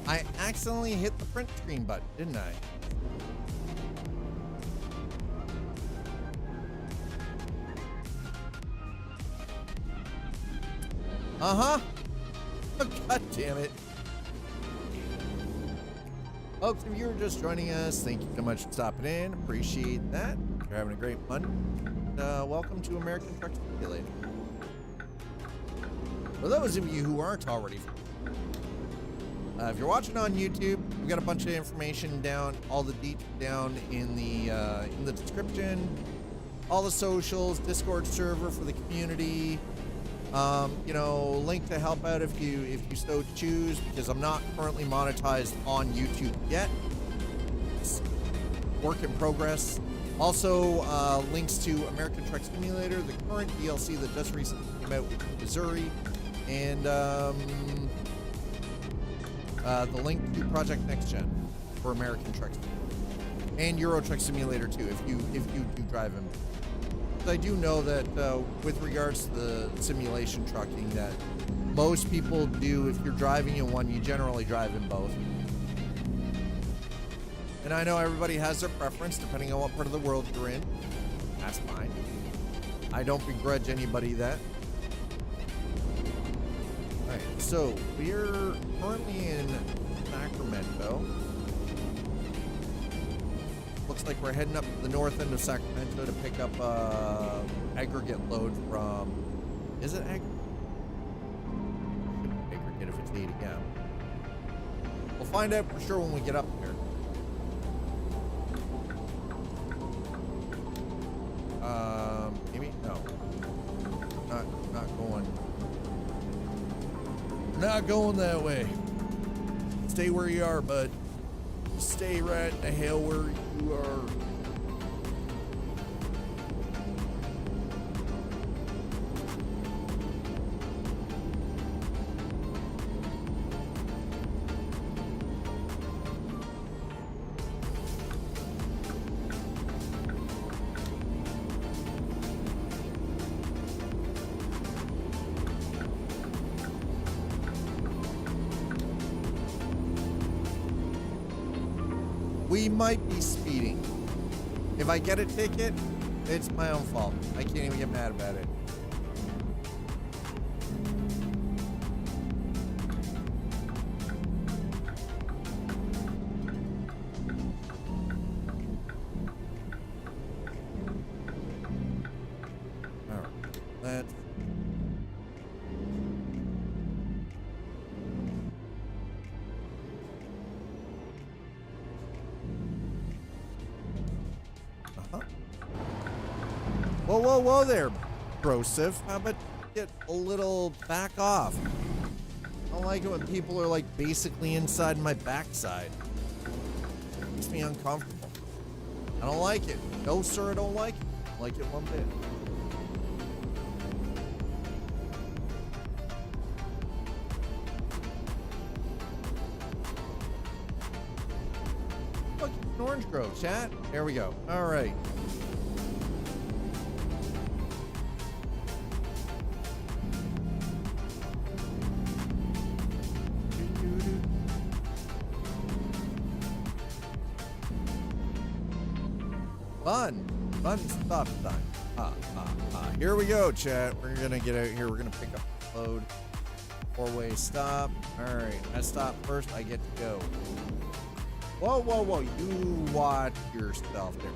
I accidentally hit the print screen button, didn't I? Uh-huh. God damn it. Folks, if you're just joining us, thank you so much for stopping in. Appreciate that. You're having a great fun. Welcome to American Truck Simulator. For those of you who aren't already, if you're watching on YouTube, we've got a bunch of information down, all the details down in the description, all the socials, Discord server for the community. You know, link to help out if you so choose, because I'm not currently monetized on YouTube yet. It's work in progress. Also, links to American Truck Simulator, the current DLC that just recently came out with Missouri, and the link to Project Next Gen for American Truck Simulator, and EuroTruck Simulator 2 if you do drive them. I do know that with regards to the simulation trucking, that most people do, if you're driving in one, you generally drive in both. And I know everybody has their preference depending on what part of the world you're in. That's fine. I don't begrudge anybody that. Alright, so we're currently in Sacramento. Looks like we're heading up to the north end of Sacramento to pick up aggregate load from, is it aggregate if it's 8 again? We'll find out for sure when we get up there. Maybe? No. Not going. Not going that way. Stay where you are, bud. Stay right the hell where you are. We might be speeding. If I get a ticket, it's my own fault. I can't even get mad about it. All right, let's. Whoa, whoa, whoa there, Broseph. How about get a little back off? I don't like it when people are like basically inside my backside. It makes me uncomfortable. I don't like it. No, sir, I don't like it. I don't like it one bit. Look, it's Orange Grove, chat. There we go. All right. Fun stop time. Here we go, chat. We're gonna get out here. We're gonna pick up the load. 4-way stop. All right, I stop first. I get to go. Whoa, whoa, whoa! You watch yourself there.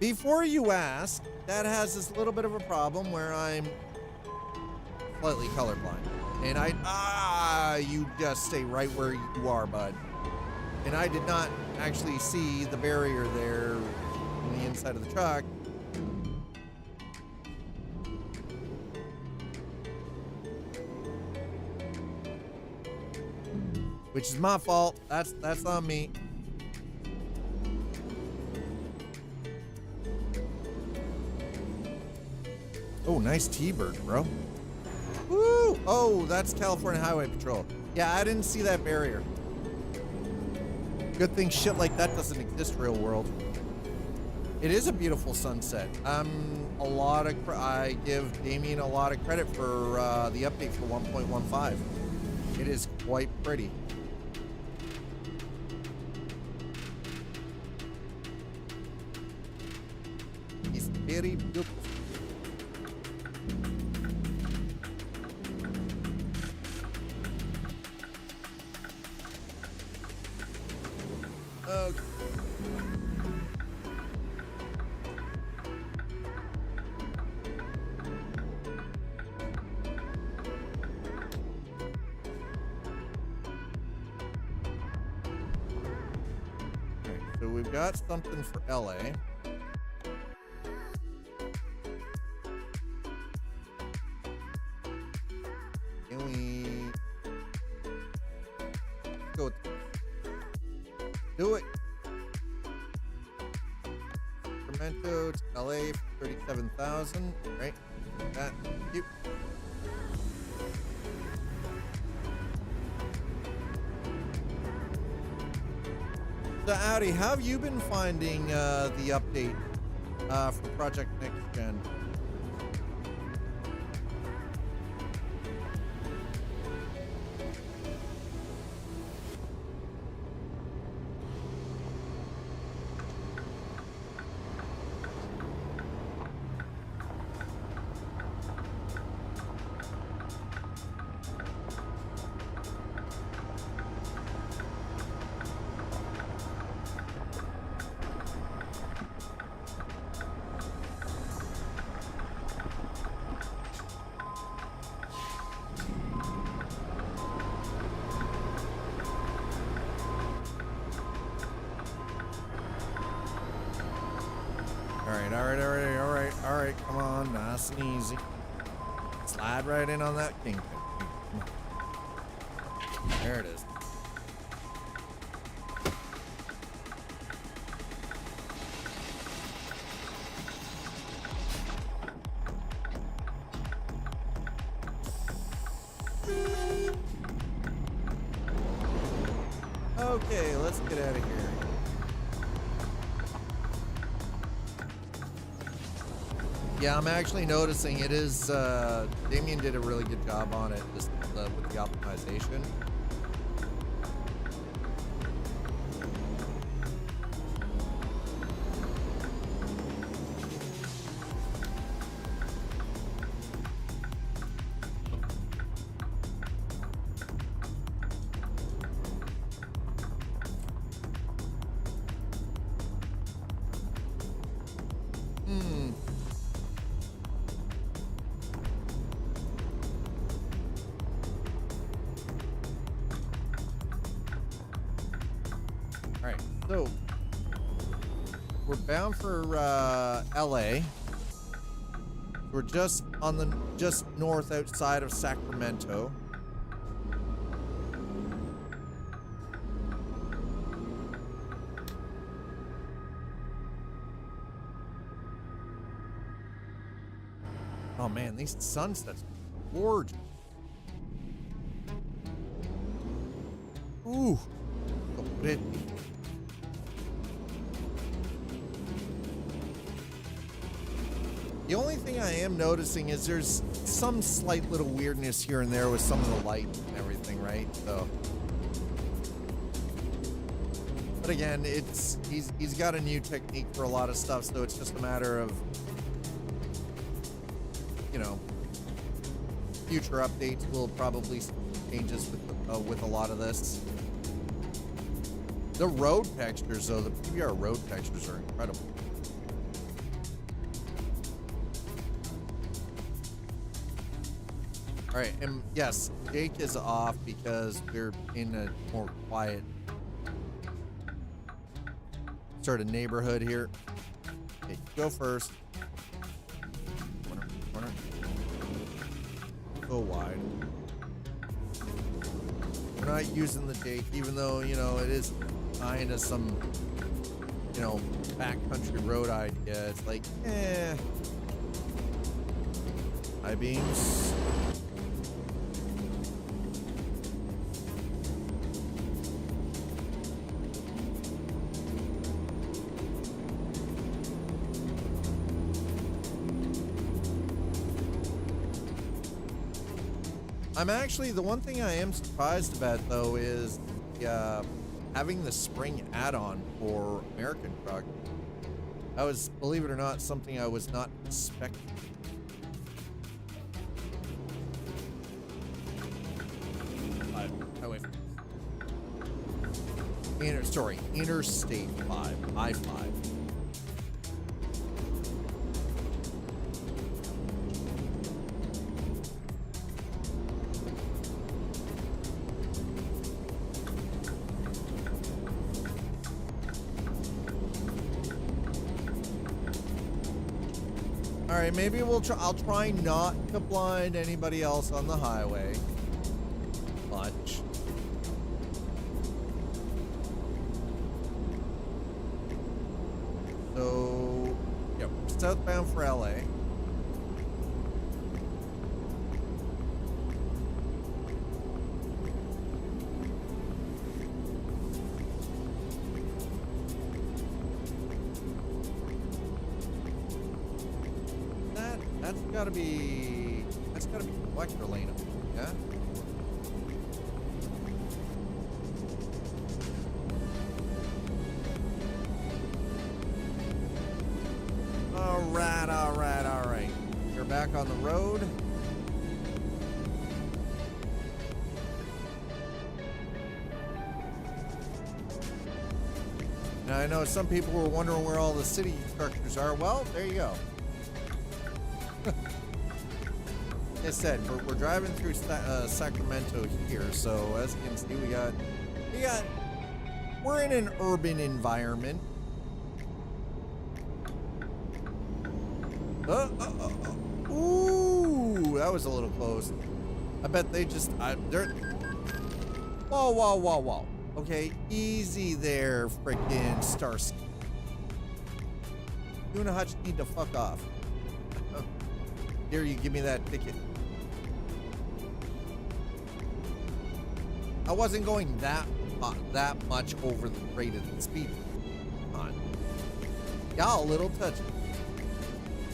Before you ask, that has this little bit of a problem where I'm slightly colorblind. And you just stay right where you are, bud. And I did not actually see the barrier there on the inside of the truck. Which is my fault. That's on me. Oh, nice T-bird, bro. Woo! Oh, that's California Highway Patrol. Yeah, I didn't see that barrier. Good thing shit like that doesn't exist real world. It is a beautiful sunset. I give Damien a lot of credit for the update for 1.15. It is quite pretty. It's very beautiful. Okay. So we've got something for LA. Can we go with this? Do it. Sacramento to LA for 37,000. Right. That. Thank you. So, Audi, how have you been finding the update for Project Next Gen? Alright, alright. Come on, nice and easy. Slide right in on that kingpin. Come on. There it is. Okay, let's get out of here. Yeah, I'm actually noticing it is, Damien did a really good job on it just with the optimization. Alright, so we're bound for LA. We're just on the north outside of Sacramento. Oh man, these sunsets are gorgeous. Ooh, so pretty. The only thing I am noticing is there's some slight little weirdness here and there with some of the light and everything, right? So, but again, he's got a new technique for a lot of stuff, so it's just a matter of, you know, future updates will probably see changes with a lot of this. The road textures, though, the PBR road textures are incredible. All right, and yes, Jake is off because we're in a more quiet sort of neighborhood here. Okay, go first. Corner. Go wide. We're not using the Jake, even though, you know, it is kind of some, you know, backcountry road idea. It's like, high beams. I'm actually, the one thing I am surprised about though is having the spring add-on for American Truck. That was, believe it or not, something I was not expecting. Interstate 5, I-5. All right, maybe I'll try not to blind anybody else on the highway much. So, yeah, southbound for LA. That's gotta be collector lane up there, yeah? All right. You're back on the road. Now I know some people were wondering where all the city structures are. Well, there you go. Like I said, we're driving through Sacramento here, so as you can see, we're in an urban environment. Ooh, that was a little close. I bet they just, they're, whoa, whoa, whoa, whoa. Okay, easy there, frickin' Starsky. Tuna Hutch need to fuck off. Here, you give me that ticket. I wasn't going that much over the rated speed. Come on. Y'all a little touchy.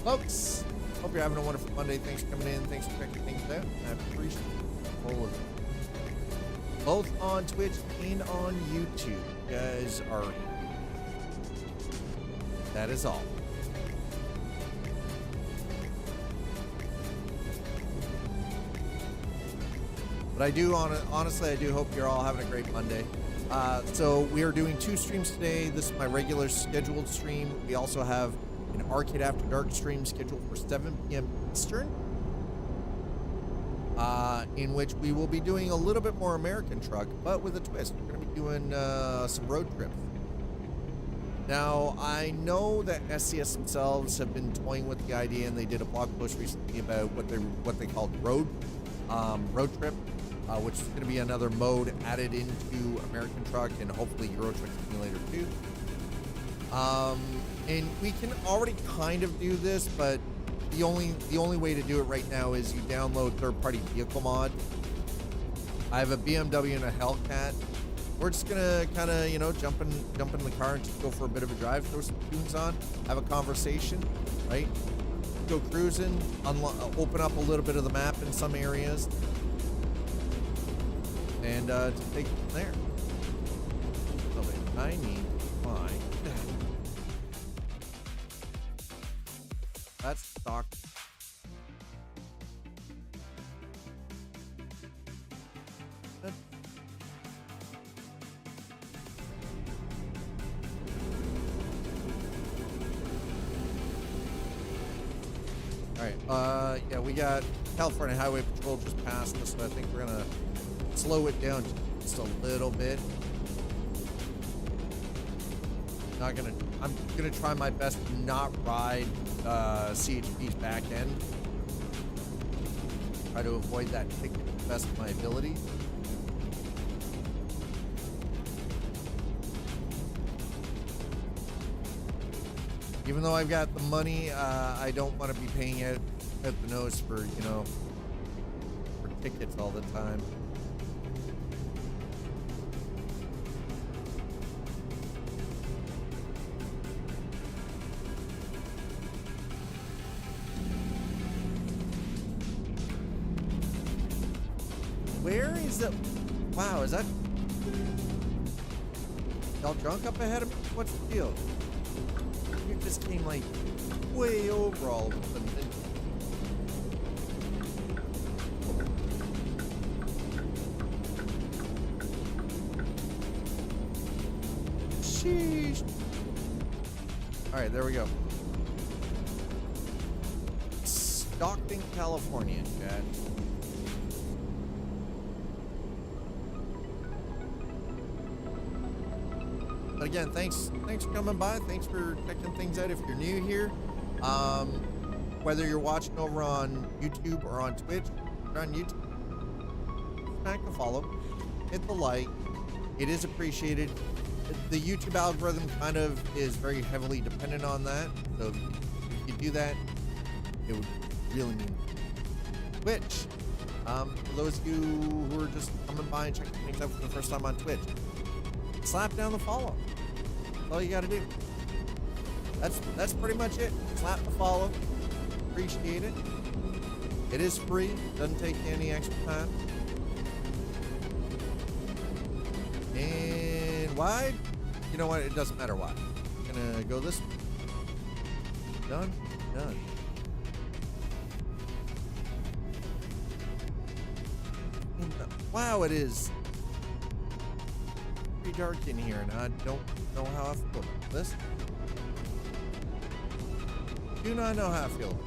Folks, hope you're having a wonderful Monday. Thanks for coming in. Thanks for checking things out. I appreciate all of it. Both on Twitch and on YouTube. You guys are... That is all. But I do, honestly, I do hope you're all having a great Monday. So we are doing 2 streams today. This is my regular scheduled stream. We also have an Arcade After Dark stream scheduled for 7 p.m. Eastern, in which we will be doing a little bit more American truck, but with a twist. We're going to be doing some road trips. Now, I know that SCS themselves have been toying with the idea, and they did a blog post recently about what they called road trip, which is going to be another mode added into American Truck and hopefully EuroTruck Simulator 2. And we can already kind of do this, but the only way to do it right now is you download third-party vehicle mod. I have a BMW and a Hellcat. We're just gonna kind of, you know, jump in the car and just go for a bit of a drive, throw some tunes on, have a conversation, right? Go cruising, open up a little bit of the map in some areas, and just take it from there. So I need to find that's stock. Alright, yeah, we got California Highway Patrol just passed us, so I think we're gonna slow it down just a little bit. I'm gonna try my best to not ride CHP's back end. Try to avoid that ticket to the best of my ability. Even though I've got the money, I don't want to be paying it at the nose for, you know, for tickets all the time. Where is the... Wow, is that... Y'all drunk up ahead of me? What's the deal? You just came like way over all of them. Sheesh. All right, there we go. Stockton, California, Chad. But again, thanks for coming by. Thanks for checking things out. If you're new here, whether you're watching over on YouTube or on Twitch, if you're on YouTube, smack the follow, hit the like. It is appreciated. The YouTube algorithm kind of is very heavily dependent on that. So if you do that, it would really mean Twitch. For those of you who are just coming by and checking things out for the first time on Twitch, slap down the follow. That's all you got to do. That's pretty much it. Slap the follow. Appreciate it. It is free. Doesn't take any extra time. And wide? You know what? It doesn't matter why. I'm gonna go this way. Done. Done. Wow, it is pretty dark in here, and I don't know how I feel about this. Do not know how I feel.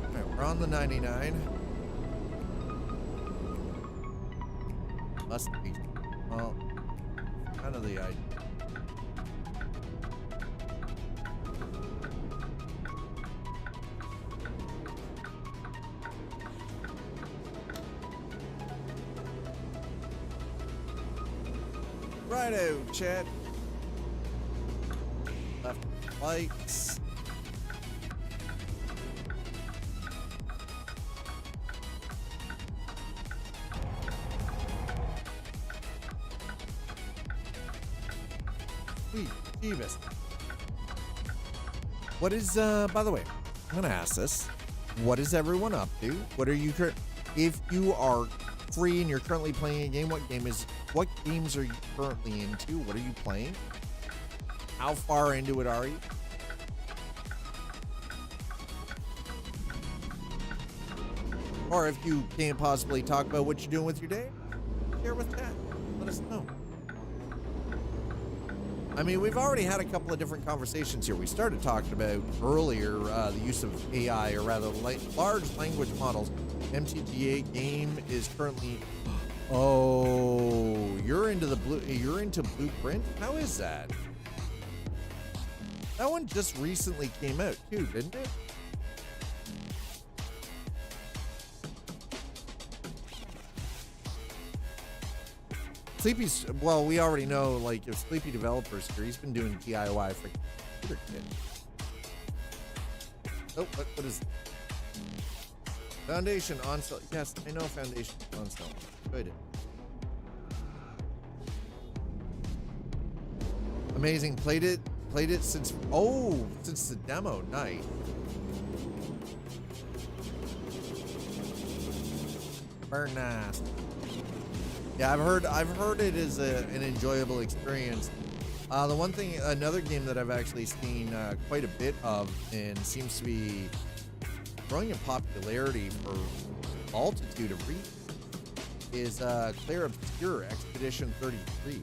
Alright, we're on the 99. Must be, well, kind of the idea. Righto, chat. Left lights. Sweet, Jeebus. What is, by the way, I'm gonna ask this. What is everyone up to? What are you, if you are free and you're currently playing a game, what games are you currently into? What are you playing? How far into it are you? Or if you can't possibly talk about what you're doing with your day, share with chat. Let us know. I mean, we've already had a couple of different conversations here. We started talking about earlier the use of AI, or rather large language models. MTGA game is currently. Oh, you're into Blueprint? How is that? That one just recently came out too, didn't it? Sleepy's, well, we already know, like, if Sleepy Developers here, he's been doing DIY for computer kit. Oh, what is it? Foundation on sale. Yes, I know Foundation on sale. Good. Amazing. Played it since the demo night. Very nice. Yeah, I've heard it is an enjoyable experience. Another game that I've actually seen quite a bit of and seems to be growing in popularity for a multitude of reasons is Clair Obscur Expedition 33.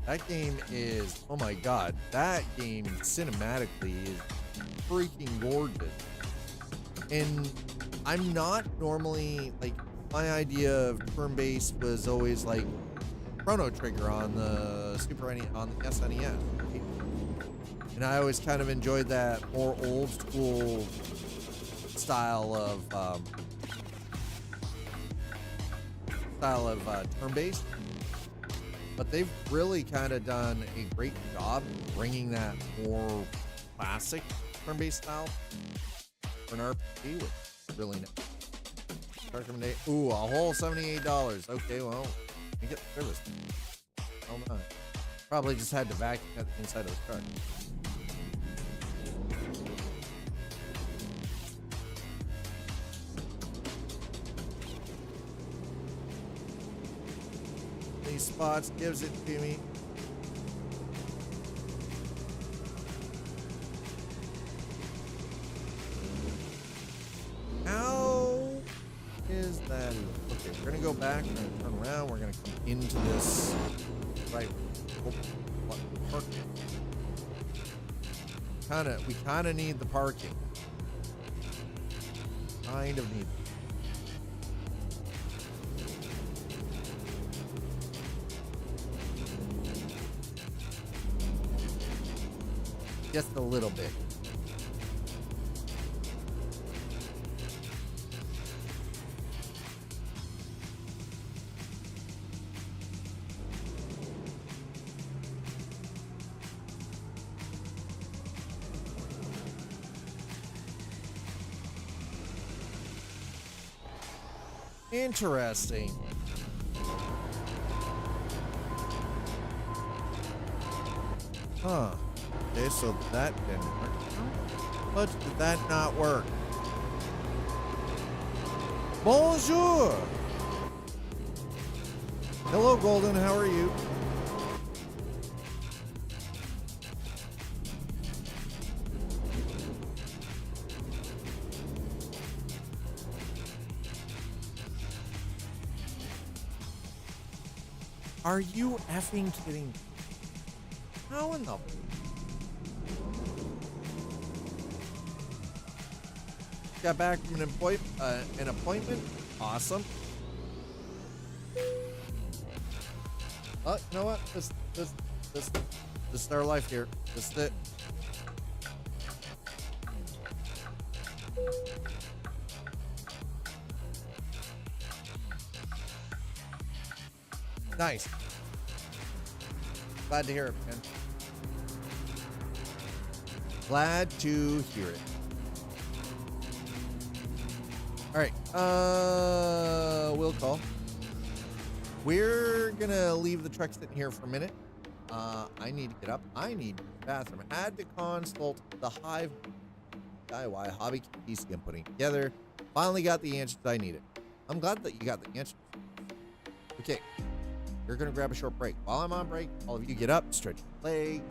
That game is, oh my god, that game cinematically is freaking gorgeous. And I'm not normally, like, my idea of turn-based was always like Chrono Trigger on the on the SNES. Right? And I always kind of enjoyed that more old school style of turn-based. But they've really kind of done a great job bringing that more classic turn-based style for an RPG, which is really nice. Recommendation. Ooh, a whole $78. Okay, well, you get the service. Hold on. Probably just had to vacuum at the inside of the truck. These spots gives it to me. How is that? Okay, we're gonna go back, we're gonna turn around, we're gonna come into this right. Parking. We kinda need the parking. Kind of need it. Just a little bit. Interesting. Huh. Okay, so that didn't work. But did that not work? Bonjour! Hello, Golden, how are you? Are you effing kidding me? How in the... Got back from an appointment? Awesome. You know what? This is our life here. This is it. Nice. Glad to hear it, man. Glad to hear it. All right. Will call. We're gonna leave the truck sitting here for a minute. I need to get up. I need the bathroom. I had to consult the Hive DIY hobby PC I'm putting together. Finally got the answers I needed. I'm glad that you got the answers. Okay. You're gonna grab a short break. While I'm on break, all of you get up, stretch your leg,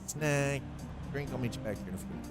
snack, drink. I'll meet you back here in a few minutes.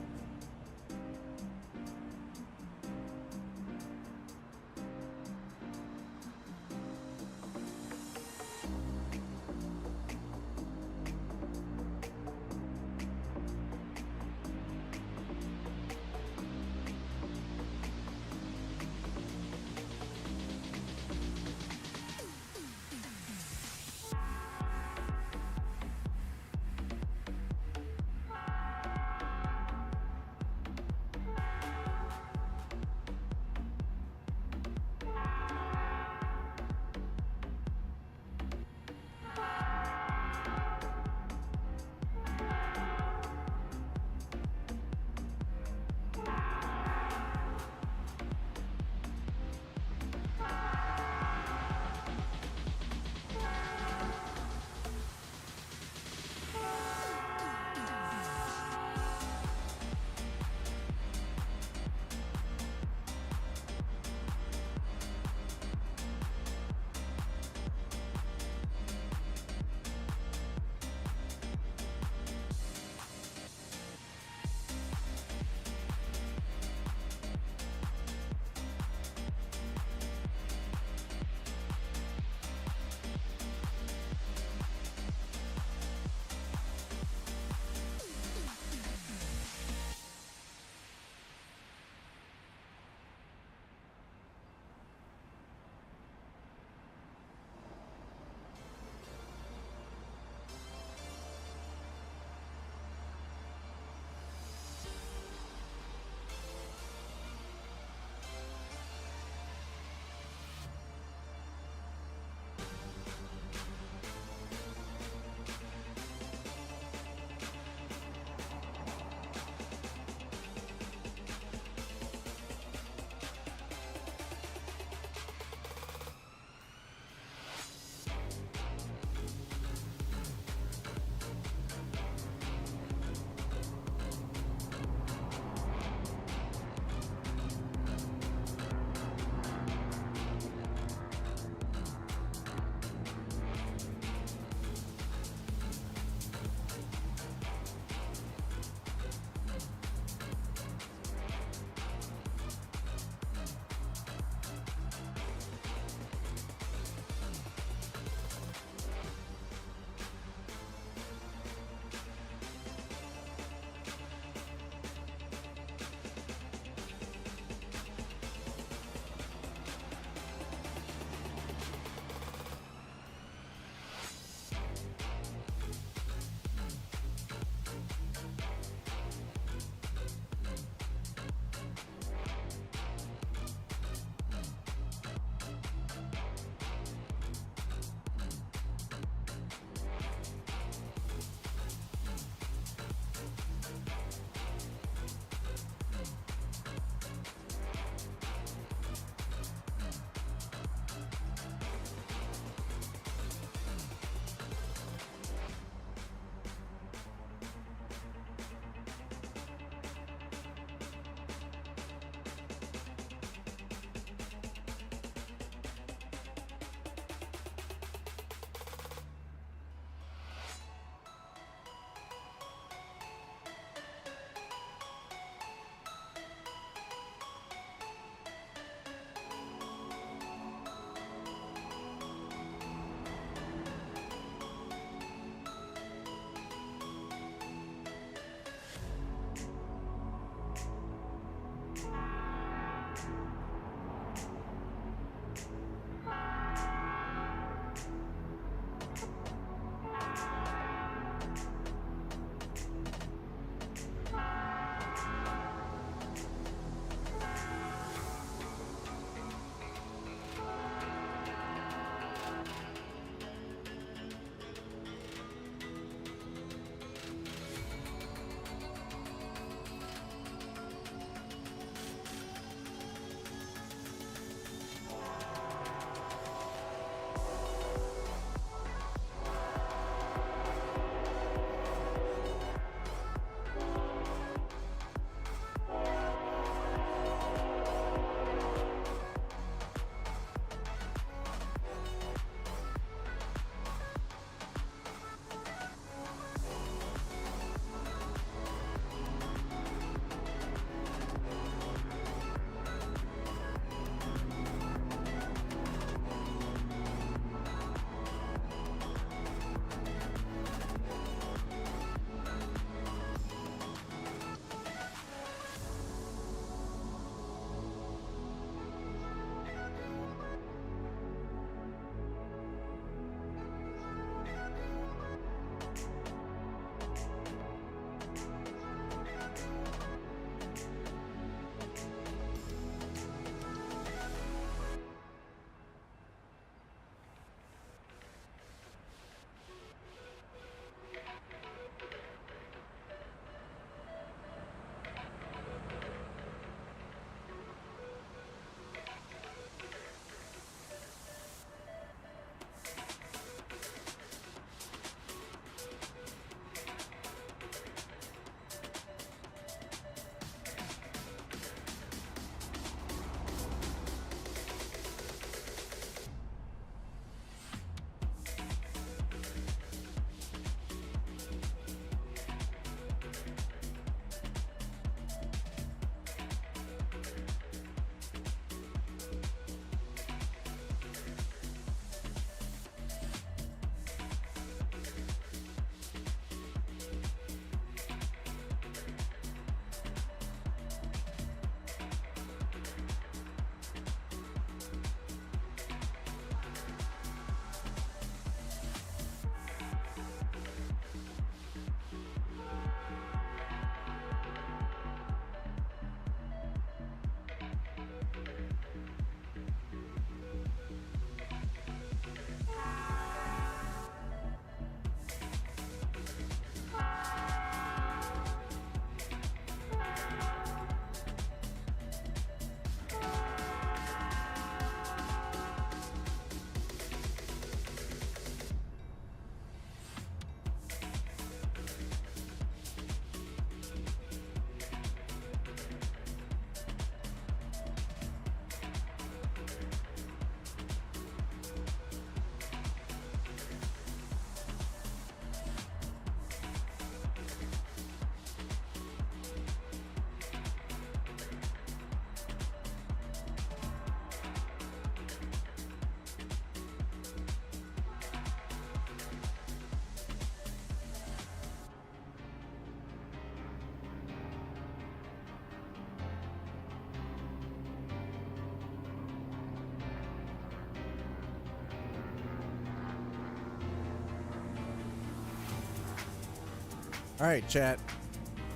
All right, chat.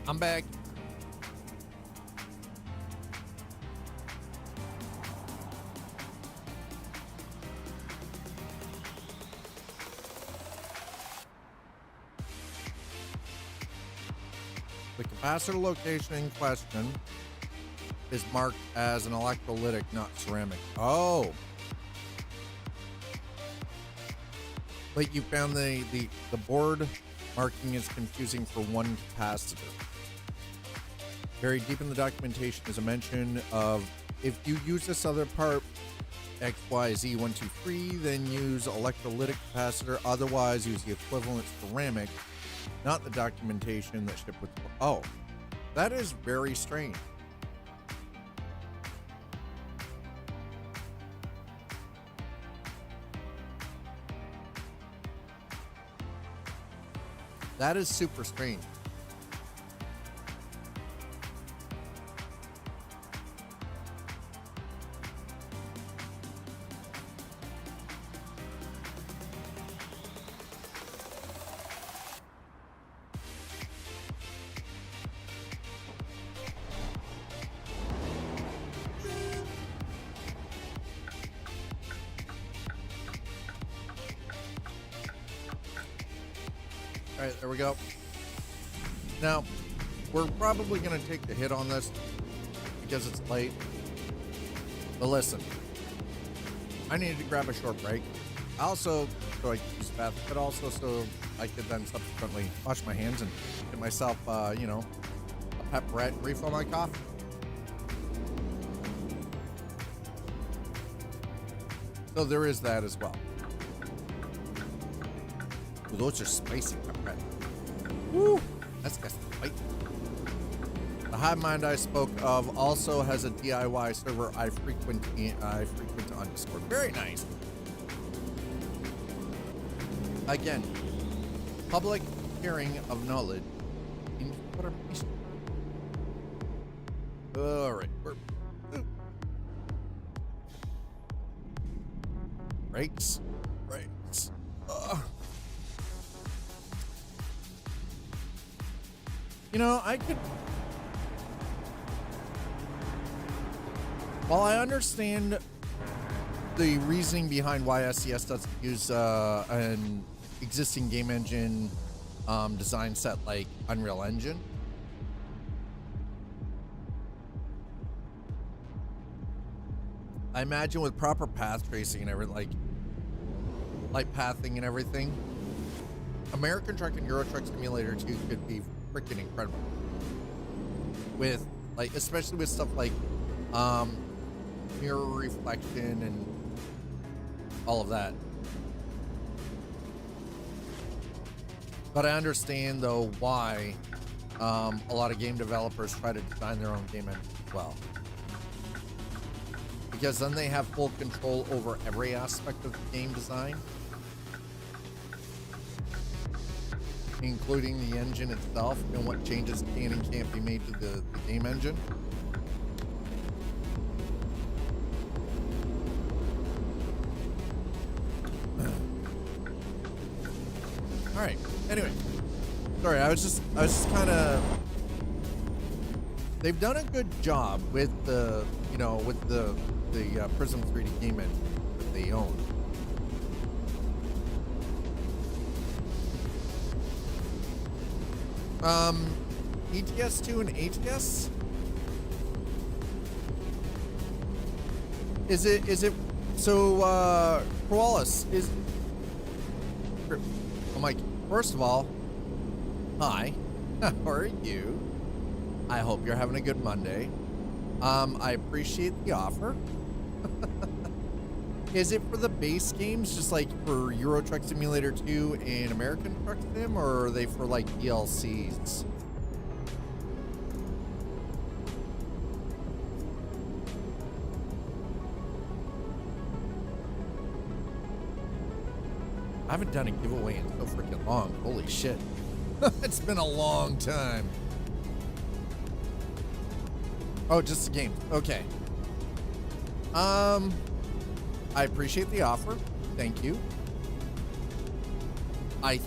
I'm back. The capacitor location in question is marked as an electrolytic, not ceramic. Oh. But you found the board marking is confusing for one capacitor. Very deep in the documentation is a mention of if you use this other part, XYZ 123, then use electrolytic capacitor. Otherwise, use the equivalent ceramic, not the documentation that shipped with. Oh, that is very strange. That is super strange. All right, there we go. Now, we're probably going to take the hit on this because it's late. But listen, I needed to grab a short break. Also, so I could use the bathroom, but also so I could then subsequently wash my hands and get myself, you know, a pepperette and refill my coffee. So there is that as well. Ooh, those are spicy pepperette. Woo! That's got some fight. The Hive Mind I spoke of also has a DIY server I frequent on Discord. Very nice. Again, public hearing of knowledge. Information. All right, brakes. You know, while I understand the reasoning behind why SES doesn't use an existing game engine design set like Unreal Engine, I imagine with proper path tracing and everything, like pathing and everything, American Truck and EuroTruck Simulator 2 could be freaking incredible. With, like, especially with stuff like mirror reflection and all of that. But I understand, though, why a lot of game developers try to design their own game engine as well. Because then they have full control over every aspect of the game design, including the engine itself and what changes can and can't be made to the game engine. All right. Anyway, sorry. I was just kind of. They've done a good job with the, you know, with the Prism 3D game engine that they own. ETS 2 and ATS? Is it so Koalas is I'm like, first of all, hi. How are you? I hope you're having a good Monday. I appreciate the offer. Is it for the base games, just like for EuroTruck Simulator 2 and American Truck Sim, or are they for like DLCs? I haven't done a giveaway in so freaking long. Holy shit. It's been a long time. Oh, just the game. Okay. I appreciate the offer. Thank you. I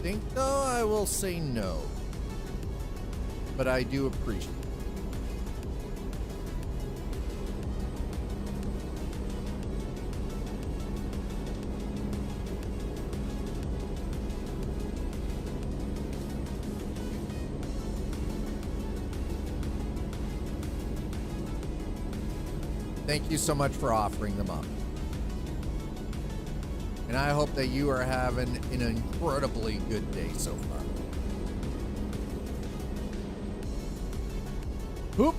think, though, I will say no. But I do appreciate it. Thank you so much for offering them up. And I hope that you are having an incredibly good day so far. Whoop.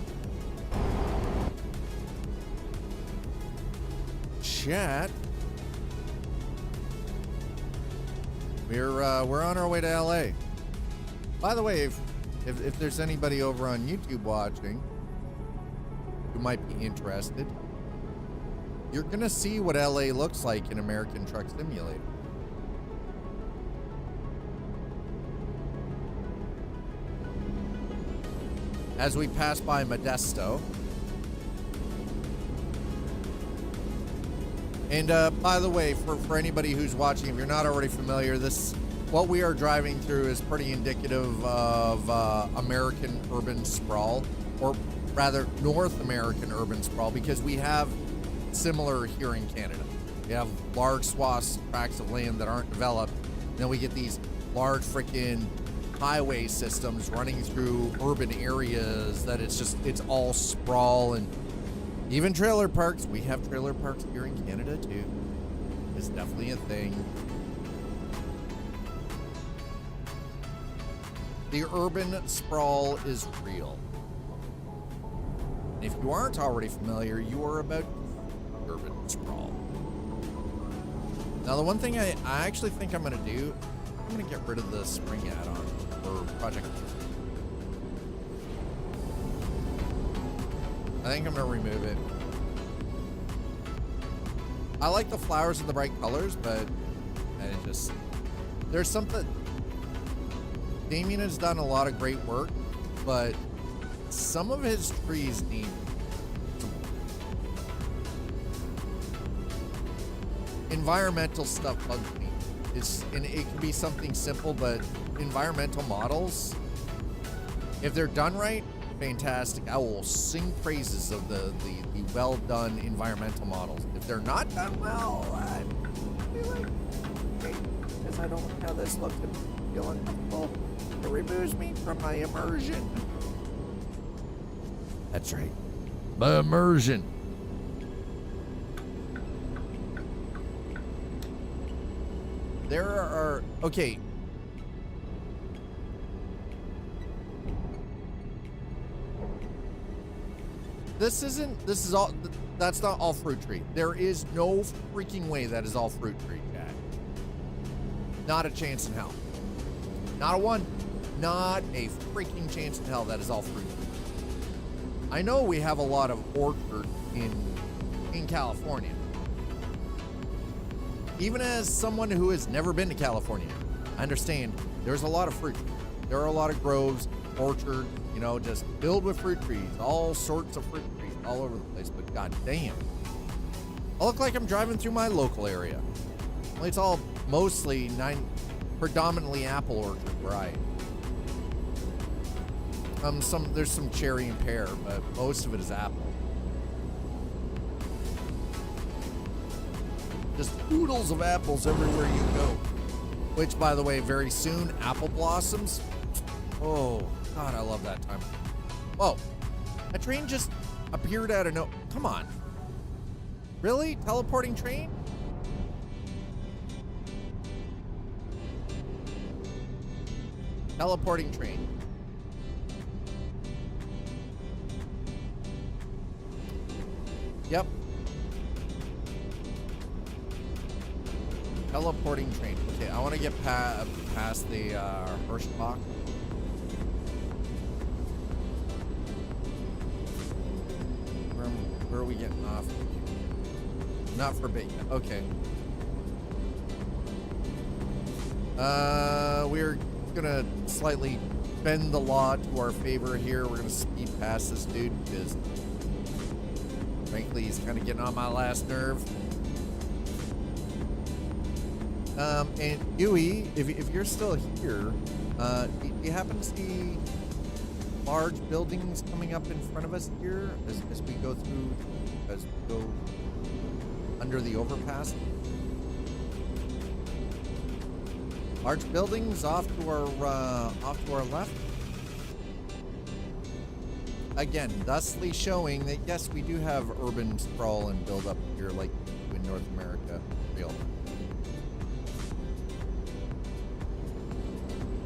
Chat. We're on our way to LA. By the way, if there's anybody over on YouTube watching who might be interested, you're gonna see what LA looks like in American Truck Simulator. As we pass by Modesto. And by the way, for anybody who's watching, if you're not already familiar, what we are driving through is pretty indicative of American urban sprawl, or rather North American urban sprawl, because we have similar here in Canada. We have large swaths, tracts of land that aren't developed. And then we get these large freaking highway systems running through urban areas that it's all sprawl, and even trailer parks. We have trailer parks here in Canada too. It's definitely a thing. The urban sprawl is real. If you aren't already familiar, you are about urban sprawl. Now, the one thing I actually think I'm going to do, I'm going to get rid of the spring add-on for Project. I think I'm going to remove it. I like the flowers and the bright colors, but there's something. Damien has done a lot of great work, but some of his trees need environmental stuff bugs me. And it can be something simple, but environmental models, if they're done right, fantastic. I will sing praises of the well done environmental models. If they're not done well, I'd be like, okay, because I don't like how this looks and feel uncomfortable. It removes me from my immersion. That's right. My immersion. There are, okay. That's not all fruit tree. There is no freaking way that is all fruit tree, Chad. Not a chance in hell. Not a one. Not a freaking chance in hell that is all fruit tree. I know we have a lot of orchard in California. Even as someone who has never been to California, I understand there's a lot of fruit. There are a lot of groves, orchard, just filled with fruit trees, all sorts of fruit trees all over the place. But god damn, I look like I'm driving through my local area. Well, it's all mostly predominantly apple orchard where I there's some cherry and pear, but most of it is apple. Just oodles of apples everywhere you go. Which, by the way, very soon, apple blossoms. Oh, God, I love that time. Whoa. A train just appeared out of no... Come on. Really? Teleporting train? Teleporting train. Yep. Teleporting train. Okay, I want to get past the Hirschbach. Where are we getting off? Not for bait yet. Okay. We're gonna slightly bend the law to our favor here. We're gonna speed past this dude because, frankly, he's kind of getting on my last nerve. And Huey, if you're still here, do you happen to see large buildings coming up in front of us here as we go under the overpass? Large buildings off to our left. Again, thusly showing that yes, we do have urban sprawl and build up here like in North America. Real.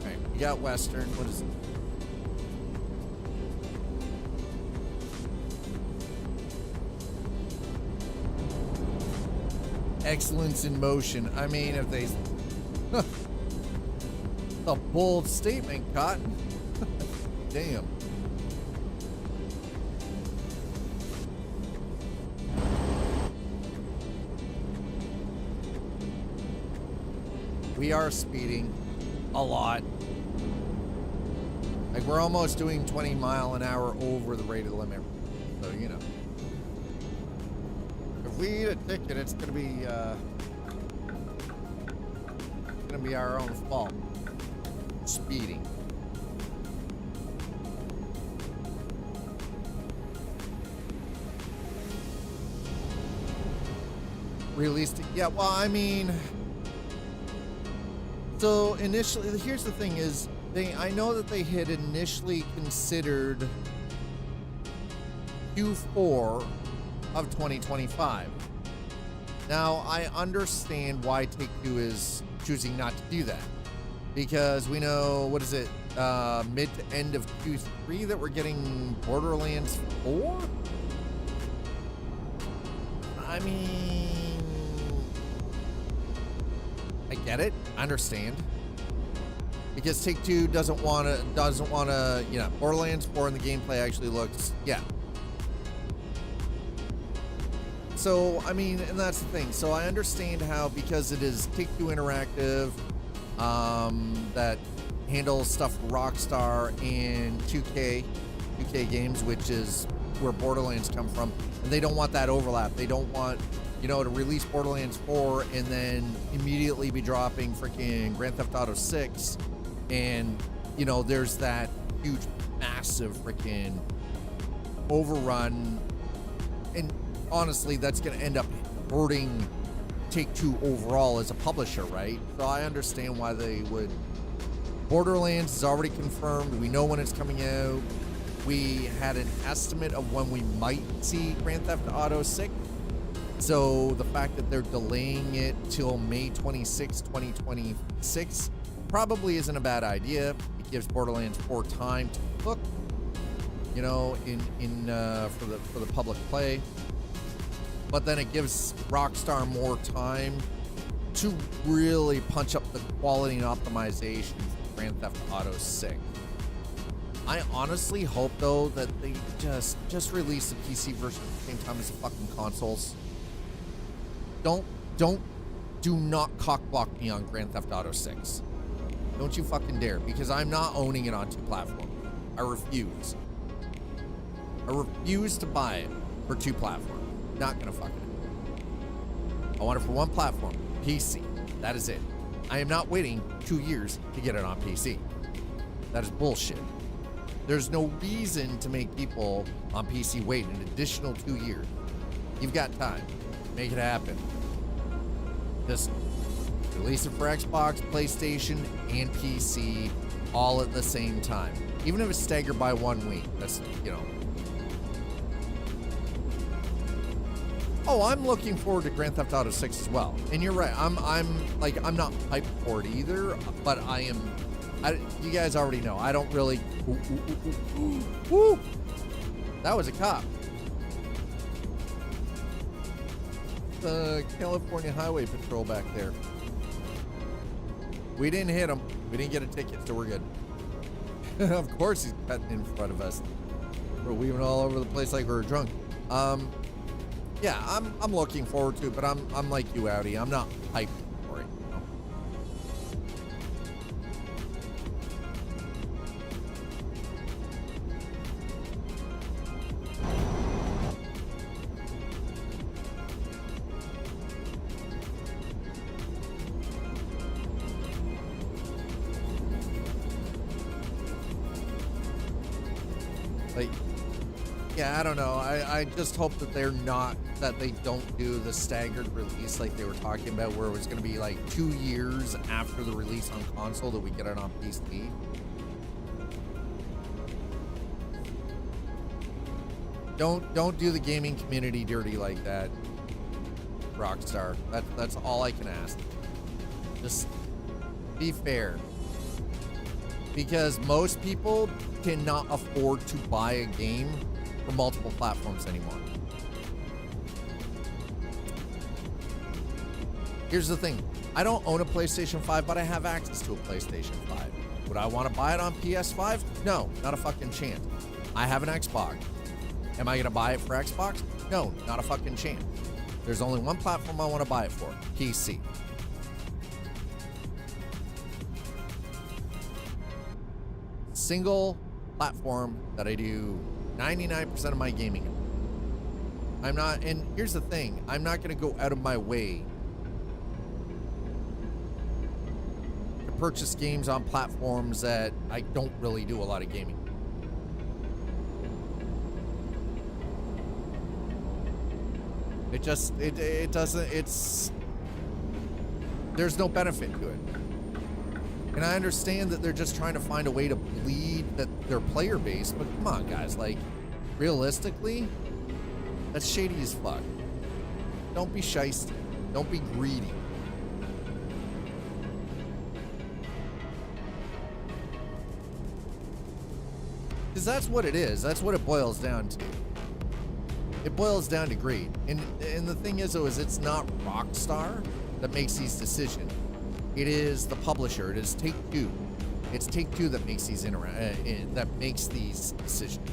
Alright, we got Western. What is it? Excellence in motion. I mean, if they... A bold statement, Cotton. Damn. We are speeding a lot. Like, we're almost doing 20 mile an hour over the rated limit. So, you know. If we eat a ticket, it's gonna be our own fault. Speeding. Realistic. Yeah, well, I mean, so initially, here's the thing is, I know that they had initially considered Q4 of 2025. Now, I understand why Take-Two is choosing not to do that. Because we know, what is it, mid to end of Q3 that we're getting Borderlands 4? I mean, I get it, I understand. Because Take-Two doesn't want to, you know, Borderlands 4 and the gameplay actually looks, yeah. So, I mean, and that's the thing. So I understand how, because it is Take-Two Interactive, that handles stuff for Rockstar and 2K games, which is where Borderlands come from, and they don't want that overlap. They don't want, you know, to release Borderlands 4 and then immediately be dropping freaking Grand Theft Auto 6, and, you know, there's that huge, massive freaking overrun, and honestly, that's going to end up hurting Take-Two overall as a publisher, right? So I understand why they would. Borderlands is already confirmed. We know when it's coming out. We had an estimate of when we might see Grand Theft Auto 6. So the fact that they're delaying it till May 26, 2026 probably isn't a bad idea. It gives Borderlands 4 time to cook, you know, for the public play. But then it gives Rockstar more time to really punch up the quality and optimization for Grand Theft Auto 6. I honestly hope, though, that they just release the PC version at the same time as the fucking consoles. Do not cockblock me on Grand Theft Auto 6. Don't you fucking dare, because I'm not owning it on 2 platforms. I refuse. I refuse to buy it for 2 platforms. Not gonna fucking do it. I want it for 1 platform, PC. That is it. I am not waiting 2 years to get it on PC. That is bullshit. There's no reason to make people on PC wait an additional 2 years. You've got time. Make it happen. Just release it for Xbox, PlayStation, and PC all at the same time. Even if it's staggered by 1 week. That's, you know. Oh, I'm looking forward to Grand Theft Auto 6 as well. And you're right. I'm not hyped for it either, but you guys already know. I don't really. Woo! That was a cop. The California Highway Patrol back there. We didn't hit him. We didn't get a ticket, so we're good. Of course he's cutting in front of us. We're weaving all over the place like we were drunk. Yeah, I'm looking forward to it, but I'm like you, Audi. I'm not hyped for it. You know? Like, yeah, I don't know. I just hope that they don't do the staggered release like they were talking about, where it was going to be like 2 years after the release on console that we get it on PC. Don't do the gaming community dirty like that, Rockstar. That's all I can ask. Just be fair. Because most people cannot afford to buy a game for multiple platforms anymore. Here's the thing. I don't own a PlayStation 5, but I have access to a PlayStation 5. Would I want to buy it on PS5? No, not a fucking chance. I have an Xbox. Am I going to buy it for Xbox? No, not a fucking chance. There's only one platform I want to buy it for, PC. Single platform that I do 99% of my gaming in. I'm not, and here's the thing, I'm not going to go out of my way to purchase games on platforms that I don't really do a lot of gaming. It just, it doesn't, there's no benefit to it. And I understand that they're just trying to find a way to bleed their player base, but come on, guys, like, realistically, that's shady as fuck. Don't be shysty. Don't be greedy. Because that's what it is. That's what it boils down to. It boils down to greed. And the thing is, though, is it's not Rockstar that makes these decisions. It is the publisher. It is Take-Two. It's Take-Two that makes these decisions.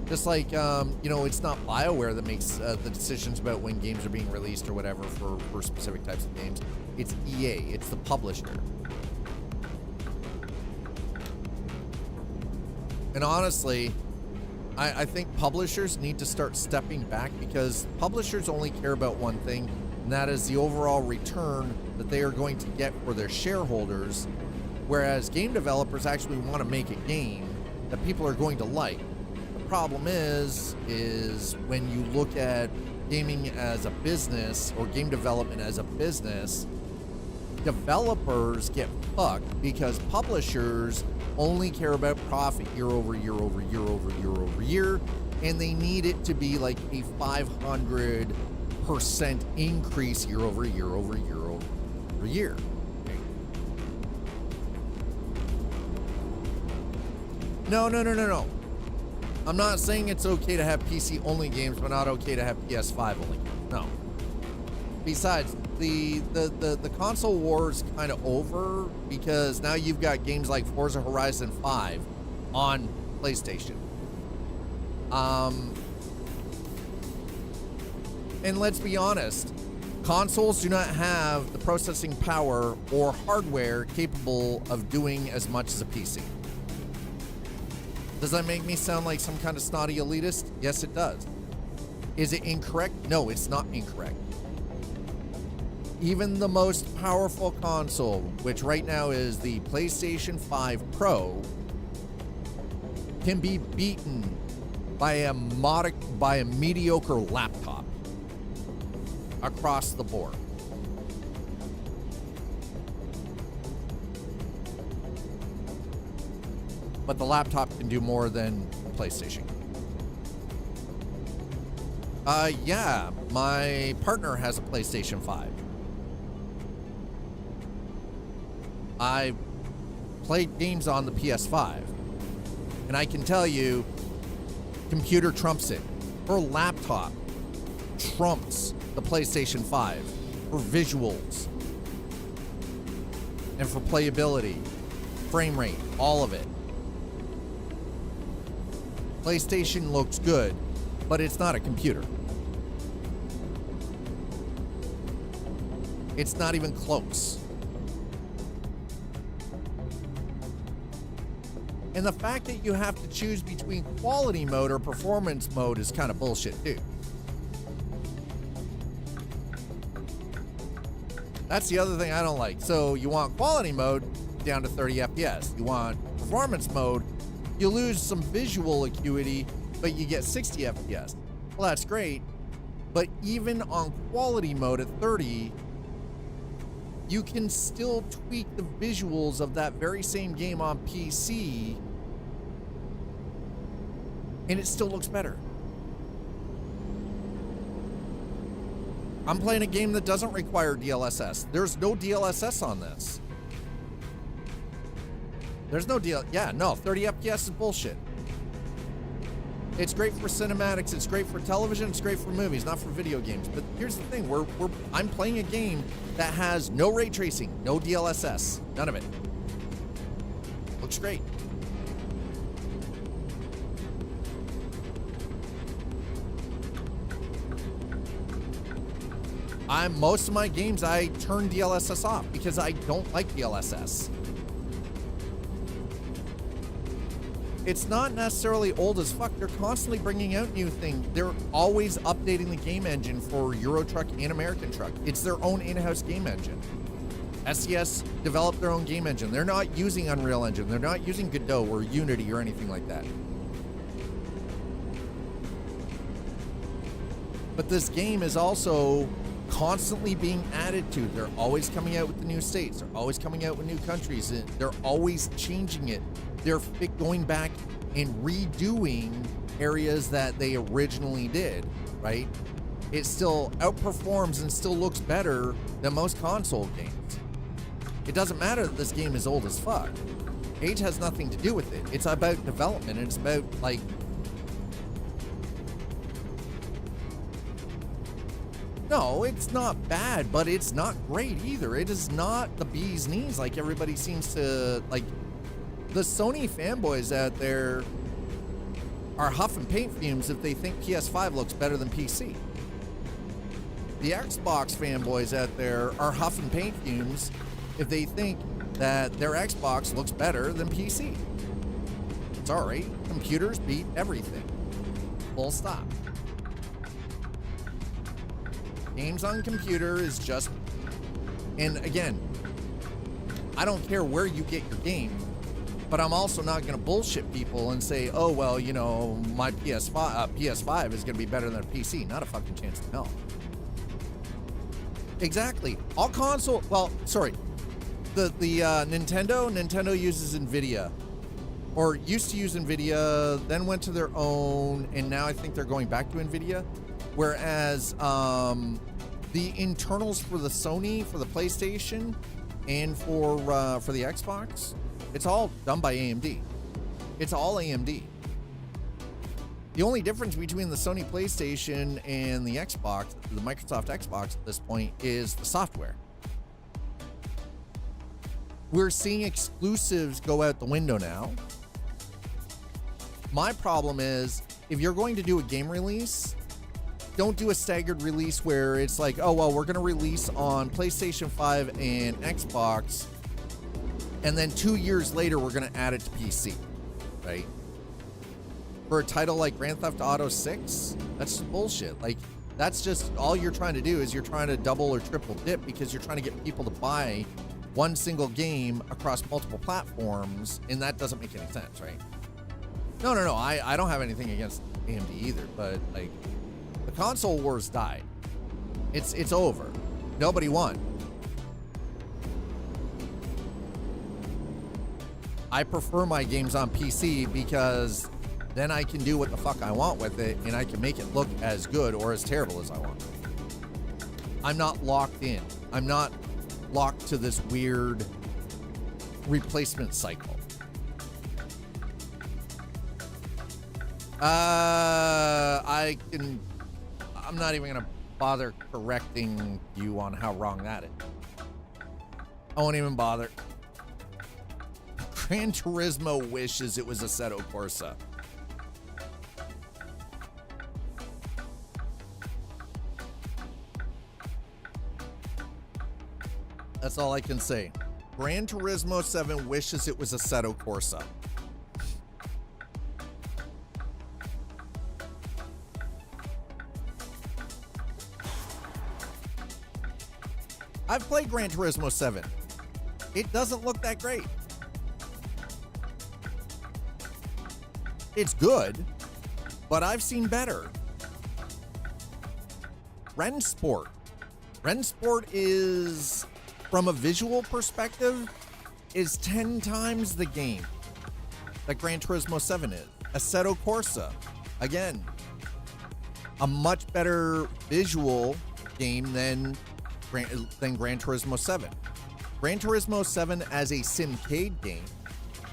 Just like, it's not BioWare that makes the decisions about when games are being released or whatever for specific types of games. It's EA. It's the publisher. And honestly, I think publishers need to start stepping back, because publishers only care about one thing, and that is the overall return that they are going to get for their shareholders, whereas game developers actually want to make a game that people are going to like. The problem is when you look at gaming as a business, or game development as a business, developers get fucked because publishers only care about profit year over year over year over year over year, and they need it to be like a 500% increase year over year over year over year. No. I'm not saying it's okay to have PC only games, but not okay to have PS5 only games. No. Besides, the console war is kind of over, because now you've got games like Forza Horizon 5 on PlayStation. And let's be honest, consoles do not have the processing power or hardware capable of doing as much as a PC. Does that make me sound like some kind of snotty elitist? Yes, it does. Is it incorrect? No, it's not incorrect. Even the most powerful console, which right now is the PlayStation 5 Pro, can be beaten by a mediocre laptop across the board. But the laptop can do more than the PlayStation. Yeah, my partner has a PlayStation 5. I played games on the PS5, and I can tell you, computer trumps it. Her laptop trumps the PlayStation 5 for visuals and for playability, frame rate, all of it. PlayStation looks good, but it's not a computer. It's not even close. And the fact that you have to choose between quality mode or performance mode is kind of bullshit too. That's the other thing I don't like. So you want quality mode down to 30 FPS. You want performance mode You lose some visual acuity, but you get 60 FPS. Well, that's great. But even on quality mode at 30, you can still tweak the visuals of that very same game on PC, and it still looks better. I'm playing a game that doesn't require DLSS. There's no DLSS on this. There's no yeah, no, 30 FPS is bullshit. It's great for cinematics, it's great for television, it's great for movies, not for video games. But here's the thing, I'm playing a game that has no ray tracing, no DLSS, none of it. Looks great. Most of my games, I turn DLSS off because I don't like DLSS. It's not necessarily old as fuck. They're constantly bringing out new things. They're always updating the game engine for EuroTruck and American Truck. It's their own in-house game engine. SCS developed their own game engine. They're not using Unreal Engine. They're not using Godot or Unity or anything like that. But this game is also constantly being added to. They're always coming out with the new states. They're always coming out with new countries. They're always changing it. They're going back and redoing areas that they originally did, right? It still outperforms and still looks better than most console games. It doesn't matter that this game is old as fuck. Age has nothing to do with it. It's about development. It's about, like, no, it's not bad, but it's not great either. It is not the bee's knees like everybody seems to, like. The Sony fanboys out there are huffing paint fumes if they think PS5 looks better than PC. The Xbox fanboys out there are huffing paint fumes if they think that their Xbox looks better than PC. It's all right. Computers beat everything. Full stop. Games on computer is just, and again, I don't care where you get your game, but I'm also not going to bullshit people and say, oh, well, you know, my PS5 is going to be better than a PC. Not a fucking chance in hell. Exactly. All console, well, sorry. The Nintendo uses NVIDIA, or used to use NVIDIA, then went to their own, and now I think they're going back to NVIDIA. Whereas the internals for the Sony, for the PlayStation, and for the Xbox, it's all done by AMD. It's all AMD. The only difference between the Sony PlayStation and the Xbox, the Microsoft Xbox at this point, is the software. We're seeing exclusives go out the window now. My problem is, if you're going to do a game release, don't do a staggered release where it's like, oh, well, we're going to release on PlayStation 5 and Xbox, and then 2 years later, we're going to add it to PC, right? For a title like Grand Theft Auto 6, that's just bullshit. Like, that's just all you're trying to do is you're trying to double or triple dip because you're trying to get people to buy one single game across multiple platforms, and that doesn't make any sense, right? No, I don't have anything against AMD either, but, like, the console wars died. It's over. Nobody won. I prefer my games on PC because then I can do what the fuck I want with it, and I can make it look as good or as terrible as I want. I'm not locked in. I'm not locked to this weird replacement cycle. I'm not even gonna bother correcting you on how wrong that is. I won't even bother. Gran Turismo wishes it was Assetto Corsa. That's all I can say. Gran Turismo 7 wishes it was Assetto Corsa. I've played Gran Turismo 7. It doesn't look that great. It's good, but I've seen better. Rennsport. Rennsport is, from a visual perspective, is 10 times the game that Gran Turismo 7 is. Assetto Corsa, again, a much better visual game than Gran Turismo 7. Gran Turismo 7 as a simcade game,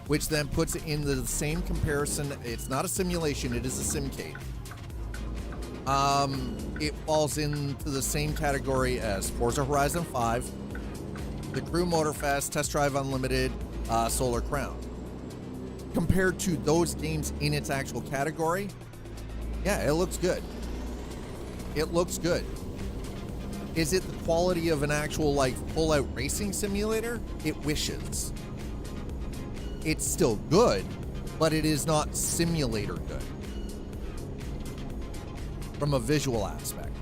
which then puts it in the same comparison. It's not a simulation, it is a simcade. It falls into the same category as Forza Horizon 5, the Crew Motorfest, Test Drive Unlimited, Solar Crown. Compared to those games in its actual category, yeah, it looks good. It looks good. Is it the quality of an actual, like, full-out racing simulator? It wishes. It's still good, but it is not simulator good from a visual aspect.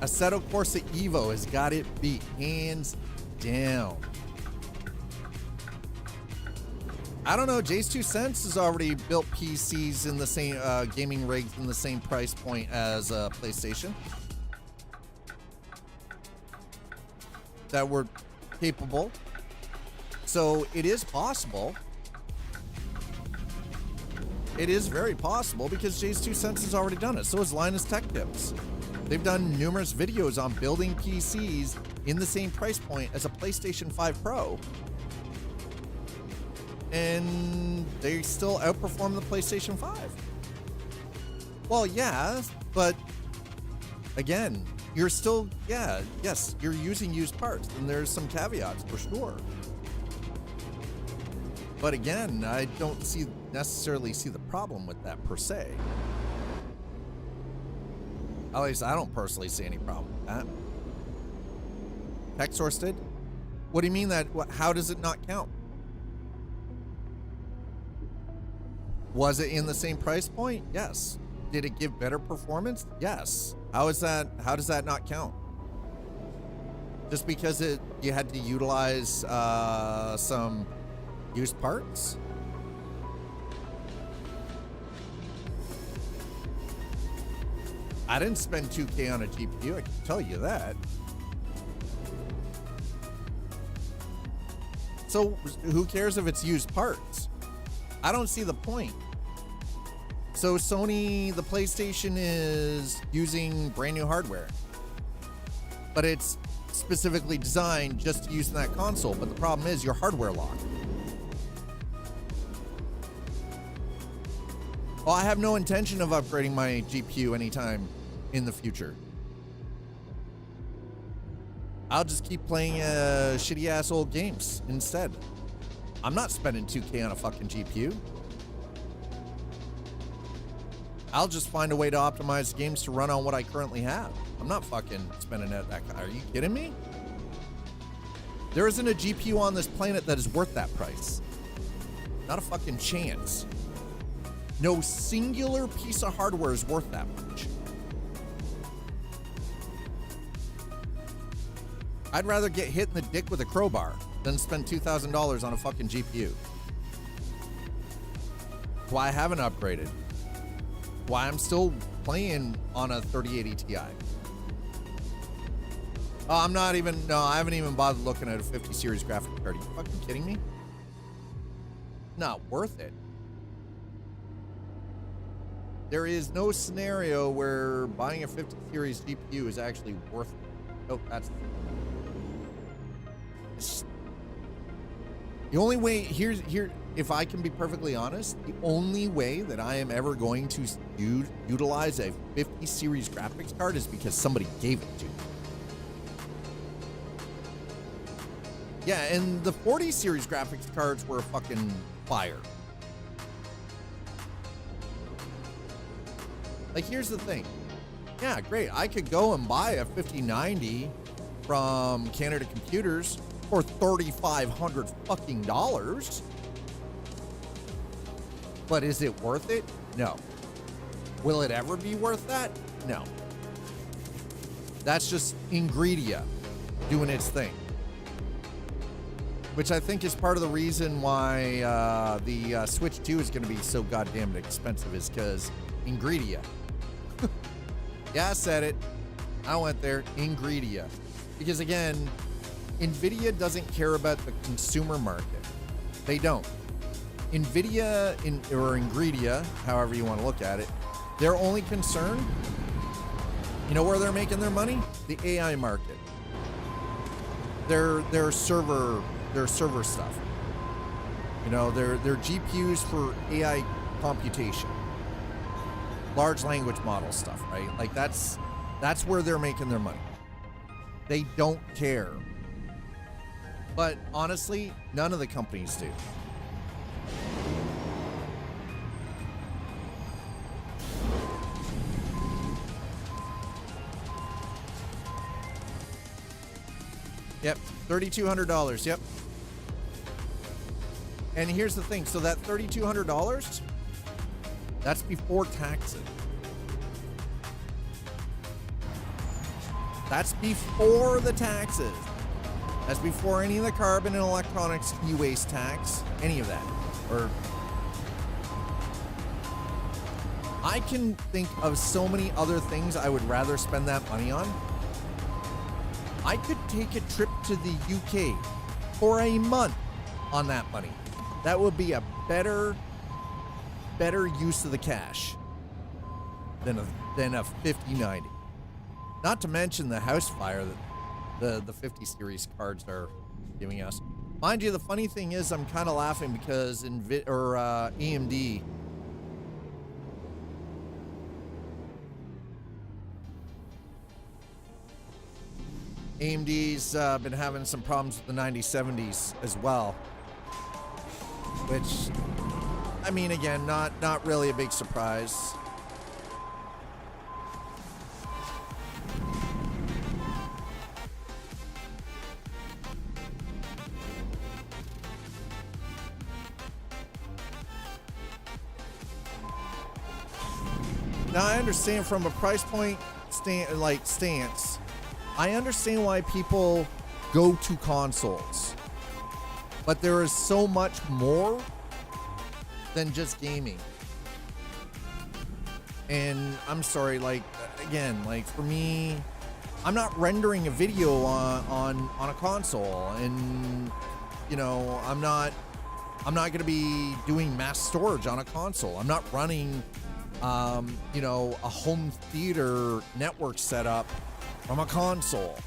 Assetto Corsa Evo has got it beat, hands down. I don't know, Jay's 2 Cents has already built PCs in the same, gaming rigs in the same price point as PlayStation that were capable. So it is possible. It is very possible because Jay's 2 Cents has already done it. So has Linus Tech Tips. They've done numerous videos on building PCs in the same price point as a PlayStation 5 Pro. And they still outperform the PlayStation 5. Well, yeah, but again, you're still, yes, you're using used parts, and there's some caveats for sure. But again, I don't necessarily see the problem with that per se. At least I don't personally see any problem with that. Tech Source did? What do you mean that? How does it not count? Was it in the same price point? Yes. Did it give better performance? Yes. How does that not count? Just because you had to utilize some used parts? I didn't spend $2K on a GPU, I can tell you that. So who cares if it's used parts? I don't see the point. So Sony, the PlayStation is using brand new hardware, but it's specifically designed just to use in that console. But the problem is your hardware locked. Well, I have no intention of upgrading my GPU anytime in the future. I'll just keep playing shitty ass old games instead. I'm not spending $2K on a fucking GPU. I'll just find a way to optimize games to run on what I currently have. I'm not fucking spending that. Are you kidding me? There isn't a GPU on this planet that is worth that price. Not a fucking chance. No singular piece of hardware is worth that much. I'd rather get hit in the dick with a crowbar than spend $2,000 on a fucking GPU. Why I haven't upgraded. Why I'm still playing on a 3080 Ti. Oh, I haven't even bothered looking at a 50 series graphic card. Are you fucking kidding me? Not worth it. There is no scenario where buying a 50 series GPU is actually worth it. Oh, that's... The only way, here, if I can be perfectly honest, the only way that I am ever going to utilize a 50 series graphics card is because somebody gave it to me. Yeah, and the 40 series graphics cards were a fucking fire. Like, here's the thing. Yeah, great. I could go and buy a 5090 from Canada Computers for $3,500 fucking dollars. But is it worth it? No. Will it ever be worth that? No. That's just Ingredia doing its thing. which I think is part of the reason why the Switch 2 is going to be so goddamn expensive, is because Ingredia. Yeah, I said it. I went there. Ingredia. Because again, NVIDIA doesn't care about the consumer market. They don't. NVIDIA or Ingredia, however you want to look at it, their only concern, you know where they're making their money? The AI market. Their server stuff. You know, their GPUs for AI computation. Large language model stuff, right? Like that's where they're making their money. They don't care. But honestly, none of the companies do. Yep, $3,200. Yep. And here's the thing. So that $3,200, that's before taxes. That's before the taxes. That's before any of the carbon and electronics e-waste tax, any of that. Or I can think of so many other things I would rather spend that money on. I could take a trip to the UK for a month on that money. That would be a better use of the cash than a 5090. Not to mention the house fire that the 50 series cards are giving us. Mind you, the funny thing is I'm kind of laughing because AMD AMD's been having some problems with the 9070s as well, which, I mean, again, not really a big surprise. Now, I understand from a price point stance, I understand why people go to consoles, but there is so much more than just gaming. And I'm sorry, like, again, like for me, I'm not rendering a video on a console, and you know, I'm not going to be doing mass storage on a console. I'm not running you know, a home theater network setup from a console.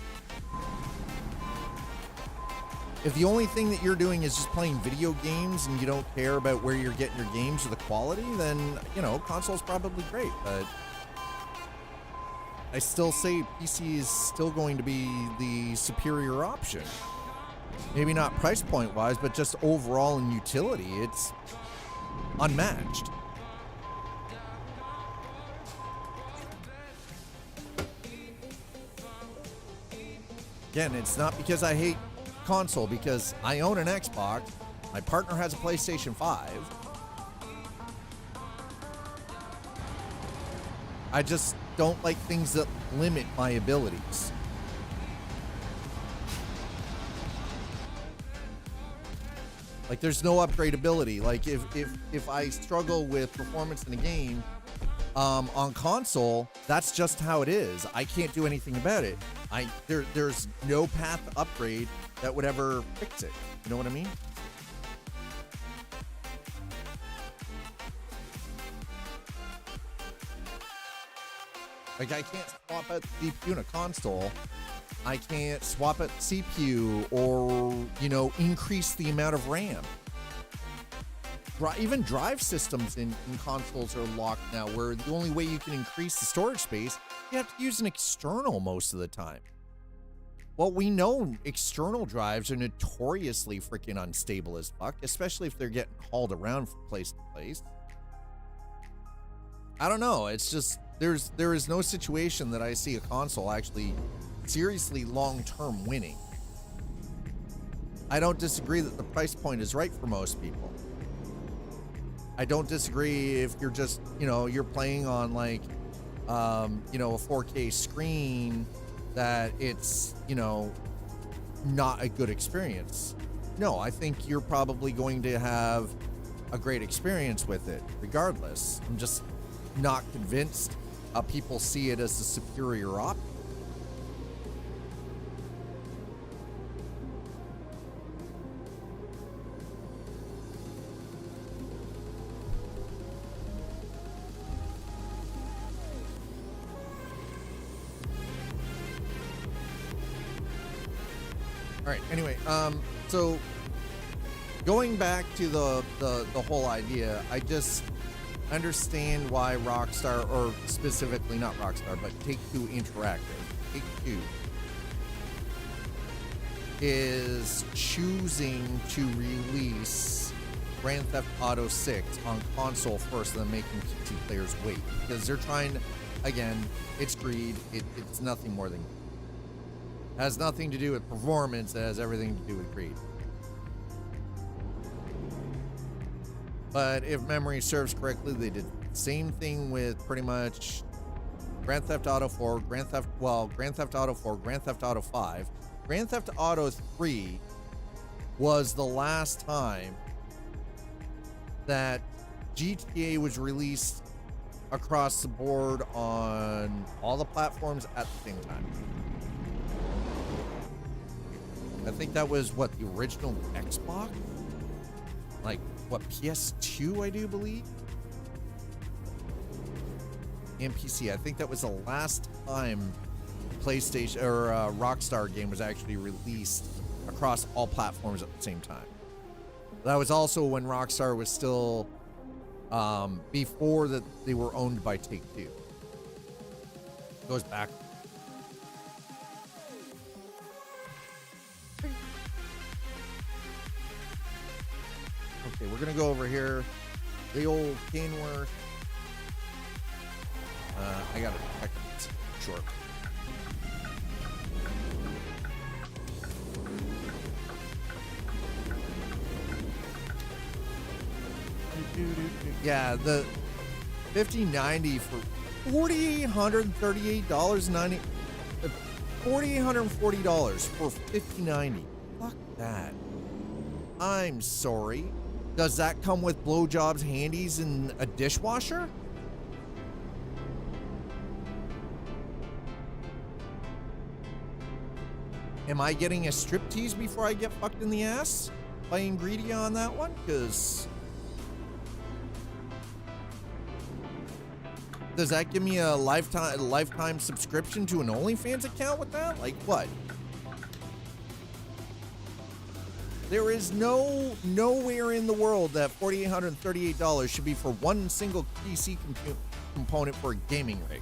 If the only thing that you're doing is just playing video games and you don't care about where you're getting your games or the quality, then, you know, console's probably great. But I still say PC is still going to be the superior option. Maybe not price point wise, but just overall in utility, it's unmatched. Again, it's not because I hate console, because I own an Xbox. My partner has a PlayStation 5. I just don't like things that limit my abilities. Like, there's no upgradability. Like, if I struggle with performance in a game on console, that's just how it is. I can't do anything about it. There's no path to upgrade that would ever fix it. You know what I mean? Like, I can't swap out the CPU in a console. I can't swap out the CPU or, you know, increase the amount of RAM. Even drive systems in consoles are locked now, where the only way you can increase the storage space, you have to use an external most of the time. Well, we know external drives are notoriously freaking unstable as fuck, especially if they're getting hauled around from place to place. I don't know. It's just, there is no situation that I see a console actually seriously long-term winning. I don't disagree that the price point is right for most people. I don't disagree if you're just, you know, you're playing on like, you know, a 4K screen, that it's, you know, not a good experience. no, I think you're probably going to have a great experience with it regardless. I'm just not convinced people see it as a superior option. All right, anyway, so going back to the whole idea, I just understand why Rockstar, or specifically not Rockstar, but Take-Two Interactive, Take-Two, is choosing to release Grand Theft Auto 6 on console first, and then making PC players wait, because they're trying, again, it's greed, it's nothing more than greed. Has nothing to do with performance, it has everything to do with greed. But if memory serves correctly, they did the same thing with pretty much Grand Theft Auto 4, Grand Theft Auto 4, Grand Theft Auto 5. Grand Theft Auto 3 was the last time that GTA was released across the board on all the platforms at the same time. I think that was what, the original Xbox? Like, what, PS2, I do believe? And PC. I think that was the last time PlayStation or Rockstar game was actually released across all platforms at the same time. That was also when Rockstar was still before that they were owned by Take-Two. Goes back. Okay, we're gonna go over here. The old Kenworth. I gotta check it. Sure. Yeah, the 5090 for $4,838.90. $4,840 for 5090. Fuck that. I'm sorry. Does that come with blowjobs, handies, and a dishwasher? Am I getting a striptease before I get fucked in the ass by Ingredia on that one? Because does that give me a lifetime subscription to an OnlyFans account with that? Like what? There is nowhere in the world that $4,838 should be for one single PC component for a gaming rig.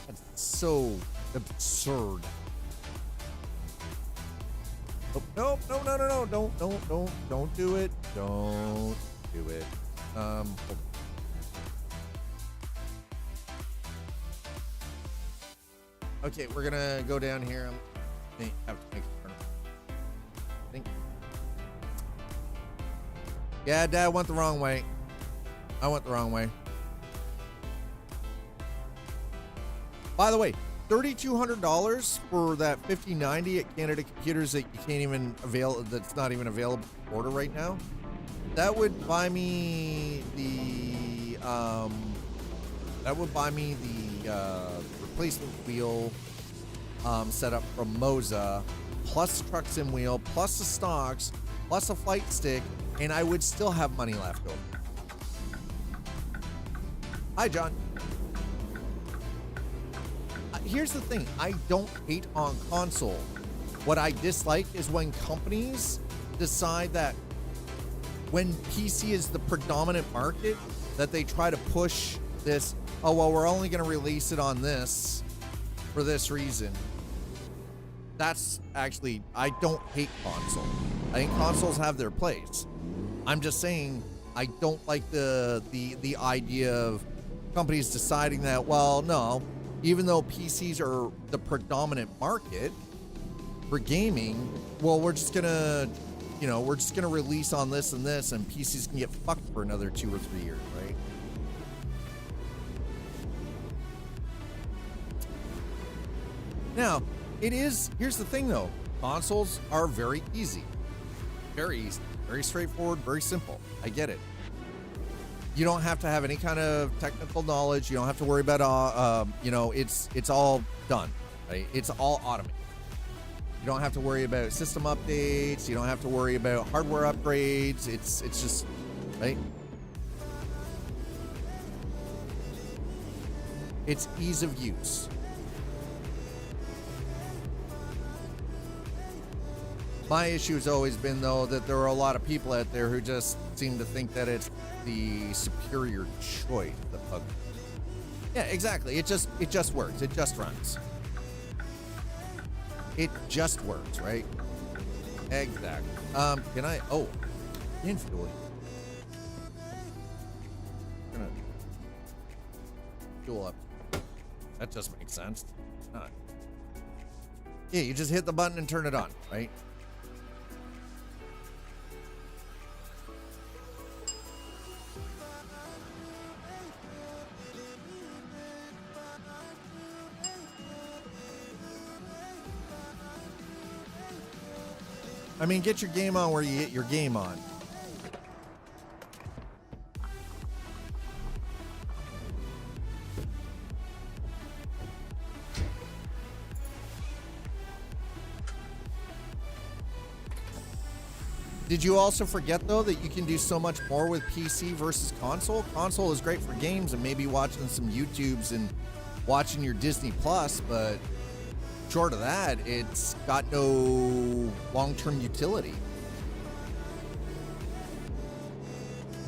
That's so absurd. Oh, no, don't do it. Don't do it. Hold on. Okay, we're gonna go down here. I have to make a turn. I think. Yeah, Dad went the wrong way. I went the wrong way. By the way, $3,200 for that 5090 at Canada Computers that you can't even avail. That's not even available to order right now. That would buy me the. That would buy me the. Replacement wheel setup from Moza, plus the truck sim wheel, plus the stocks, plus a flight stick, and I would still have money left over. Hi, John. Here's the thing. I don't hate on console. What I dislike is when companies decide that when PC is the predominant market, that they try to push this, oh, well, we're only going to release it on this for this reason. That's actually, I don't hate console. I think consoles have their place. I'm just saying I don't like the idea of companies deciding that, well, no, even though PCs are the predominant market for gaming, well, we're just going to, we're just going to release on this and this, and PCs can get fucked for another 2 or 3 years, right? Now, here's the thing though, consoles are very easy. Very easy, very straightforward, very simple. I get it. You don't have to have any kind of technical knowledge. You don't have to worry about, it's all done, right? It's all automated. You don't have to worry about system updates. You don't have to worry about hardware upgrades. It's just, right? It's ease of use. My issue has always been, though, that there are a lot of people out there who just seem to think that it's the superior choice. Yeah, exactly. It just works. It just runs. It just works, right? Exactly. Can I? Oh, infuel. Gonna fuel up. That just makes sense. Yeah, you just hit the button and turn it on, right? I mean, get your game on where you get your game on. Did you also forget, though, that you can do so much more with PC versus console? Console is great for games and maybe watching some YouTubes and watching your Disney Plus, but short of that, it's got no long-term utility.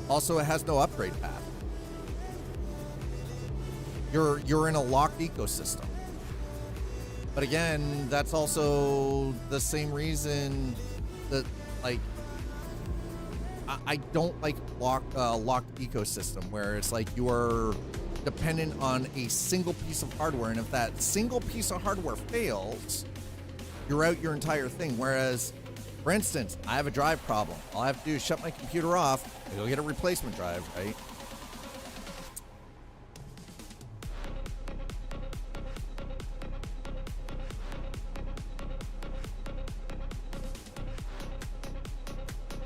Also, it has no upgrade path. You're in a locked ecosystem. But again, that's also the same reason that, like, I don't like locked ecosystem where it's like you are dependent on a single piece of hardware, and if that single piece of hardware fails, you're out your entire thing. Whereas, for instance, I have a drive problem. All I have to do is shut my computer off and go get a replacement drive, right?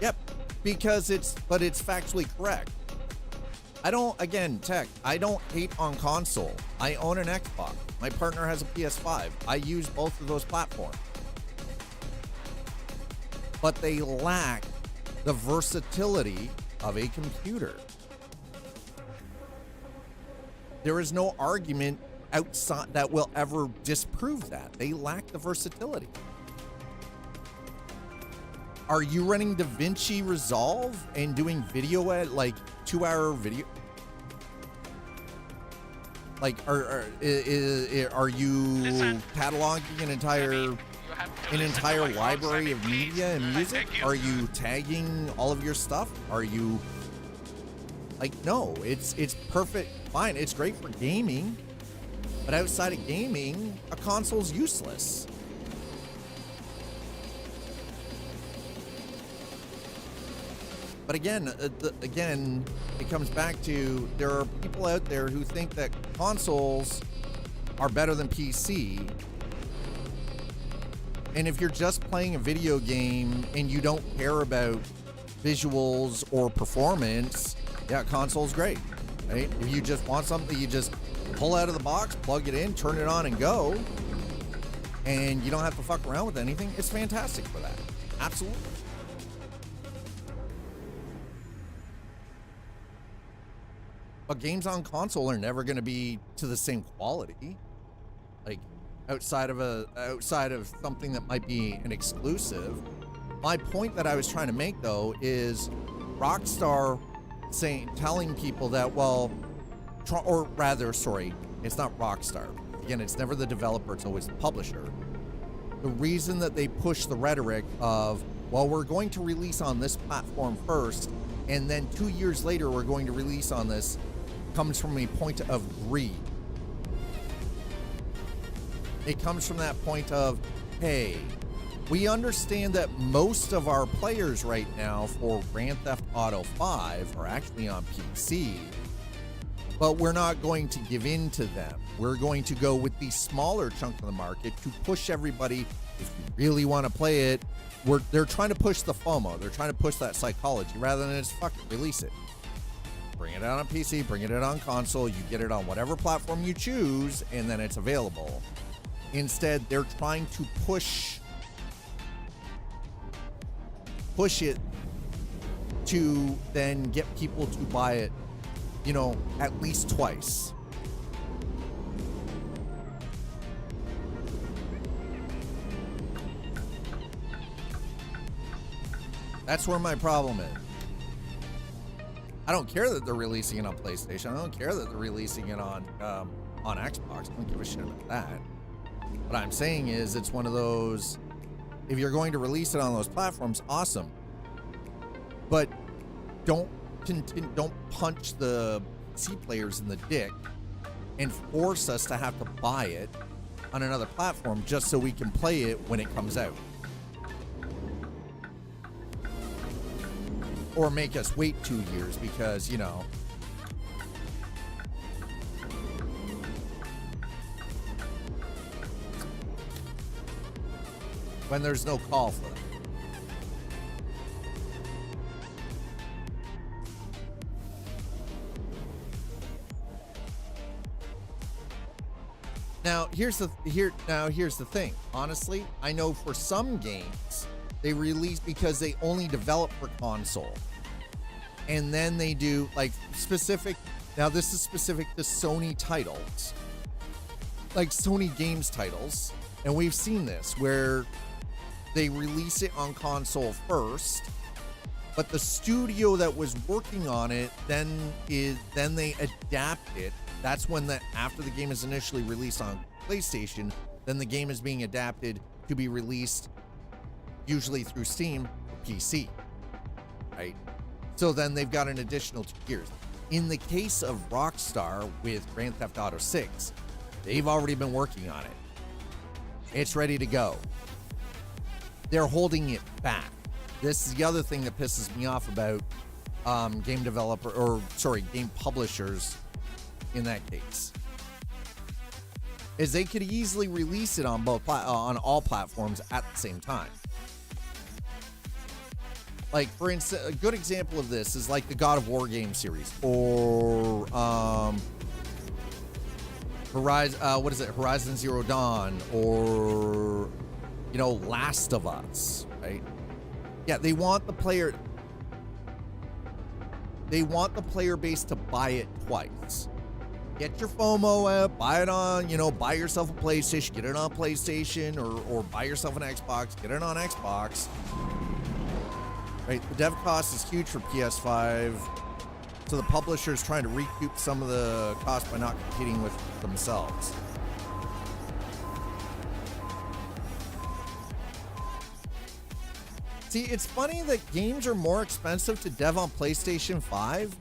Yep, because it's factually correct. I don't hate on console. I own an Xbox. My partner has a PS5. I use both of those platforms. But they lack the versatility of a computer. There is no argument outside that will ever disprove that. They lack the versatility. Are you running DaVinci Resolve and doing video at like 2-hour video? Like, are you cataloging an entire library of media and music? Are you tagging all of your stuff? Are you like, no, it's perfect, fine. It's great for gaming, but outside of gaming, a console's useless. But again, it comes back to there are people out there who think that consoles are better than PC. And if you're just playing a video game and you don't care about visuals or performance, yeah, console's great, right? If you just want something, you just pull out of the box, plug it in, turn it on and go. And you don't have to fuck around with anything. It's fantastic for that. Absolutely. But games on console are never going to be to the same quality. Like outside of something that might be an exclusive. My point that I was trying to make though is Rockstar telling people that, well, it's not Rockstar. Again, it's never the developer, it's always the publisher. The reason that they push the rhetoric of, well, we're going to release on this platform first, and then 2 years later we're going to release on this, comes from a point of greed. It comes from that point of, hey, we understand that most of our players right now for Grand Theft Auto 5 are actually on PC. But we're not going to give in to them. We're going to go with the smaller chunk of the market to push everybody. If you really want to play it, they're trying to push the FOMO. They're trying to push that psychology rather than just fuck it, release it. Bring it out on PC, bring it out on console. You get it on whatever platform you choose, and then it's available. Instead, they're trying to push it to then get people to buy it, you know, at least twice. That's where my problem is. I don't care that they're releasing it on PlayStation. I don't care that they're releasing it on Xbox. I don't give a shit about that. What I'm saying is, it's one of those, if you're going to release it on those platforms, awesome. But don't punch the PC players in the dick and force us to have to buy it on another platform just so we can play it when it comes out. Or make us wait 2 years because, you know, when there's no call for it. Now, here's the thing. Honestly, I know for some games they release because they only develop for console. And then they do like specific, now this is specific to Sony titles, like Sony games titles. And we've seen this where they release it on console first, but the studio that was working on it then they adapt it. That's when after the game is initially released on PlayStation, then the game is being adapted to be released usually through Steam or PC, right? So then they've got an additional 2 years. In the case of Rockstar with Grand Theft Auto 6, they've already been working on it. It's ready to go. They're holding it back. This is the other thing that pisses me off about game publishers in that case. Is they could easily release it on on all platforms at the same time. Like, for instance, a good example of this is like the God of War game series, or Horizon Zero Dawn, or, you know, Last of Us, right? Yeah, they want the player base to buy it twice. Get your FOMO out, buy it on, buy yourself a PlayStation, get it on PlayStation, or buy yourself an Xbox, get it on Xbox. Right, the dev cost is huge for PS5, so the publisher is trying to recoup some of the cost by not competing with themselves. See, it's funny that games are more expensive to dev on PlayStation 5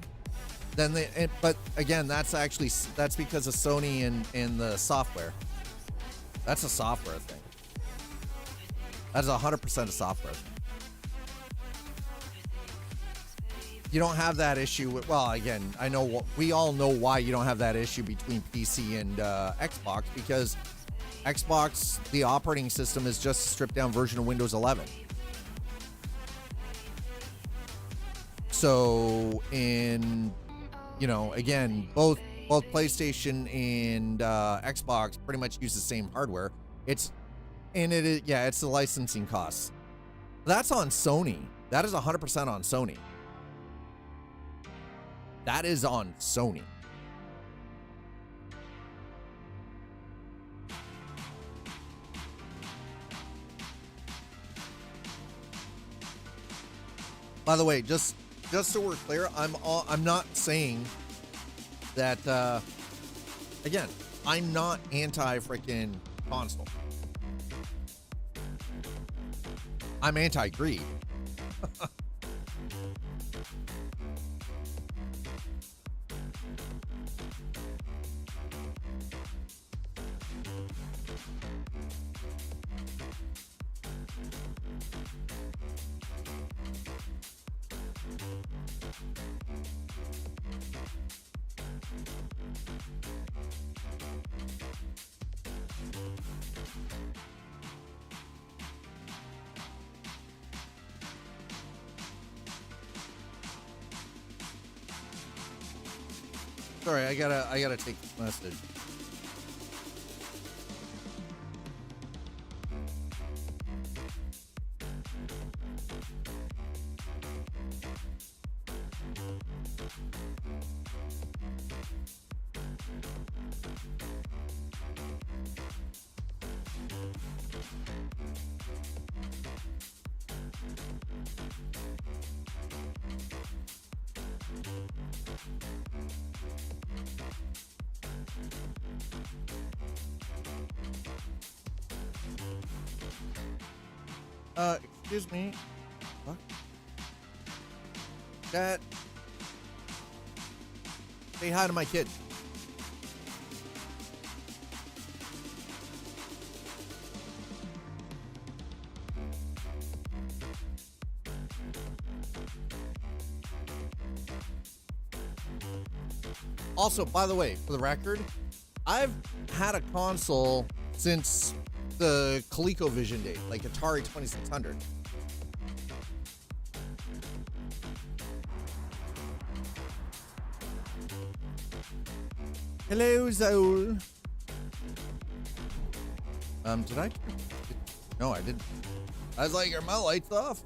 than but again, that's because of Sony and the software. That's a software thing. That's 100% a software thing. You don't have that issue with, well, again, we all know why you don't have that issue between PC and Xbox, because Xbox, the operating system, is just a stripped down version of Windows 11. So again, both PlayStation and Xbox pretty much use the same hardware. It's the licensing costs. That's on Sony. That is 100% on Sony. That is on Sony. By the way, just so we're clear, I'm not saying that again, I'm not anti-freaking console. I'm anti-greed. Sorry, I gotta take this message. Excuse me. What? Dad. Say hi to my kid. Also, by the way, for the record, I've had a console since the ColecoVision days, like Atari 2600. Hello, Zoul. Did I? No, I didn't. I was like, are my lights off?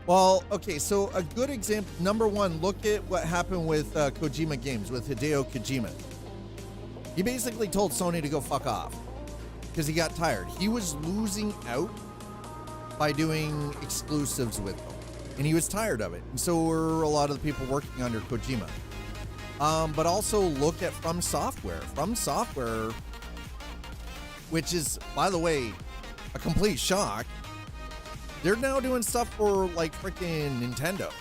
Well, okay, so a good example, number one, look at what happened with Kojima Games, with Hideo Kojima. He basically told Sony to go fuck off because he got tired. He was losing out by doing exclusives with them, and he was tired of it. And so were a lot of the people working under Kojima. But also look at From Software. From Software, which is, by the way, a complete shock. They're now doing stuff for like freaking Nintendo.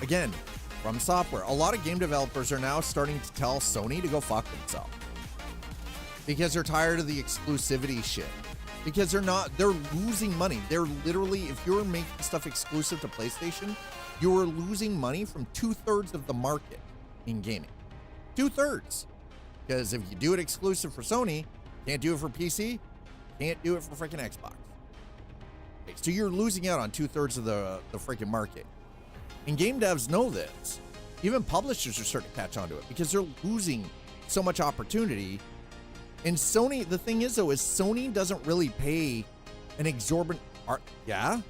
Again, From Software. A lot of game developers are now starting to tell Sony to go fuck themselves because they're tired of the exclusivity shit. Because they're losing money. They're literally, if you're making stuff exclusive to PlayStation, you're losing money from 2/3 of the market in gaming. 2/3. Because if you do it exclusive for Sony, can't do it for PC, can't do it for freaking Xbox. So you're losing out on 2/3 of the freaking market. And game devs know this. Even publishers are starting to catch on to it because they're losing so much opportunity. And Sony, the thing is though, is Sony doesn't really pay an exorbitant art. Yeah?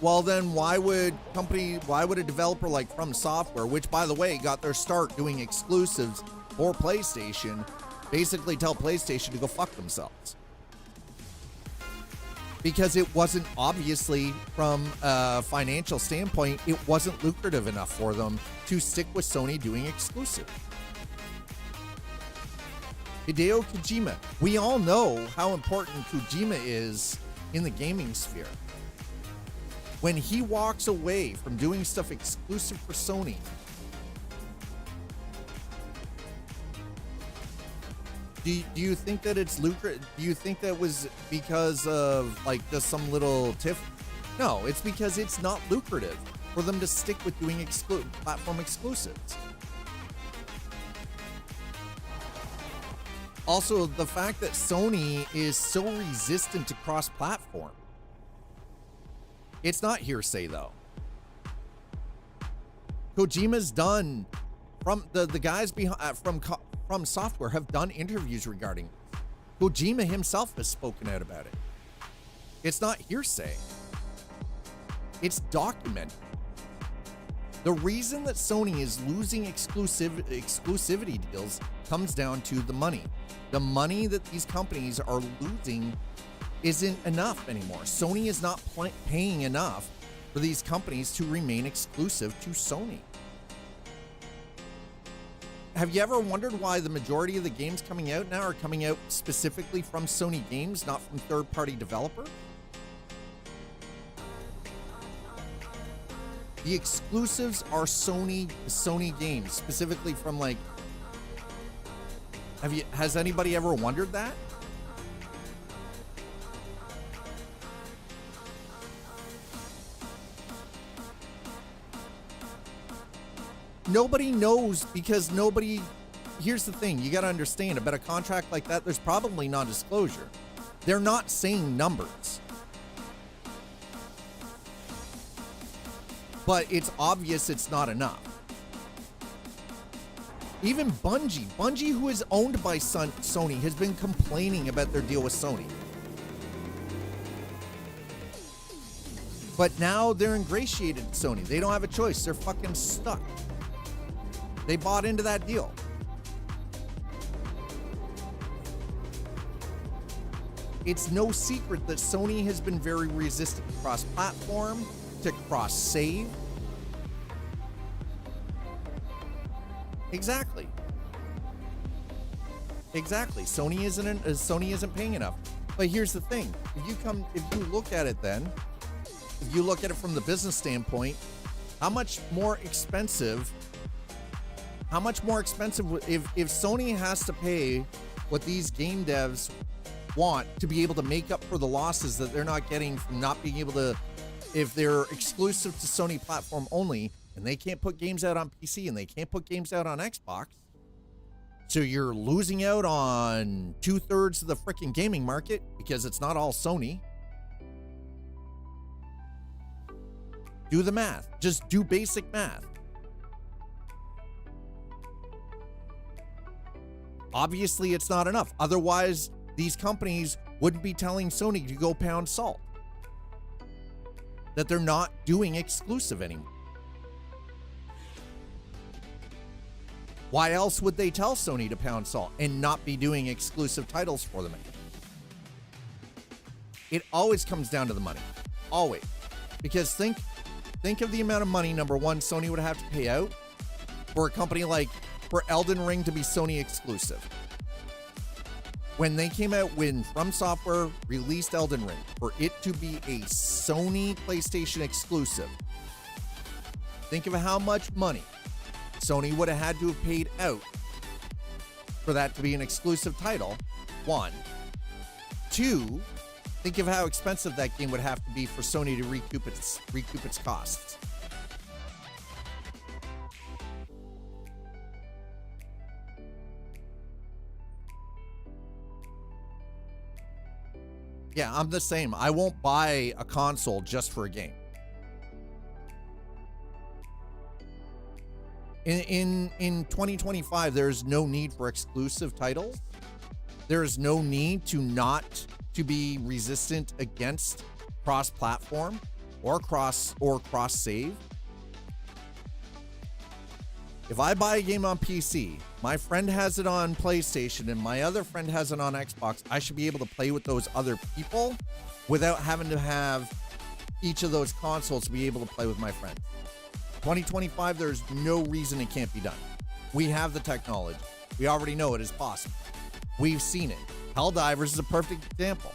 Well then why would a developer like From Software, which by the way got their start doing exclusives for PlayStation, basically tell PlayStation to go fuck themselves? Because it wasn't, obviously, from a financial standpoint, it wasn't lucrative enough for them to stick with Sony doing exclusive. Hideo Kojima. We all know how important Kojima is in the gaming sphere. When he walks away from doing stuff exclusive for Sony, do you think that it's lucrative? Do you think that was because of like just some little tiff? No, it's because it's not lucrative for them to stick with doing platform exclusives. Also, the fact that Sony is so resistant to cross-platform. It's not hearsay though. Kojima's done, from the guys behind From Software have done interviews regarding this. Kojima himself has spoken out about it. It's not hearsay. It's documented. The reason that Sony is losing exclusivity deals comes down to the money. The money that these companies are losing isn't enough anymore. Sony is not paying enough for these companies to remain exclusive to Sony. Have you ever wondered why the majority of the games coming out now are coming out specifically from Sony games, not from third-party developer? The exclusives are Sony games, specifically from like. Has anybody ever wondered that? nobody knows because nobody. Here's the thing: you got to understand about a contract like that. There's probably non-disclosure. They're not saying numbers, but it's obvious it's not enough. Even Bungie, who is owned by Sony, has been complaining about their deal with Sony. But now they're ingratiated to Sony. They don't have a choice. They're fucking stuck. They bought into that deal. It's no secret that Sony has been very resistant to cross-platform, to cross-save. Exactly. Sony isn't paying enough. But here's the thing: if you look at it, then if you look at it from the business standpoint, how much more expensive if Sony has to pay what these game devs want to be able to make up for the losses that they're not getting from not being able to, if they're exclusive to Sony platform only, and they can't put games out on PC and they can't put games out on Xbox. So you're losing out on 2/3 of the freaking gaming market because it's not all Sony. Do the math. Just do basic math. Obviously, it's not enough. Otherwise, these companies wouldn't be telling Sony to go pound salt. That they're not doing exclusive anymore. Why else would they tell Sony to pound salt and not be doing exclusive titles for them anymore? It always comes down to the money. Always. Because think of the amount of money, number one, Sony would have to pay out for a company like, for Elden Ring to be Sony exclusive. When they came out, when From Software released Elden Ring, for it to be a Sony PlayStation exclusive, think of how much money Sony would have had to have paid out for that to be an exclusive title, one. Two, think of how expensive that game would have to be for Sony to recoup its costs. Yeah, I'm the same. I won't buy a console just for a game. In 2025, there's no need for exclusive titles. There's no need to be resistant against cross-platform or cross-save. If I buy a game on PC, my friend has it on PlayStation, and my other friend has it on Xbox, I should be able to play with those other people without having to have each of those consoles to be able to play with my friends. 2025, there's no reason it can't be done. We have the technology. We already know it is possible. We've seen it. Helldivers is a perfect example.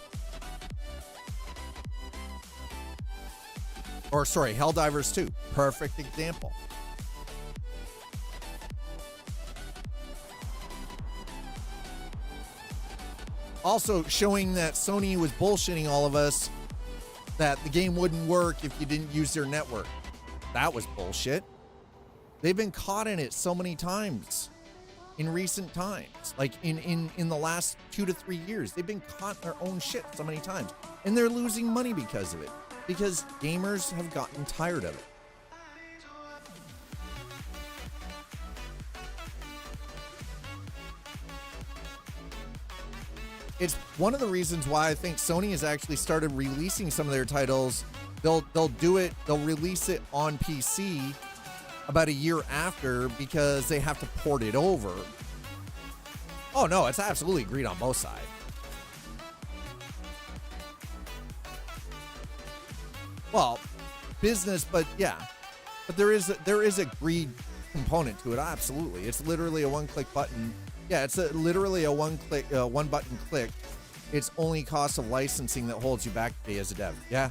Helldivers 2. Perfect example. Also showing that Sony was bullshitting all of us that the game wouldn't work if you didn't use their network. That was bullshit. They've been caught in it so many times in recent times. Like in the last 2 to 3 years, they've been caught in their own shit so many times. And they're losing money because of it. Because gamers have gotten tired of it. It's one of the reasons why I think Sony has actually started releasing some of their titles. They'll release it on PC about a year after because they have to port it over. Oh no, it's absolutely agreed on both sides. Well, business, but yeah. But there is a greed component to it, absolutely. It's literally a one-click button. Yeah, it's literally a one-button click. It's only cost of licensing that holds you back today as a dev. Yeah.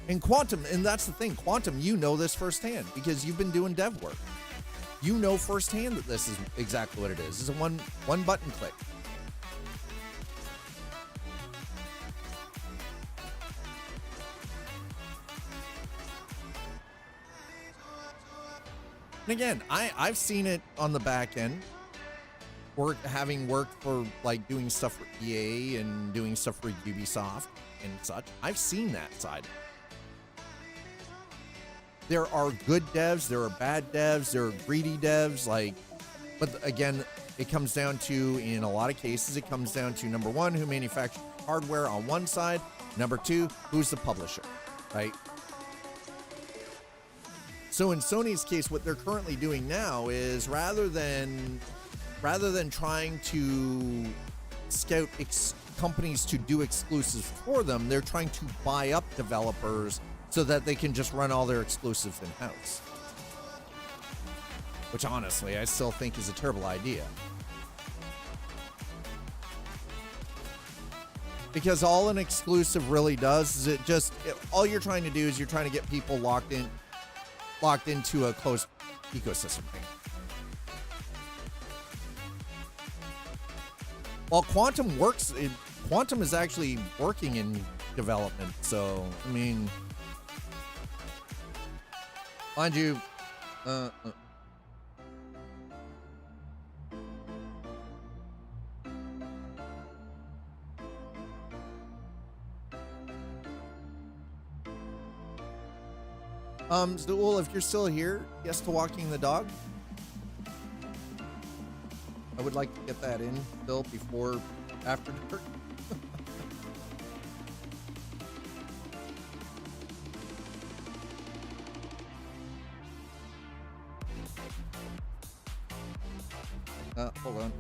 And Quantum, and that's the thing, Quantum, you know this firsthand because you've been doing dev work. You know firsthand that this is exactly what it is. It's a one button click. And again, I've seen it on the back end. Having worked for like doing stuff for EA and doing stuff for Ubisoft and such. I've seen that side. There are good devs, there are bad devs, there are greedy devs, but again, it comes down to, in a lot of cases, it comes down to, number one, who manufactures hardware on one side, number two, who's the publisher, right? So in Sony's case, what they're currently doing now is rather than trying to scout companies to do exclusives for them, they're trying to buy up developers so that they can just run all their exclusives in-house. Which honestly, I still think is a terrible idea. Because all an exclusive really does is all you're trying to do is you're trying to get people locked into a closed ecosystem thing. Well, Quantum is actually working in development, so, I mean, mind you, Zool, if you're still here, yes to walking the dog. I would like to get that in still before after dark. Hold on.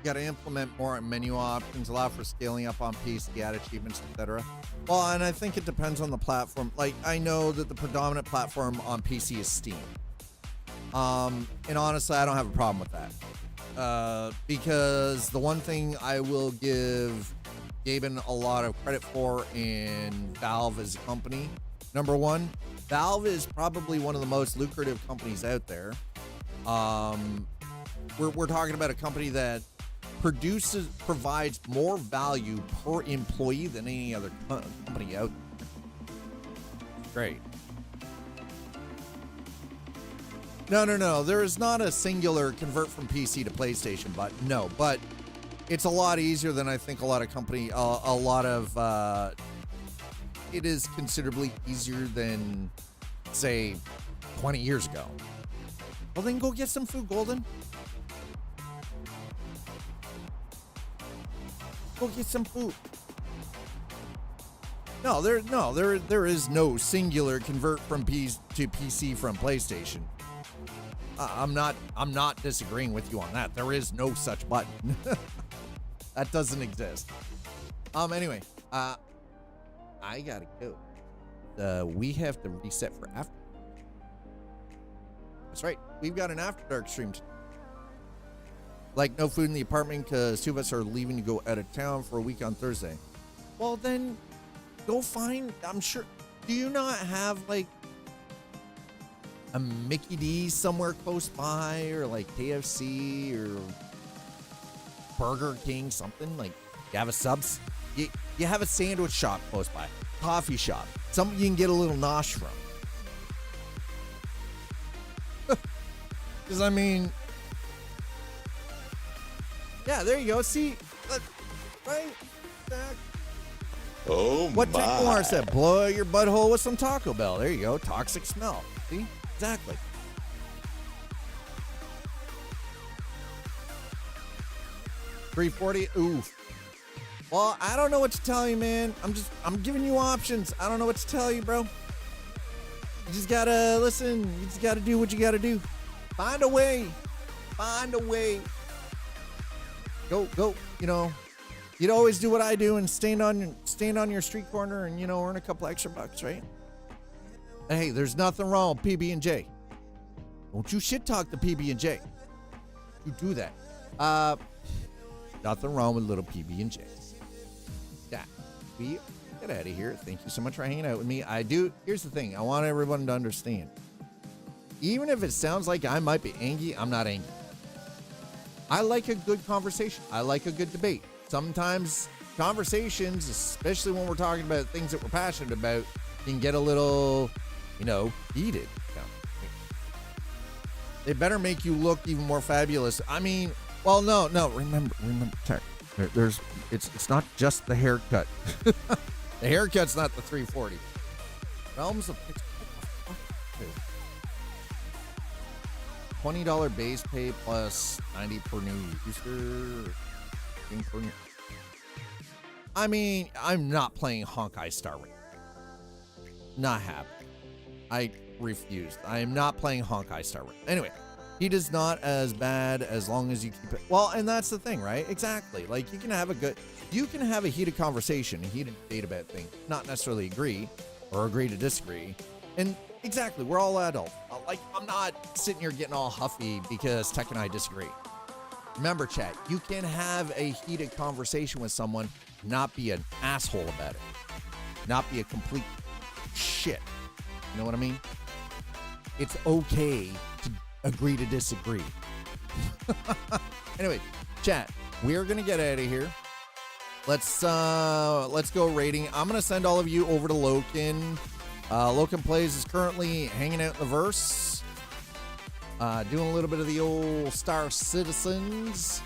Got to implement more menu options, allow for scaling up on PC, add achievements, etc. Well, and I think it depends on the platform. Like, I know that the predominant platform on PC is Steam. And honestly, I don't have a problem with that. Because the one thing I will give Gaben a lot of credit for in Valve as a company, number one, Valve is probably one of the most lucrative companies out there. We're talking about a company that provides more value per employee than any other company out there. Great. No. There is not a singular convert from PC to PlayStation button. No, but it's a lot easier than I think a lot of it is considerably easier than, say, 20 years ago. Well, then go get some food, Golden. Go get some food. No, there is no singular convert from PC to PC from PlayStation. I'm not disagreeing with you on that. There is no such button. That doesn't exist. Anyway, I gotta go. We have to reset for after. That's right. We've got an After Dark stream today. Like, no food in the apartment because two of us are leaving to go out of town for a week on Thursday. Well, then go find, I'm sure, do you not have like a Mickey D's somewhere close by, or like KFC or Burger King, something? Like, you have a subs, you have a sandwich shop close by, coffee shop, something you can get a little nosh from. Because, I mean, yeah, there you go. See, right? Oh, what my. Tech Noir said, blow out your butthole with some Taco Bell. There you go. Toxic smell. See? Exactly. $3.40. Ooh. Well, I don't know what to tell you, man. I'm giving you options. I don't know what to tell you, bro. You just gotta listen. You just gotta do what you gotta do. Find a way. Find a way. Go. You know, you'd always do what I do and stand on your street corner and, you know, earn a couple extra bucks, right? And hey, there's nothing wrong with PB&J. Don't you shit talk the PB&J. You do that. Nothing wrong with little PB&J. Yeah, we get out of here. Thank you so much for hanging out with me. Here's the thing. I want everyone to understand. Even if it sounds like I might be angry, I'm not angry. I like a good conversation. I like a good debate. Sometimes conversations, especially when we're talking about things that we're passionate about, can get a little, you know, heated. They better make you look even more fabulous. I mean, well, no. Remember, Tech. It's not just the haircut. The haircut's not the 340. Realms of $20 base pay plus 90 per new user. I mean, I'm not playing Honkai Star Rail. Not happening. I refused. I am not playing Honkai Star Rail. Anyway, he does not as bad as long as you keep it. Well, and that's the thing, right? Exactly. Like, you can have a heated conversation, a heated debate about things, not necessarily agree or agree to disagree. And exactly, we're all adults. Like, I'm not sitting here getting all huffy because Tech and I disagree. Remember, chat, you can have a heated conversation with someone, not be an asshole about it. Not be a complete shit. You know what I mean? It's okay to agree to disagree. Anyway, chat, we're going to get out of here. Let's go rating. I'm going to send all of you over to Loken. Loken Plays is currently hanging out in the verse. Doing a little bit of the old Star Citizens.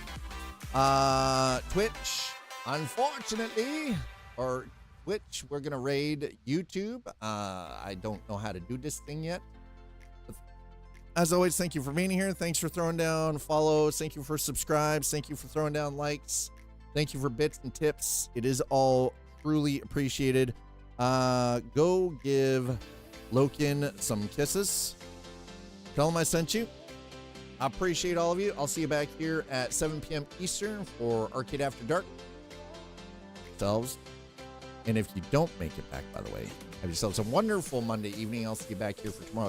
Twitch, unfortunately, or Twitch, we're going to raid YouTube. I don't know how to do this thing yet. As always, thank you for being here. Thanks for throwing down follows. Thank you for subscribes. Thank you for throwing down likes. Thank you for bits and tips. It is all truly appreciated. Go give Loken some kisses. Tell him I sent you. I appreciate all of you. I'll see you back here at 7 p.m. Eastern for Arcade After Dark. Yourselves. And if you don't make it back, by the way, have yourselves a wonderful Monday evening. I'll see you back here for tomorrow.